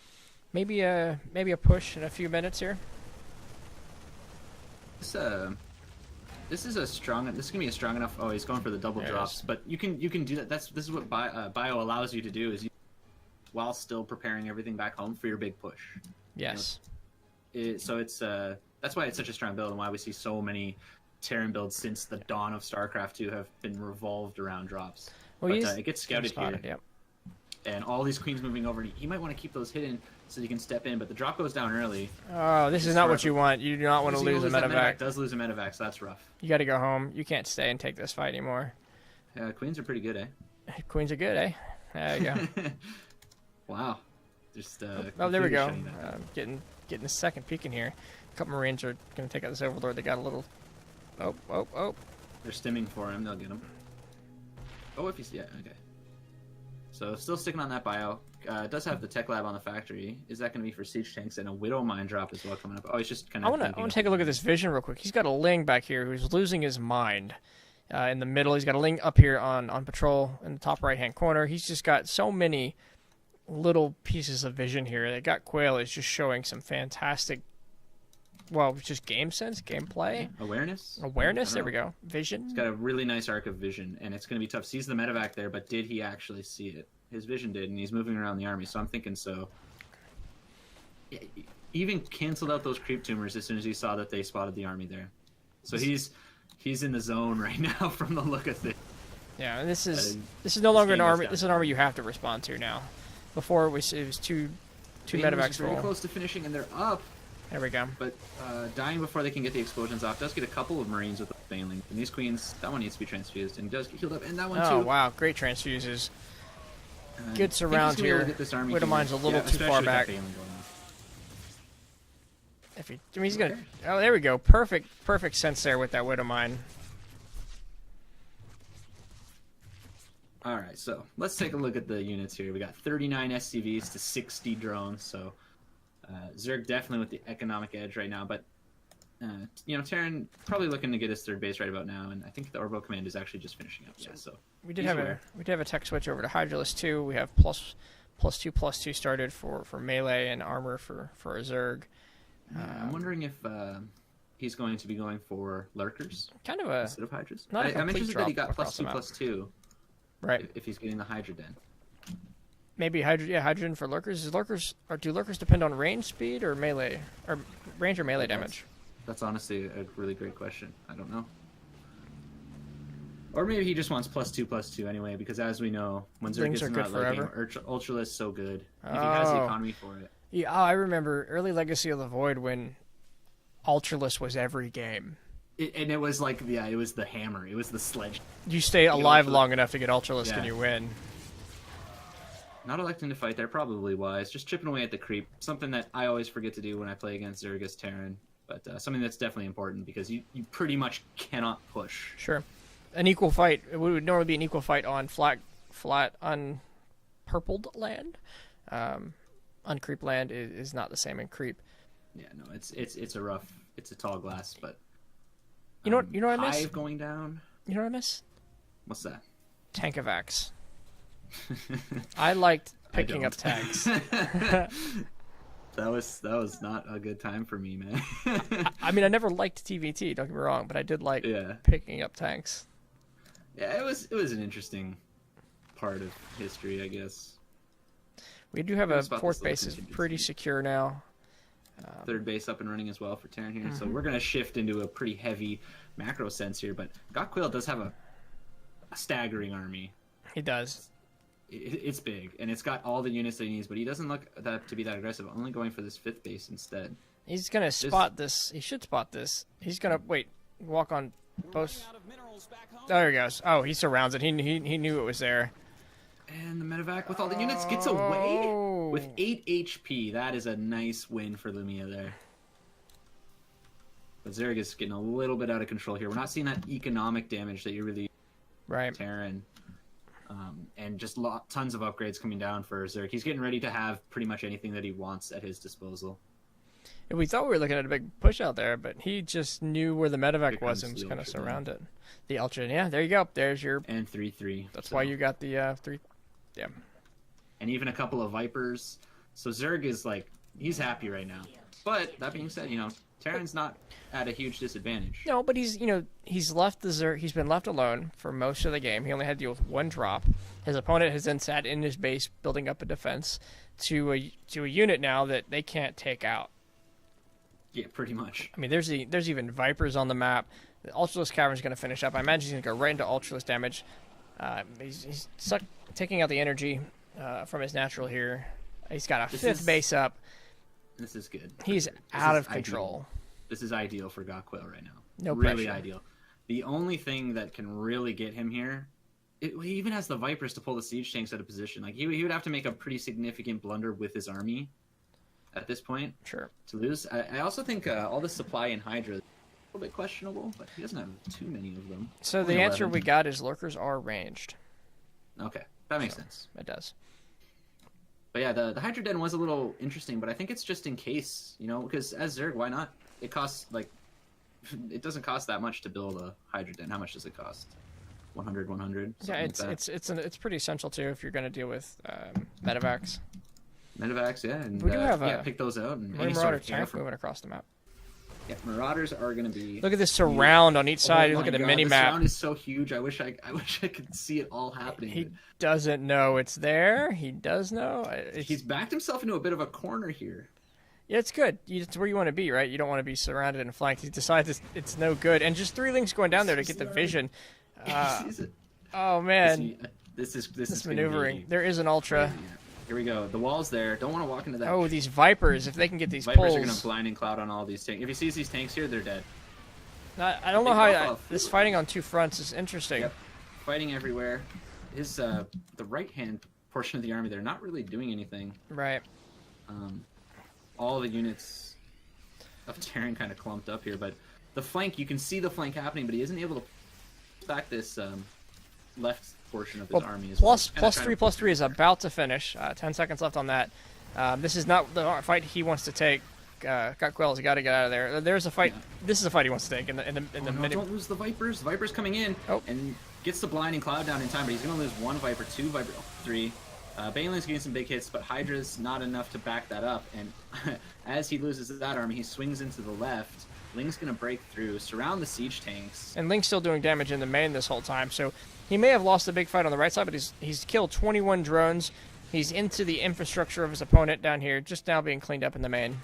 maybe a push in a few minutes here.
This is gonna be a strong enough. Oh, he's going for the double drops, but you can do that. This is what bio allows you to do, is while still preparing everything back home for your big push.
Yes.
So it's that's why it's such a strong build, and why we see so many Terran builds since the dawn of Starcraft 2 have been revolved around drops.
Well,
it gets scouted here.
Yep.
And all these queens moving over. He might want to keep those hidden so he can step in, but the drop goes down early.
Oh, this is not what you want. You do not want to lose a medevac.
Does lose a medevac, so that's rough.
You got to go home. You can't stay and take this fight anymore.
Queens are pretty good, eh?
Queens are good, eh? There you go.
Wow. Just
there we go. Getting a second peek in here. A couple Marines are going to take out this Overlord. They got a little... Oh.
They're stimming for him. They'll get him. Oh, if he's... Yeah, okay. So still sticking on that bio. It does have the tech lab on the factory. Is that going to be for siege tanks? And a Widow Mine drop as well coming up. Oh, he's just kind of...
I want to take a look at this vision real quick. He's got a Ling back here who's losing his mind. In the middle, he's got a Ling up here on patrol in the top right-hand corner. He's just got so many little pieces of vision here. That got Quail is just showing some fantastic... Well, just game sense, gameplay.
Awareness,
there we go. Vision.
It's got a really nice arc of vision, and it's going to be tough. Sees the medevac there, but did he actually see it? His vision did, and he's moving around the army, so I'm thinking so. Yeah, he even canceled out those creep tumors as soon as he saw that they spotted the army there. So he's in the zone right now from the look of things.
Yeah, and this is no longer an army. This is an army you have to respond to now. Before it was two medevacs
very close to finishing, and they're up.
There we go.
But dying before they can get the explosions off does get a couple of Marines with the failing. And these queens, that one needs to be transfused, and does get healed up, and that one too.
Oh wow, great transfuses. Gets around here. Widow Mine's a little too far back. He's gonna. Oh, there we go. Perfect sense there with that Widow Mine.
All right, so let's take a look at the units here. We got 39 SCVs to 60 drones, so. Zerg definitely with the economic edge right now, but Terran probably looking to get his third base right about now, and I think the Orbo command is actually just finishing up. Yeah, so
we did have a tech switch over to Hydralisk 2. We have +2/+2 started for melee and armor for a Zerg.
I'm wondering if he's going to be going for lurkers,
kind of
instead of Hydras.
I'm
interested that he got +2/+2.
Right.
If he's getting the Hydra Den.
Maybe hydrogen for lurkers. Do lurkers depend on range speed or melee, or range or melee damage?
That's honestly a really great question. I don't know. Or maybe he just wants +2/+2 anyway, because as we know, when Zerg gets in that late game, Ultralisk so good. If he has the economy for it.
Yeah, I remember early Legacy of the Void when Ultralisk was every game.
It was like, it was the hammer. It was the sledge.
You stay alive long enough to get Ultralisk and you win.
Not electing to fight there, probably wise. Just chipping away at the creep. Something that I always forget to do when I play against Zergus Terran. But something that's definitely important, because you pretty much cannot push.
Sure. An equal fight. It would normally be an equal fight on flat unpurpled land. Uncreep land is not the same in creep.
Yeah, no, it's a tall glass, but...
You know what I miss?
Hive going down.
You know what I miss?
What's that?
Tankovacs. I liked picking up tanks.
That was not a good time for me, man.
I mean, I never liked TVT. Don't get me wrong, but I did like picking up tanks.
Yeah, it was an interesting part of history, I guess.
We do have a fourth base is pretty secure now.
Third base up and running as well for Terran here. So we're going to shift into a pretty heavy macro sense here, but Gotquail does have a staggering army.
He does.
It's big, and it's got all the units that he needs, but he doesn't look to be that aggressive, only going for this fifth base instead.
He's gonna spot this. He should spot this. He's gonna walk on both. There he goes. Oh, he surrounds it. He knew it was there.
And the medevac with all the units gets away with 8 HP. That is a nice win for Lumia there. But Zerg is getting a little bit out of control here. We're not seeing that economic damage that you really Terran. And just tons of upgrades coming down for Zerg. He's getting ready to have pretty much anything that he wants at his disposal.
And we thought we were looking at a big push out there, but he just knew where the medevac was and was kind of surrounded. The Ultra, yeah, there you go. There's your...
And 3-3.
That's why you got the 3... Yeah.
And even a couple of Vipers. So Zerg is like, he's happy right now. But that being said, Terran's not at a huge disadvantage.
No, but he's left the Zerg. He's been left alone for most of the game. He only had to deal with one drop. His opponent has then sat in his base building up a defense to a unit now that they can't take out.
Yeah, pretty much.
I mean, there's even Vipers on the map. The Ultralisk Cavern's going to finish up. I imagine he's going to go right into Ultralisk damage. He's taking out the energy from his natural here. He's got a fifth base up.
This is good.
He's out of control.
This is ideal for Gokquail right now.
No
really
pressure.
Ideal. The only thing that can really get him here, he even has the Vipers to pull the siege tanks out of position. Like he would have to make a pretty significant blunder with his army at this point.
Sure.
To lose. I also think all the supply in Hydra is a little bit questionable, but he doesn't have too many of them.
So the answer we got is lurkers are ranged.
Okay, that makes sense.
It does.
But yeah, the Hydra Den was a little interesting, but I think it's just in case, because as Zerg, why not? It costs, it doesn't cost that much to build a Hydra Den. How much does it cost? 100?
Yeah, it's pretty essential, too, if you're going to deal with medevacs.
Medevacs, yeah. And
we do have
pick those out. And
Marauder tank moving across the map.
Yeah, Marauders are going to be...
Look at this surround on each side. Look at the mini-map.
The surround is so huge. I wish I could see it all happening.
He doesn't know it's there. He does know.
He's backed himself into a bit of a corner here.
Yeah, it's good. It's where you want to be, right? You don't want to be surrounded and flanked. He decides it's no good. And just 3 links going down there to get the vision.
He sees it.
Oh, man.
This is
maneuvering. There is an Ultra.
Yeah. Here we go. The wall's there. Don't want to walk into that.
Oh, these Vipers. If they can get these
Vipers
pulls.
are going to blinding cloud on all these tanks. If he sees these tanks here, they're dead.
I don't know how this fighting on 2 fronts is interesting.
Yep. Fighting everywhere. His the right-hand portion of the army, they're not really doing anything.
Right.
All the units of Terran kind of clumped up here, but the flank, you can see the flank happening, but he isn't able to back this left portion of his army as well.
Plus 3 is about to finish. 10 seconds left on that. This is not the fight he wants to take. Gokquail's got to get out of there. There's a fight. Yeah. This is a fight he wants to take in the minute.
Don't lose the Vipers. The Vipers coming in and gets the blinding cloud down in time, but he's going to lose 1 Viper, 2 Viper, 3. Baneling's getting some big hits, but Hydra's not enough to back that up. And as he loses that army, he swings into the left. Ling's going to break through, surround the siege tanks.
And Ling's still doing damage in the main this whole time, so he may have lost the big fight on the right side, but he's killed 21 drones. He's into the infrastructure of his opponent down here, just now being cleaned up in the main.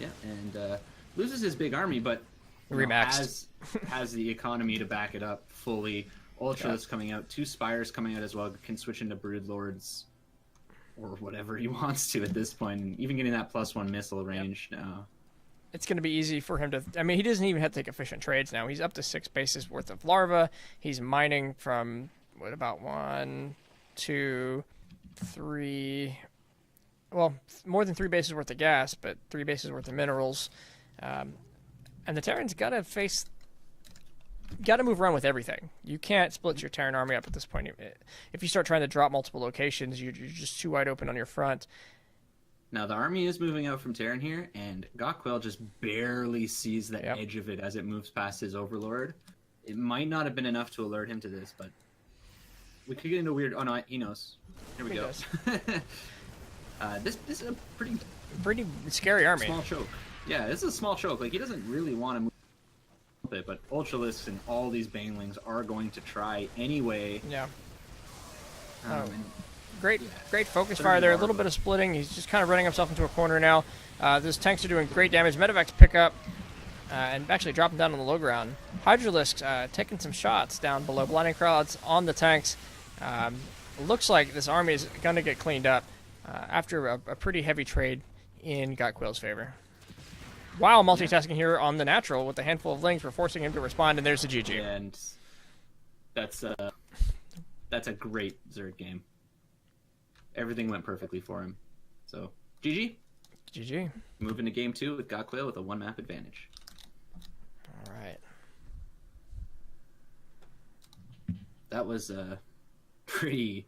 Yeah, and loses his big army, but
remaxed.
Has the economy to back it up fully. Ultralisk coming out, 2 Spires coming out as well, can switch into Brood Lords or whatever he wants to at this point. Even getting that +1 missile range now.
It's going to be easy for him to... I mean, he doesn't even have to take efficient trades now. He's up to 6 bases worth of larva. He's mining from, what, about 1, 2, 3... Well, more than 3 bases worth of gas, but 3 bases worth of minerals. And the Terran's got to move around with everything. You can't split your Terran army up at this point. If you start trying to drop multiple locations, you're just too wide open on your front.
Now, the army is moving out from Terran here, and Gokquail just barely sees the edge of it as it moves past his Overlord. It might not have been enough to alert him to this, but we could get into weird... Oh, no, he knows. Here we go. This is a
pretty scary army.
Small choke. Yeah, this is a small choke. Like, he doesn't really want to move it, but Ultralisks and all these Banelings are going to try anyway.
Yeah. Great focus fire there. A little bit of splitting. He's just kind of running himself into a corner now. Those tanks are doing great damage. Medevacs pick up and actually dropping down on the low ground. Hydralisks taking some shots down below. Blinding crowds on the tanks. Looks like this army is going to get cleaned up after a pretty heavy trade in Gokquail's favor. Wow, multitasking here on the natural with a handful of links. We're forcing him to respond, and there's the GG.
And that's a great Zerg game. Everything went perfectly for him. So, GG.
GG.
Move into game 2 with Gotquail with a 1-map advantage.
All right.
That was a pretty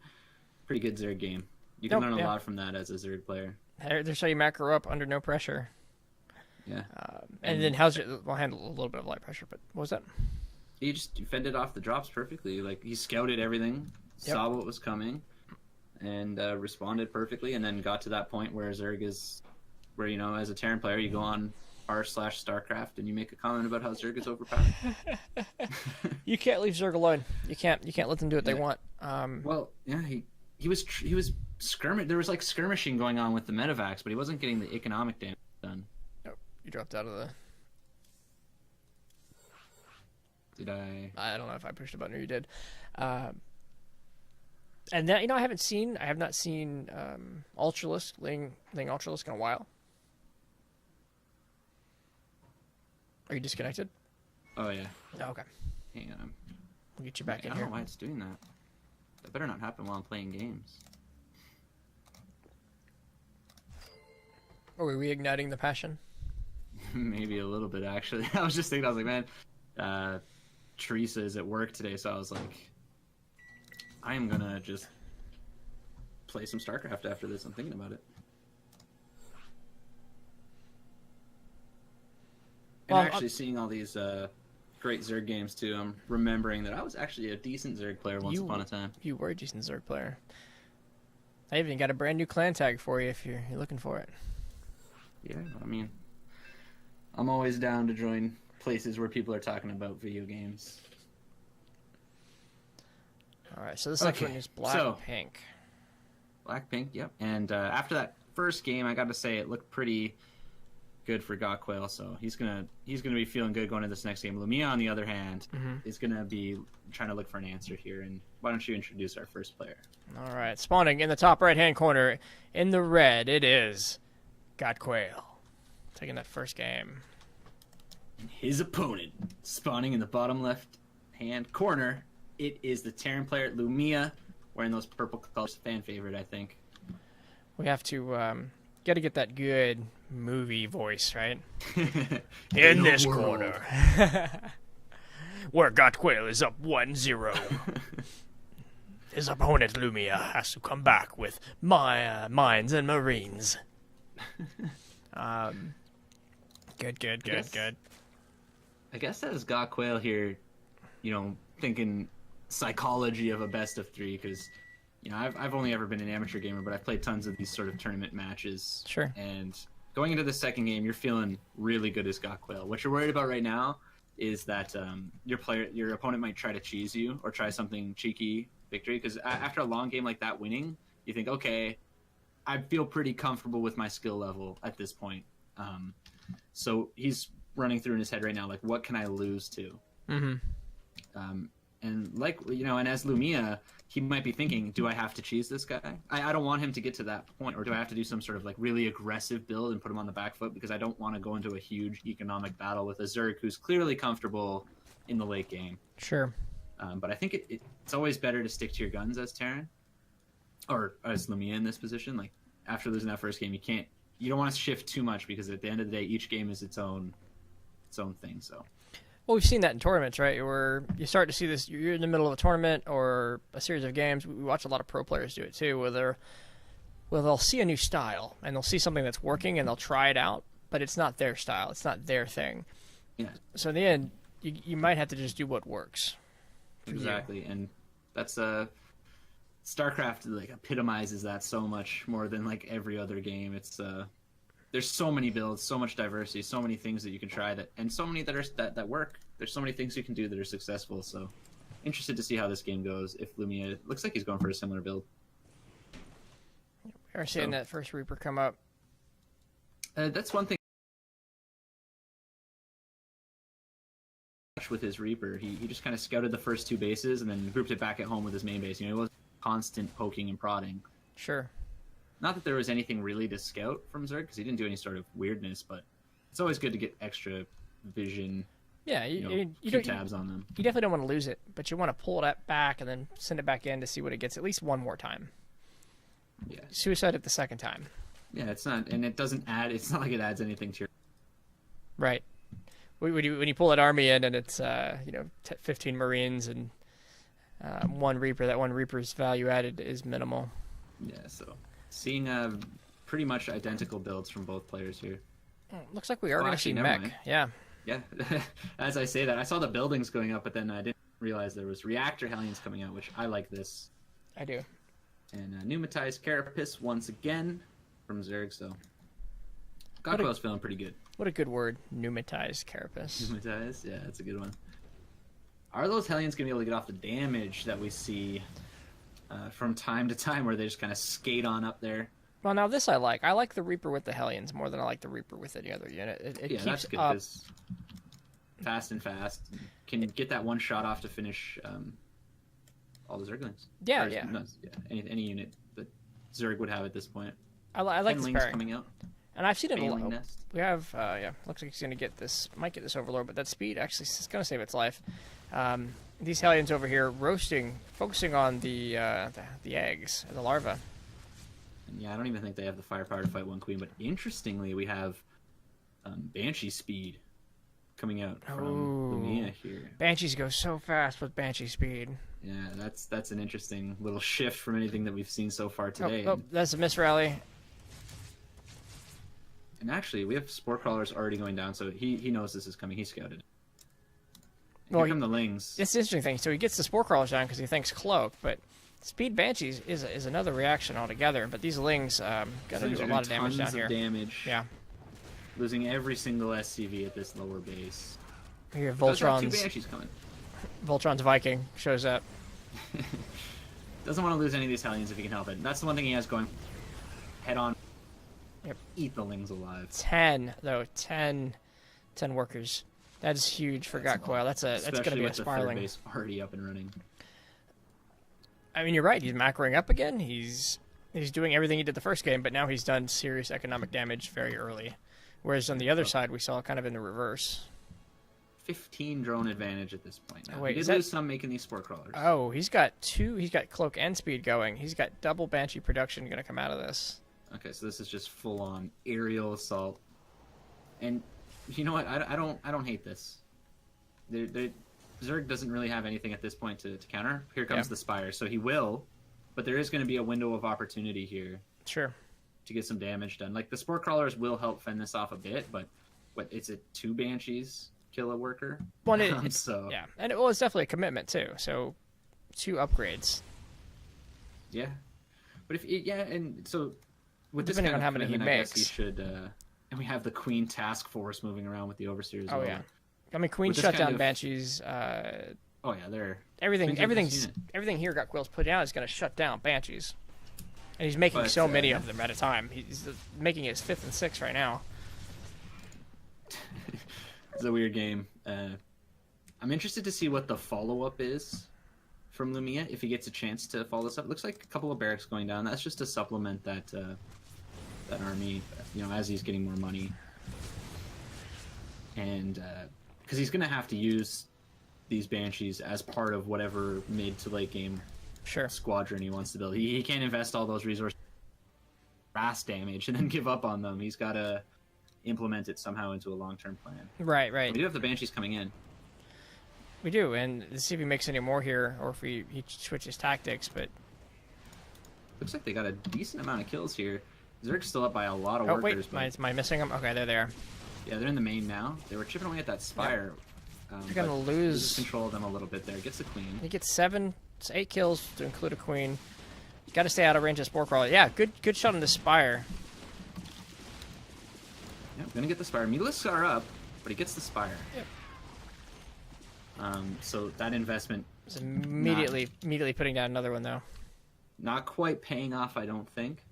good Zerg game. You can learn a lot from that as a Zerg player.
There's how you macro up under no pressure.
Yeah.
And then how's it? We'll handle a little bit of light pressure, but what was that?
He just fended off the drops perfectly. Like, he scouted everything, saw what was coming, and responded perfectly, and then got to that point where Zerg is, where, you know, as a Terran player, you go on r/Starcraft and you make a comment about how Zerg is overpowered.
You can't leave Zerg alone. You can't let them do what they want.
Well, yeah, he was there was like skirmishing going on with the Medivacs, but he wasn't getting the economic damage done.
Oh, you dropped out of the...
Did I?
I don't know if I pushed a button or you did. And that, you know, I have not seen Ultralisk laying Ultralisk in a while. Are you disconnected?
Oh yeah.
Oh, okay.
Hang on.
We'll get you back in
I
here.
don't know why it's doing that. That better not happen while I'm playing games.
Are we reigniting the passion?
Maybe a little bit, actually. I was just thinking, I was like, man, Teresa is at work today, so I was like, I am gonna just play some StarCraft after this. I'm thinking about it. And
Well,
actually seeing all these great Zerg games too, I'm remembering that I was actually a decent Zerg player once upon a time.
You were a decent Zerg player. I even got a brand new clan tag for you if you're looking for it.
Yeah, I mean, I'm always down to join places where people are talking about video games.
All right, so this next one is Black-Pink.
Black-Pink, yep. And after that first game, I got to say it looked pretty good for Gotquail, so he's gonna be feeling good going into this next game. Lumia, on the other hand, is gonna be trying to look for an answer here. And why don't you introduce our first player?
All right, spawning in the top right-hand corner in the red, it is Gotquail taking that first game.
His opponent spawning in the bottom left-hand corner. It is the Terran player Lumia, wearing those purple colors. Fan favorite, I think.
We have to got to get that good movie voice, right? In this corner, where Gotquail is up 1-0. His opponent Lumia has to come back with mines and marines. Good.
I guess as Gotquail here, you know, thinking psychology of a best of 3, because, you know, I've only ever been an amateur gamer, but I've played tons of these sort of tournament matches.
Sure.
And going into the second game, you're feeling really good as Gotquail. What you're worried about right now is that your opponent might try to cheese you or try something cheeky victory, because after a long game like that winning, you think, okay, I feel pretty comfortable with my skill level at this point. So he's running through in his head right now, like, what can I lose to? And like, you know, and as Lumia, he might be thinking, do I have to cheese this guy? I don't want him to get to that point, or do I have to do some sort of like really aggressive build and put him on the back foot, because I don't want to go into a huge economic battle with a Zerg who's clearly comfortable in the late game.
Sure.
But I think it's always better to stick to your guns as Terran, or as Lumia in this position. Like, after losing that first game, you don't want to shift too much, because at the end of the day, each game is its own thing. So.
Well, we've seen that in tournaments, right? Where you start to see this, you're in the middle of a tournament or a series of games. We watch a lot of pro players do it too, where they'll see a new style and they'll see something that's working and they'll try it out, but it's not their style, it's not their thing.
Yeah.
So in the end, you might have to just do what works.
Exactly, and that's StarCraft like epitomizes that so much more than like every other game. It's there's so many builds, so much diversity, so many things that you can try and so many that work. There's so many things you can do that are successful. So interested to see how this game goes. If Lumia looks like he's going for a similar build.
We are seeing that first Reaper come up.
That's one thing. With his Reaper, he just kind of scouted the first 2 bases and then grouped it back at home with his main base. You know, he was constant poking and prodding.
Sure.
Not that there was anything really to scout from Zerg, because he didn't do any sort of weirdness, but it's always good to get extra vision.
Yeah,
You
you
keep tabs on them.
You definitely don't want to lose it, but you want to pull it back and then send it back in to see what it gets at least one more time.
Yeah.
Suicide it the second time.
Yeah, it's not, and it doesn't add. It's not like it adds anything to your.
Right. When you pull that army in and it's 15 Marines and one Reaper, that one Reaper's value added is minimal.
Yeah. So seeing pretty much identical builds from both players here.
Looks like we are going to see mech.
Mind.
Yeah.
Yeah. As I say that, I saw the buildings going up, but then I didn't realize there was reactor Hellions coming out, which I like this.
I do.
And pneumatized Carapace once again from Zerg, so Godquell's feeling pretty good.
What a good word, pneumatized Carapace.
Pneumatized? Yeah, that's a good one. Are those Hellions going to be able to get off the damage that we see from time to time where they just kind of skate on up there?
Well, now this I like. I like the Reaper with the Hellions more than I like the Reaper with any other unit. It
yeah,
keeps
that's good,
up.
Fast and fast. Can get that one shot off to finish all the Zerglings.
Yeah,
or,
yeah.
No, any unit that Zerg would have at this point.
I like this pairing.
Coming out.
And I've seen it a lot.
Nest.
We have, looks like he's going to get this, might get this Overlord, but that speed actually is going to save its life. These Hellions over here focusing on the eggs, the larvae.
And yeah, I don't even think they have the firepower to fight one queen, but interestingly, we have Banshee speed coming out from Lumia here.
Banshees go so fast with Banshee speed.
Yeah, that's an interesting little shift from anything that we've seen so far today.
Oh, that's a miss rally.
And actually, we have Spore Crawlers already going down, so he knows this is coming. He scouted. Here come the Lings.
It's the interesting thing. So he gets the Spore Crawlers down because he thinks Cloak, but Speed Banshees is another reaction altogether. But these Lings gonna do a lot of damage down here.
Damage.
Yeah.
Losing every single SCV at this lower base.
Here, Voltron's.
Two Banshees coming.
Voltron's Viking shows up.
Doesn't want to lose any of these Hellions if he can help it. That's the one thing he has going. Head on.
Yep.
Eat the Lings alive.
10 workers. That is huge for Godquell. That's going to be a spiraling.
The third base already up and running.
I mean, you're right. He's macroing up again. He's doing everything he did the first game, but now he's done serious economic damage very early. Whereas on the other side, we saw kind of in the reverse.
15 drone advantage at this point. Now,
wait,
he did lose some making these Spore Crawlers.
Oh, he's got Cloak and Speed going. He's got double Banshee production going to come out of this.
Okay, so this is just full-on aerial assault. And you know what? I don't hate this. Zerg doesn't really have anything at this point to counter. Here comes the Spire, so he will, but there is going to be a window of opportunity here.
Sure.
To get some damage done. Like, the Spore Crawlers will help fend this off a bit, but it's 2 Banshees kill a worker?
Well, it's definitely a commitment, too. So, 2 upgrades.
Yeah. But and so... With
depending
this kind
on
of
how many he makes,
he should. And we have the Queen task force moving around with the Overseers.
Oh yeah, I mean Queen shut down Banshees.
Oh yeah, they're
everything here Godquell's put down is going to shut down Banshees, and he's making so many of them at a time. He's making his 5th and 6th right now.
It's a weird game. I'm interested to see what the follow-up is from Lumia if he gets a chance to follow this up. It looks like a couple of barracks going down. That's just to supplement that army, as he's getting more money. And because he's going to have to use these Banshees as part of whatever mid to late game squadron he wants to build. He can't invest all those resources fast damage and then give up on them. He's got to implement it somehow into a long-term plan.
Right.
We do have the Banshees coming in.
We do, and let's see if he makes any more here, or if he switches tactics, but...
Looks like they got a decent amount of kills here. Zerg's still up by a lot of workers.
Wait, am I missing them? Okay, they're there.
Yeah, they're in the main now. They were chipping away at that Spire.
They're going to lose...
control of them a little bit there. Gets the Queen.
He gets 8 kills to include a Queen. You got to stay out of range of Spore Crawler. Yeah, good shot on the Spire.
Yeah, going to get the Spire. Mutalisks are up, but he gets the Spire.
Yep.
So that investment
is immediately putting down another one, though.
Not quite paying off, I don't think.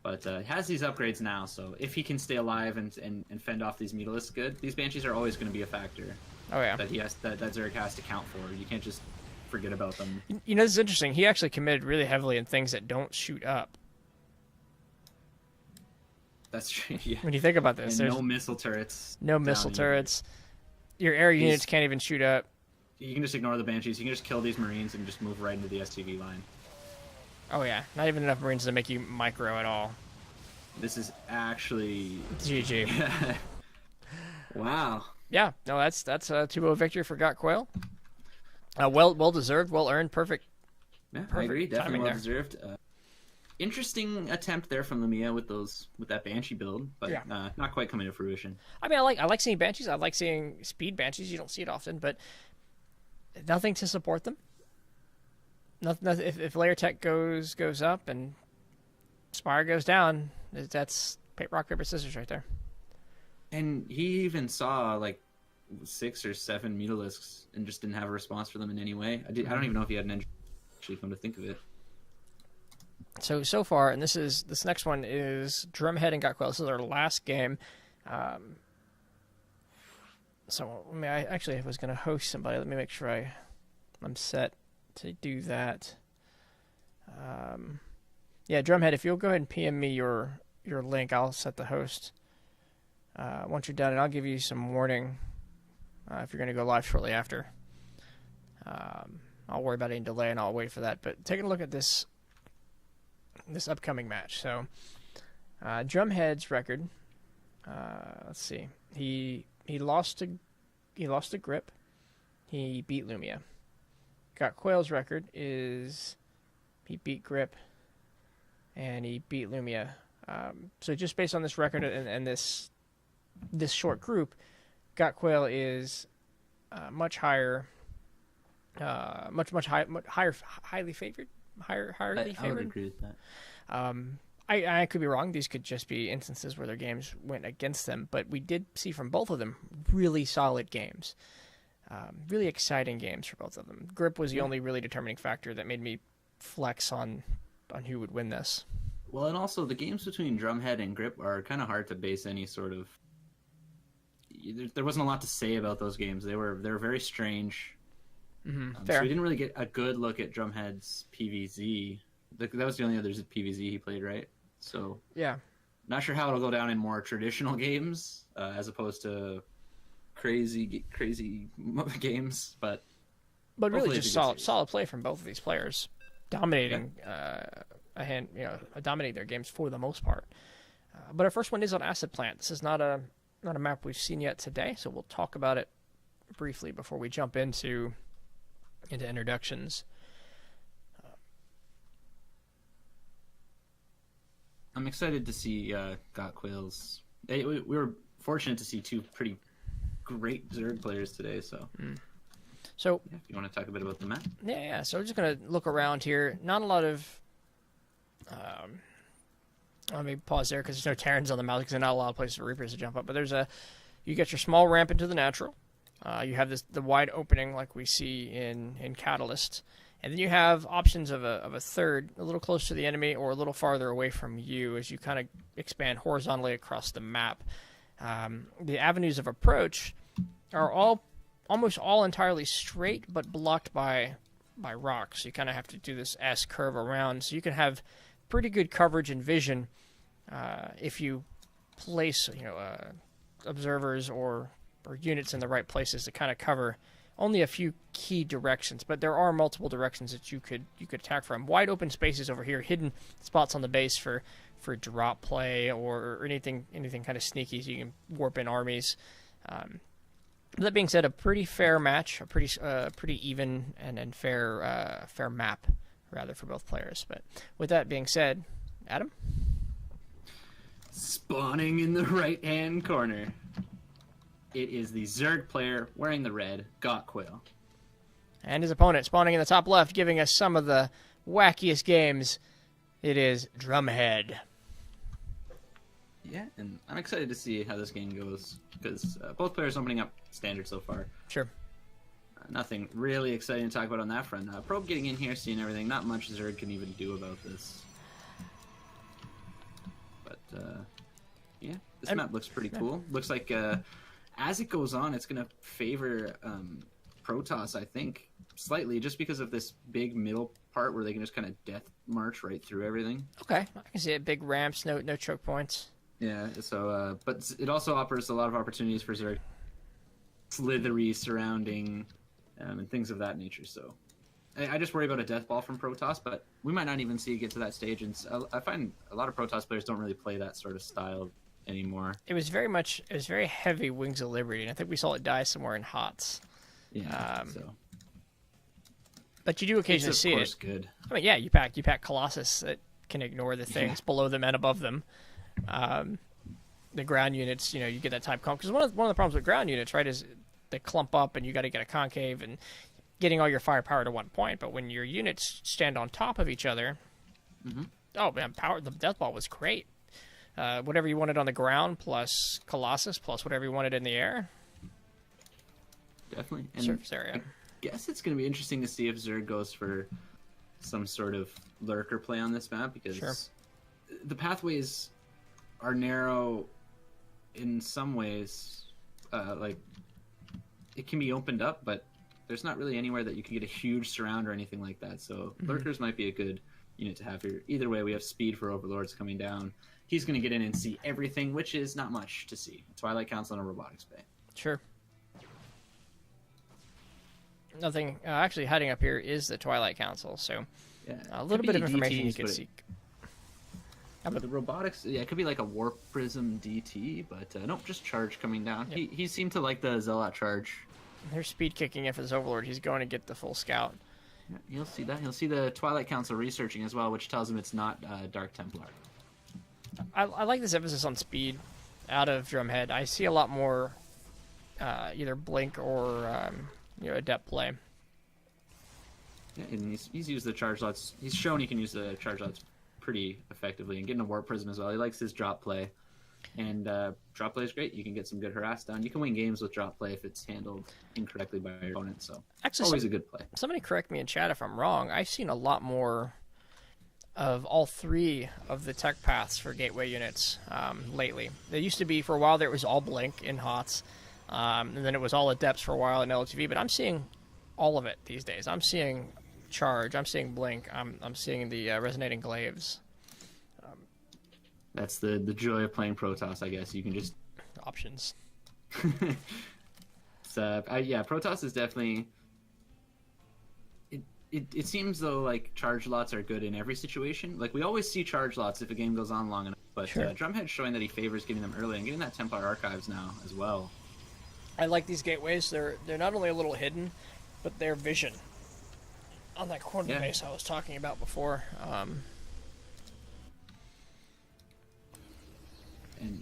But he has these upgrades now, so if he can stay alive and fend off these Mutalisks good, these Banshees are always going to be a factor.
Oh yeah.
That Zerg has to count for. You can't just forget about them.
This is interesting. He actually committed really heavily in things that don't shoot up.
That's true. Yeah.
When you think about this,
And
there's
no missile turrets.
no missile turrets. Your air units can't even shoot up.
You can just ignore the Banshees. You can just kill these Marines and just move right into the STV line.
Oh yeah, not even enough Marines to make you micro at all.
This is actually
GG.
Wow.
Yeah, no, that's a 2-0 victory for Got Quail. Well deserved, well earned, perfect.
Yeah, I agree. Definitely well
there.
deserved. Interesting attempt there from Lumia with that Banshee build, but not quite coming to fruition.
I mean, I like seeing Banshees. I like seeing speed Banshees. You don't see it often, but nothing to support them. Nothing, if layer tech goes up and Spire goes down, that's rock paper scissors right there.
And he even saw like 6 or 7 Mutalisks and just didn't have a response for them in any way. I don't even know if he had an engine. Actually, come to think of it.
So far, and this next one is Drumhead and Got Quail. This is our last game. So I mean, I was going to host somebody. Let me make sure I'm set to do that. Yeah, Drumhead, if you'll go ahead and PM me your link, I'll set the host. Once you're done, and I'll give you some warning if you're going to go live shortly after. I'll worry about any delay, and I'll wait for that. But taking a look at this upcoming match. So, Drumhead's record. Let's see. He lost to Grip. He beat Lumia. Got Quail's record is he beat Grip, and he beat Lumia. So just based on this record and this short group, Got Quail is much higher, highly favored. Higherly favored.
I would agree with that.
I could be wrong. These could just be instances where their games went against them, but we did see from both of them really solid games. Really exciting games for both of them. Grip was the only really determining factor that made me flex on who would win this.
Well, and also the games between Drumhead and Grip are kind of hard to base any sort of. There wasn't a lot to say about those games. They were very strange.
Mm-hmm.
So we didn't really get a good look at Drumhead's PVZ. That was the only other PVZ he played, right? So
yeah,
not sure how it'll go down in more traditional games as opposed to crazy games, but
really just solid play from both of these players, dominating dominating their games for the most part. But our first one is on Acid Plant. This is not a map we've seen yet today, so we'll talk about it briefly before we jump into introductions.
I'm excited to see Got Quail's. We were fortunate to see 2 pretty great Zerg players today, so.
So
if you want to talk a bit about the map.
Yeah. So we're just gonna look around here. Not a lot of. Let me pause there because there's no Terrans on the map because there's not a lot of places for Reapers to jump up. But you get your small ramp into the natural. You have the wide opening like we see in Catalyst, and then you have options of a third, a little close to the enemy or a little farther away from you as you kind of expand horizontally across the map. The avenues of approach are almost all entirely straight, but blocked by rocks. You kind of have to do this S curve around, so you can have pretty good coverage and vision if you place observers or units in the right places to kind of cover only a few key directions, but there are multiple directions that you could attack from. Wide open spaces over here, hidden spots on the base for drop play or anything kind of sneaky, so you can warp in armies. That being said, a pretty fair match, a pretty even and fair map rather for both players. But with that being said, Adam,
spawning in the right hand corner. It is the Zerg player wearing the red, Got Quail.
And his opponent spawning in the top left, giving us some of the wackiest games. It is Drumhead.
Yeah, and I'm excited to see how this game goes, because both players opening up standard so far.
Sure.
Nothing really exciting to talk about on that front. Probe getting in here, seeing everything. Not much Zerg can even do about this. But, yeah, this map looks pretty cool. Looks like... as it goes on, it's going to favor Protoss, I think, slightly, just because of this big middle part where they can just kind of death march right through everything.
Okay, I can see it. Big ramps, no choke points.
Yeah. So, but it also offers a lot of opportunities for Zerg, slithery surrounding, and things of that nature. So, I just worry about a death ball from Protoss, but we might not even see it get to that stage. And I find a lot of Protoss players don't really play that sort of style anymore.
It was very heavy Wings of Liberty, and I think we saw it die somewhere in HOTS.
Yeah.
But you do occasionally see it.
It's of course good.
I mean, yeah, you pack Colossus that can ignore the things below them and above them. The ground units, you get that type comp, because one of the problems with ground units, right, is they clump up and you got to get a concave and getting all your firepower to one point. But when your units stand on top of each other, oh man, the death ball was great. Whatever you wanted on the ground plus Colossus plus whatever you wanted in the air.
Definitely. And
surface area.
I guess it's going to be interesting to see if Zerg goes for some sort of lurker play on this map, because the pathways are narrow in some ways. Like, it can be opened up, but there's not really anywhere that you can get a huge surround or anything like that. So lurkers might be a good unit to have here. Either way, we have speed for Overlords coming down. He's going to get in and see everything, which is not much to see. Twilight Council and a Robotics Bay.
Sure. Nothing. Actually, hiding up here is the Twilight Council, so a little bit of information you could seek.
But the Robotics, it could be like a Warp Prism DT, but nope, just Charge coming down. Yep. He seemed to like the Zealot Charge.
There's speed kicking in for this Overlord. He's going to get the full scout.
Yeah, you'll see that. He'll see the Twilight Council researching as well, which tells him it's not Dark Templar.
I like this emphasis on speed out of Drumhead. I see a lot more either Blink or Adept play.
Yeah, and he's used the charge lots. He's shown he can use the charge lots pretty effectively, and getting a Warp Prism as well. He likes his drop play, and drop play is great. You can get some good harass down. You can win games with drop play if it's handled incorrectly by your opponent. So actually, always a good play. Somebody
correct me in chat if I'm wrong. I've seen a lot more of all three of the tech paths for gateway units lately. They used to be, for a while there, it was all Blink in HOTS, and then it was all Adepts for a while in LTV, but I'm seeing all of it these days. I'm seeing Charge, I'm seeing Blink, I'm seeing the Resonating Glaives.
That's the joy of playing Protoss, I guess. You can just...
Options.
Protoss is definitely... It seems though like charge lots are good in every situation. Like, we always see charge lots if a game goes on long enough, but Drumhead's showing that he favors getting them early and getting that Templar Archives now as well.
I like these gateways. They're not only a little hidden, but they're vision on that corner base I was talking about before.
And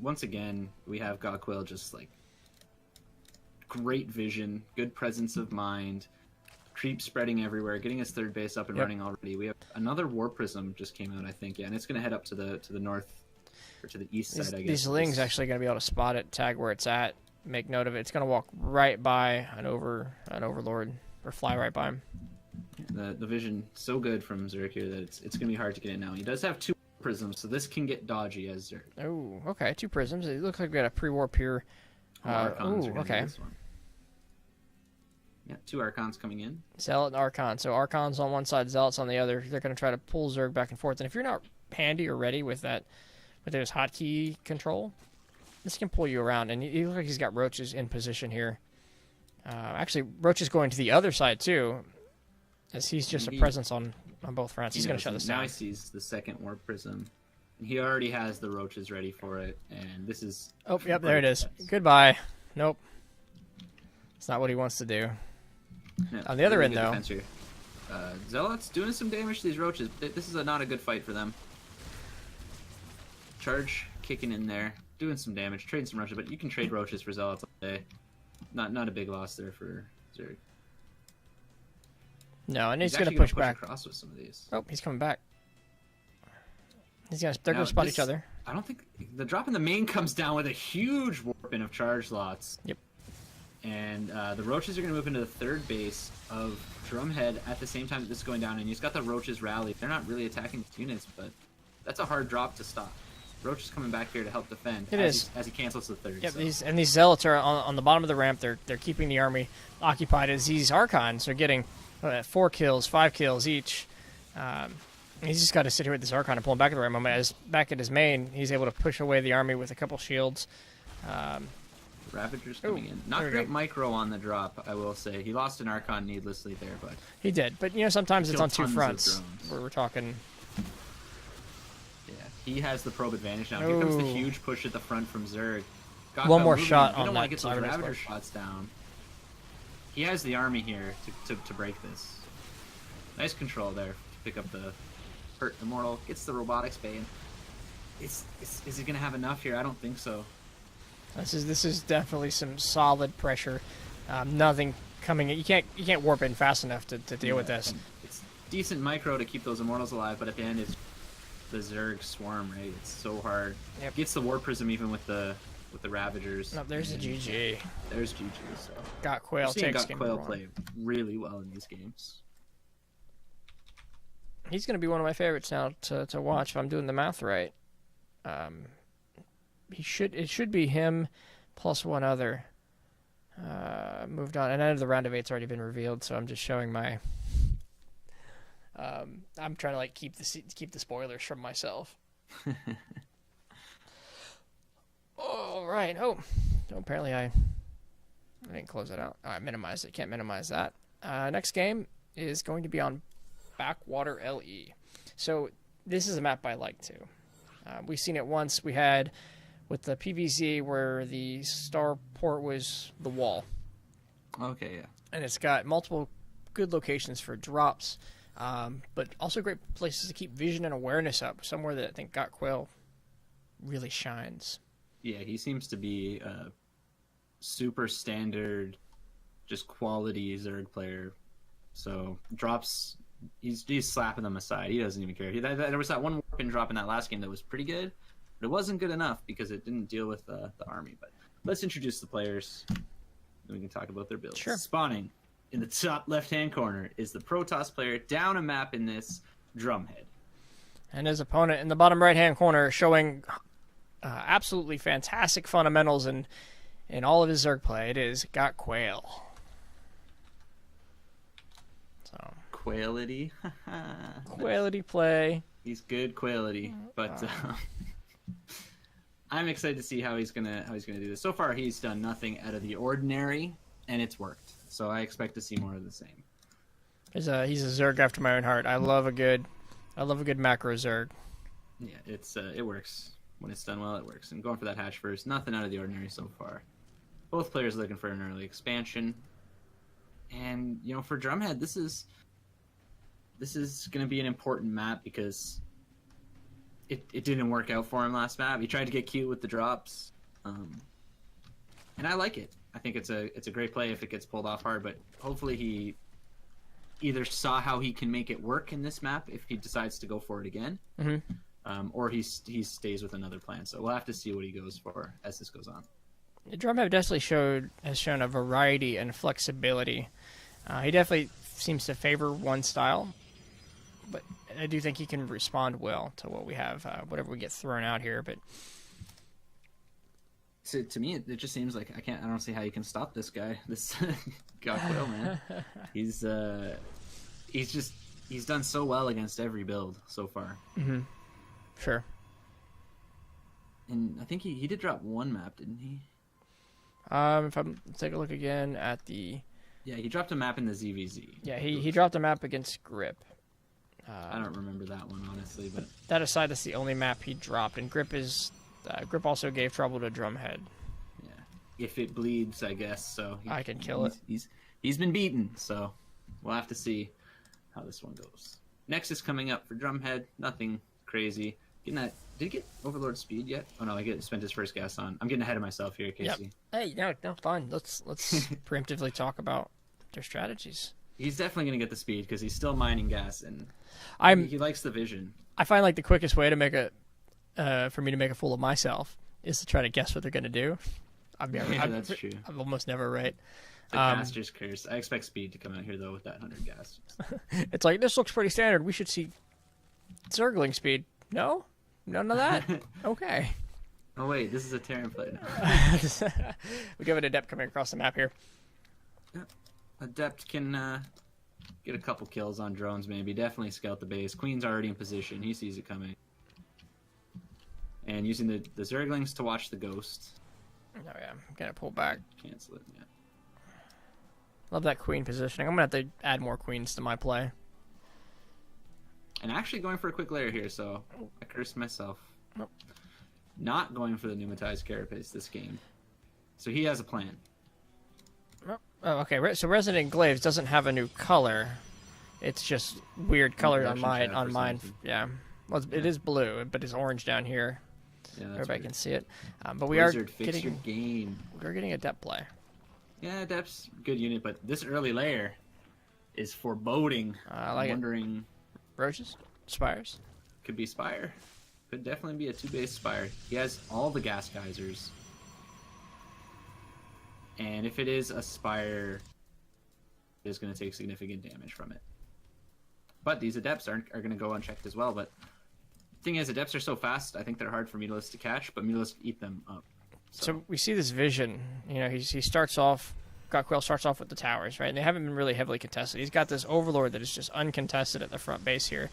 once again, we have Godquill just like great vision, good presence of mind. Creep spreading everywhere, getting his third base up and running already. We have another Warp Prism just came out, I think, and it's going to head up to the north or to the east side. I guess
these Lings actually going to be able to spot it, tag where it's at, make note of it. It's going to walk right by an Overlord or fly right by him.
The vision so good from Zerg here that it's going to be hard to get it now. He does have 2 prisms, so this can get dodgy as Zerg.
Oh, okay, 2 prisms. It looks like we got a pre-warp here.
Okay. Yeah, 2 Archons coming in.
Zealot and Archon. So Archon's on one side, Zealot's on the other. They're going to try to pull Zerg back and forth. And if you're not handy or ready with those hotkey control, this can pull you around. And he looks like he's got Roaches in position here. Actually, Roach is going to the other side too, as he's just a presence on both fronts. He's going to shut this down.
Now he sees the second Warp Prism. And he already has the Roaches ready for it. And this is...
Oh, yep, there it is. Goodbye. Nope. It's not what he wants to do.
Yeah,
on the other end, though,
Zealot's doing some damage to these Roaches. This is not a good fight for them. Charge kicking in there, doing some damage, trading some Roaches, but you can trade Roaches for Zealots all day. Not a big loss there for Zerg.
No, and he's going to push back
across with some of these.
Oh, he's coming back. They're going to spot each other.
I don't think the drop in the main comes down with a huge warp in of charge lots.
Yep.
And the Roaches are going to move into the third base of Drumhead at the same time that this is going down. And he's got the Roaches rally. They're not really attacking these units, but that's a hard drop to stop. Roach is coming back here to help defend as he cancels the third.
Yep, so. These Zealots are on the bottom of the ramp. They're keeping the army occupied as these Archons are getting 4 kills, 5 kills each. He's just got to sit here with this Archon and pull him back at the right moment. As back at his main, he's able to push away the army with a couple shields.
Ravagers coming in. Not great micro on the drop, I will say. He lost an Archon needlessly there, but...
He did, but sometimes it's on two fronts where we're talking...
Yeah, he has the probe advantage now. Here comes the huge push at the front from Zerg.
One more shot on that.
You don't want to get those Ravager shots down. He has the army here to break this. Nice control there to pick up the hurt Immortal. Gets the Robotics Bane. Is he going to have enough here? I don't think so.
This is definitely some solid pressure. Nothing coming in. You can't warp in fast enough to deal with this.
It's decent micro to keep those Immortals alive, but at the end it's the Zerg swarm, right? It's so hard.
Yep.
Gets the Warp Prism even with the Ravagers.
No, there's a GG.
There's GG. So
Got Quail takes game
Quail play really well in these games.
He's going to be one of my favorites now to watch if I'm doing the math right. It should be him plus one other. Moved on, and end of the round of 8's already been revealed, so I'm just showing my. I'm trying to keep the spoilers from myself. All right. Oh, apparently I didn't close it out. I minimized it. Can't minimize that. Next game is going to be on Backwater LE. So this is a map I like too. We've seen it once. We had with the PVZ where the starport was the wall.
Okay, yeah.
And it's got multiple good locations for drops, but also great places to keep vision and awareness up. Somewhere that I think Got Quail really shines.
Yeah, he seems to be a super standard, just quality Zerg player. So drops, he's slapping them aside. He doesn't even care. There was that one warp and drop in that last game that was pretty good, but it wasn't good enough because it didn't deal with the army. But let's introduce the players, and we can talk about their builds.
Sure.
Spawning in the top left-hand corner is the Protoss player down a map in this, Drumhead.
And his opponent in the bottom right-hand corner showing absolutely fantastic fundamentals in all of his Zerg play. It is Got Quail. So
Quaility.
Quaility play.
He's good quality, but I'm excited to see how he's gonna do this. So far, he's done nothing out of the ordinary, and it's worked. So I expect to see more of the same.
He's a Zerg after my own heart. I love a good macro Zerg.
Yeah, it works when it's done well. It works. And going for that hatch first, nothing out of the ordinary so far. Both players looking for an early expansion, and for Drumhead, this is going to be an important map because it didn't work out for him last map. He tried to get cute with the drops, and I like it. I think it's a great play if it gets pulled off hard, but hopefully he either saw how he can make it work in this map if he decides to go for it again, or he stays with another plan. So we'll have to see what he goes for as this goes on.
Drumhead definitely has shown a variety and flexibility. He definitely seems to favor one style, but I do think he can respond well to what we have, whatever we get thrown out here. But
so to me, it just seems like I don't see how you can stop this guy. This Got Quail, man. He's done so well against every build so far.
Mm-hmm. Sure.
And I think he did drop one map, didn't he?
If I take a look again at the...
Yeah, he dropped a map in the ZVZ.
Yeah, he dropped a map against Grip.
I don't remember that one, honestly. But
that aside, that's the only map he dropped. And Grip also gave trouble to Drumhead.
Yeah, if it bleeds, I guess. So
I can kill it.
He's been beaten, so we'll have to see how this one goes. Next is coming up for Drumhead. Nothing crazy. Did he get Overlord speed yet? Oh no, I spent his first gas on. I'm getting ahead of myself here, Casey.
Yep. Hey, no, fine. Let's preemptively talk about their strategies.
He's definitely going to get the speed because he's still mining gas, and he likes the vision.
I find the quickest way to for me to make a fool of myself is to try to guess what they're going to do.
That's true.
I'm almost never right.
The caster's curse. I expect speed to come out here though with that 100 gas.
It's like, this looks pretty standard. We should see Zergling speed. No? None of that? Okay.
Oh wait, this is a Terran play now.
We give it Adept coming across the map here.
Adept can Get a couple kills on drones, maybe. Definitely scout the base. Queen's already in position. He sees it coming. And using the Zerglings to watch the ghost.
Oh yeah, I'm gonna pull back.
Cancel it, yeah.
Love that queen positioning. I'm gonna have to add more queens to my play.
And actually going for a quick layer here, so I cursed myself.
Nope.
Not going for the pneumatized carapace this game. So he has a plan.
Oh, okay. So Resident Glaives doesn't have a new color. It's just weird colored on mine. Yeah. Well, it is blue, but it's orange down here.
Yeah, that's
Everybody
weird.
can see it. But we
Wizard,
are
fix
getting
your game.
we're getting a depth play.
Yeah, Depth's good unit, but this early layer is foreboding.
I like
I'm wondering,
Roaches, spires.
could be Spire. Could definitely be a 2-base Spire. He has all the gas geysers. And if it is a Spire, it is going to take significant damage from it. But these Adepts are going to go unchecked as well. But the thing is, Adepts are so fast, I think they're hard for Mutalisks to catch, but Mutalisks eat them up.
So we see this vision. You know, he starts off. Gotquill starts off with the towers, right? And they haven't been really heavily contested. He's got this Overlord that is just uncontested at the front base here.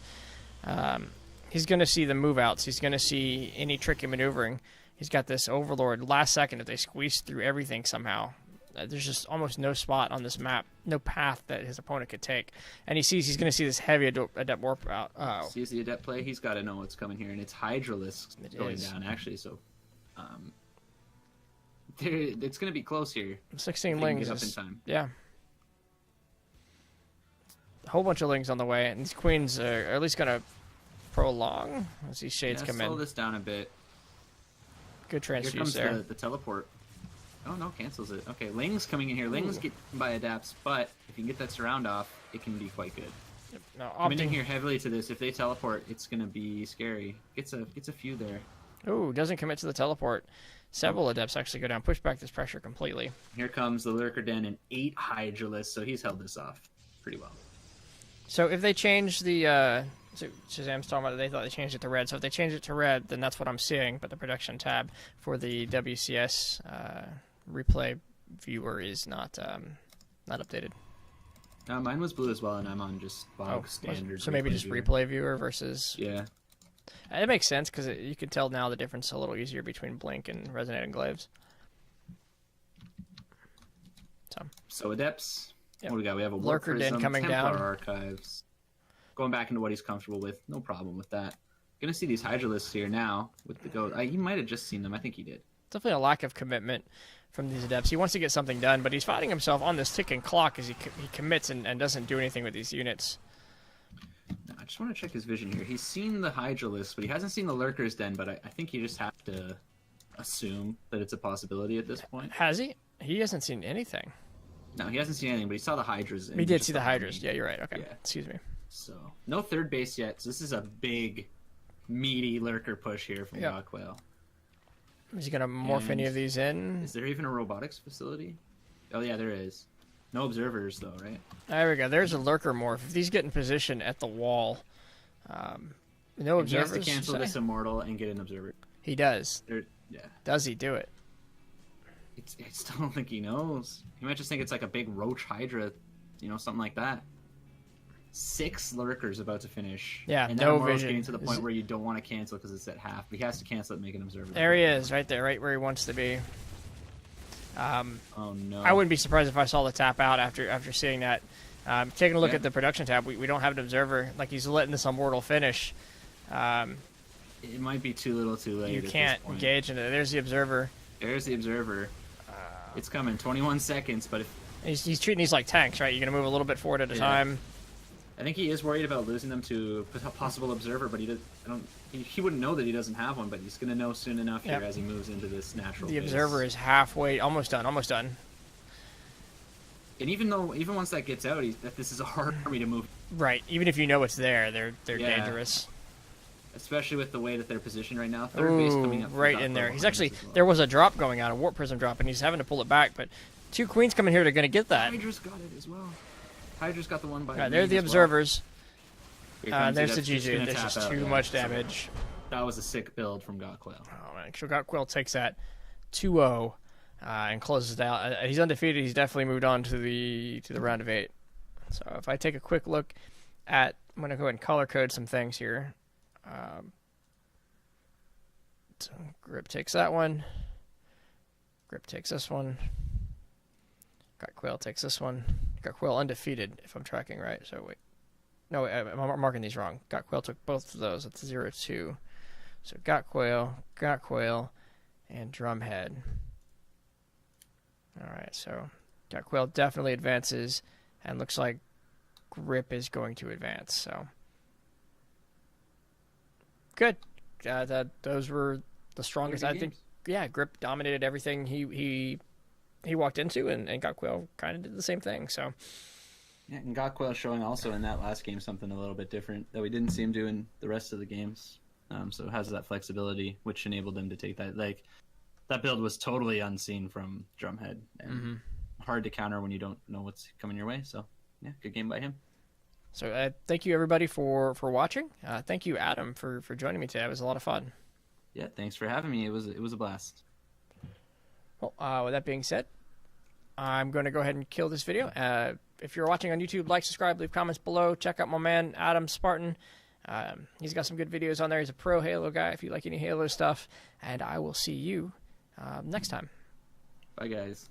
He's going to see the move outs. He's going to see any tricky maneuvering. He's got this Overlord last second if they squeeze through everything somehow. There's just almost no spot on this map, no path that his opponent could take. And he's going to see this heavy Adept Warp out.
Sees the Adept play, he's got to know what's coming here. And it's Hydralisk going down, actually. So it's going to be close here.
16 Lings
get up in time.
Yeah. A whole bunch of Lings on the way. And these Queens are at least going to prolong as these Shades come
slow
in.
this down a bit.
Good
Here
transfuse
comes
there.
the teleport. Oh, no, cancels it. Okay, Ling's coming in here. Ling's get by Adapts, but if you can get that surround off, it can be quite good.
Now,
Committing here heavily to this. If they teleport, it's going to be scary. Gets a few there.
Ooh, doesn't commit to the teleport. Several Adepts actually go down, push back this pressure completely.
Here comes the Lurker Den and 8 Hydralisks, so he's held this off pretty well.
So if they change the... So Shazam's talking about it, they thought they changed it to red. So if they change it to red, then that's what I'm seeing. But the production tab for the WCS replay viewer is not updated.
Mine was blue as well, and I'm on just bog standard.
So maybe just
viewer.
replay viewer versus...
Yeah.
It makes sense because you can tell now the difference a little easier between Blink and Resonating Glaives.
So Adepts.
Yep.
What do we got? We have a
Lurker Den coming
Templar
down.
Archives. Going back into what he's comfortable with. No problem with that. Gonna see these Hydralisks here now with the goat. He might have just seen them. I think he did.
Definitely a lack of commitment from these Adepts. He wants to get something done, but he's finding himself on this ticking clock as he commits and doesn't do anything with these units.
I just want to check his vision here. He's seen the Hydralisk, but he hasn't seen the Lurker's Den, but I think you just have to assume that it's a possibility at this point.
Has he? He hasn't seen anything.
No, he hasn't seen anything, but he saw the Hydras.
He did see the Hydras. Yeah, you're right. Okay.
Yeah.
Excuse me.
So, no third base yet, so this is a big, meaty Lurker push here from Gotquill.
Is he going to morph any of these in?
Is there even a robotics facility? Oh, yeah, there is. No observers, though, right?
There we go. There's a Lurker morph. If these get in position at the wall, no observers.
He has to cancel this Immortal and get an observer.
He does.
Yeah.
Does he do it?
I still don't think he knows. He might just think it's like a big Roach Hydra, something like that. 6 Lurkers about to finish.
Yeah,
and
no
Immortal's
vision.
Getting to the point where you don't want to cancel because it's at half. But he has to cancel it and make an observer.
There he is, right there, right where he wants to be.
Oh no!
I wouldn't be surprised if I saw the tap out after seeing that. Taking a look at the production tab, we don't have an observer. Like, he's letting this Immortal finish.
It might be too little, too late.
You can't engage in it. There's the observer.
There's the observer. It's coming. 21 seconds, but
he's treating these like tanks, right? You're gonna move a little bit forward at a time.
I think he is worried about losing them to a possible observer, but he wouldn't know that he doesn't have one, but he's going to know soon enough here as he moves into this natural
The
base.
observer is halfway, almost done.
And even once that gets out, that this is a hard army to move.
Right. Even if you know it's there, they're dangerous.
Especially with the way that they're positioned right now. Third base coming up.
Right in there. He's actually, there was a drop going on, a Warp Prism drop, and he's having to pull it back, but 2 Queens coming here, they're going to get that.
Hydra's got it as well. Hydra's got the one by
They're the observers.
Well.
There's the GG. There's just too much damage.
That was a sick build from Gotquill.
Oh, man. So Gotquill takes that 2-0 and closes it out. He's undefeated. He's definitely moved on to the round of 8. So if I take a quick look at, I'm going to go ahead and color code some things here. So Grip takes that one. Grip takes this one. Got Quail takes this one. Got Quail undefeated, if I'm tracking right. So wait. No, I'm marking these wrong. Got Quail took both of those. That's 0-2. So Got Quail, and Drumhead. All right, so Got Quail definitely advances, and looks like Grip is going to advance. So good. Those were the strongest. I think. Yeah, Grip dominated everything he walked into, and Got Quail kind of did the same thing. So.
Yeah, and Got Quail showing also in that last game something a little bit different that we didn't see him do in the rest of the games. So it has that flexibility, which enabled him to take that. Like, that build was totally unseen from Drumhead, and hard to counter when you don't know what's coming your way. So, yeah, good game by him.
So thank you, everybody, for watching. Thank you, Adam, for joining me today. It was a lot of fun.
Yeah, thanks for having me. It was a blast.
Well, with that being said, I'm going to go ahead and kill this video. If you're watching on YouTube, like, subscribe, leave comments below. Check out my man, Adam Spartan. He's got some good videos on there. He's a pro Halo guy if you like any Halo stuff. And I will see you next time.
Bye, guys.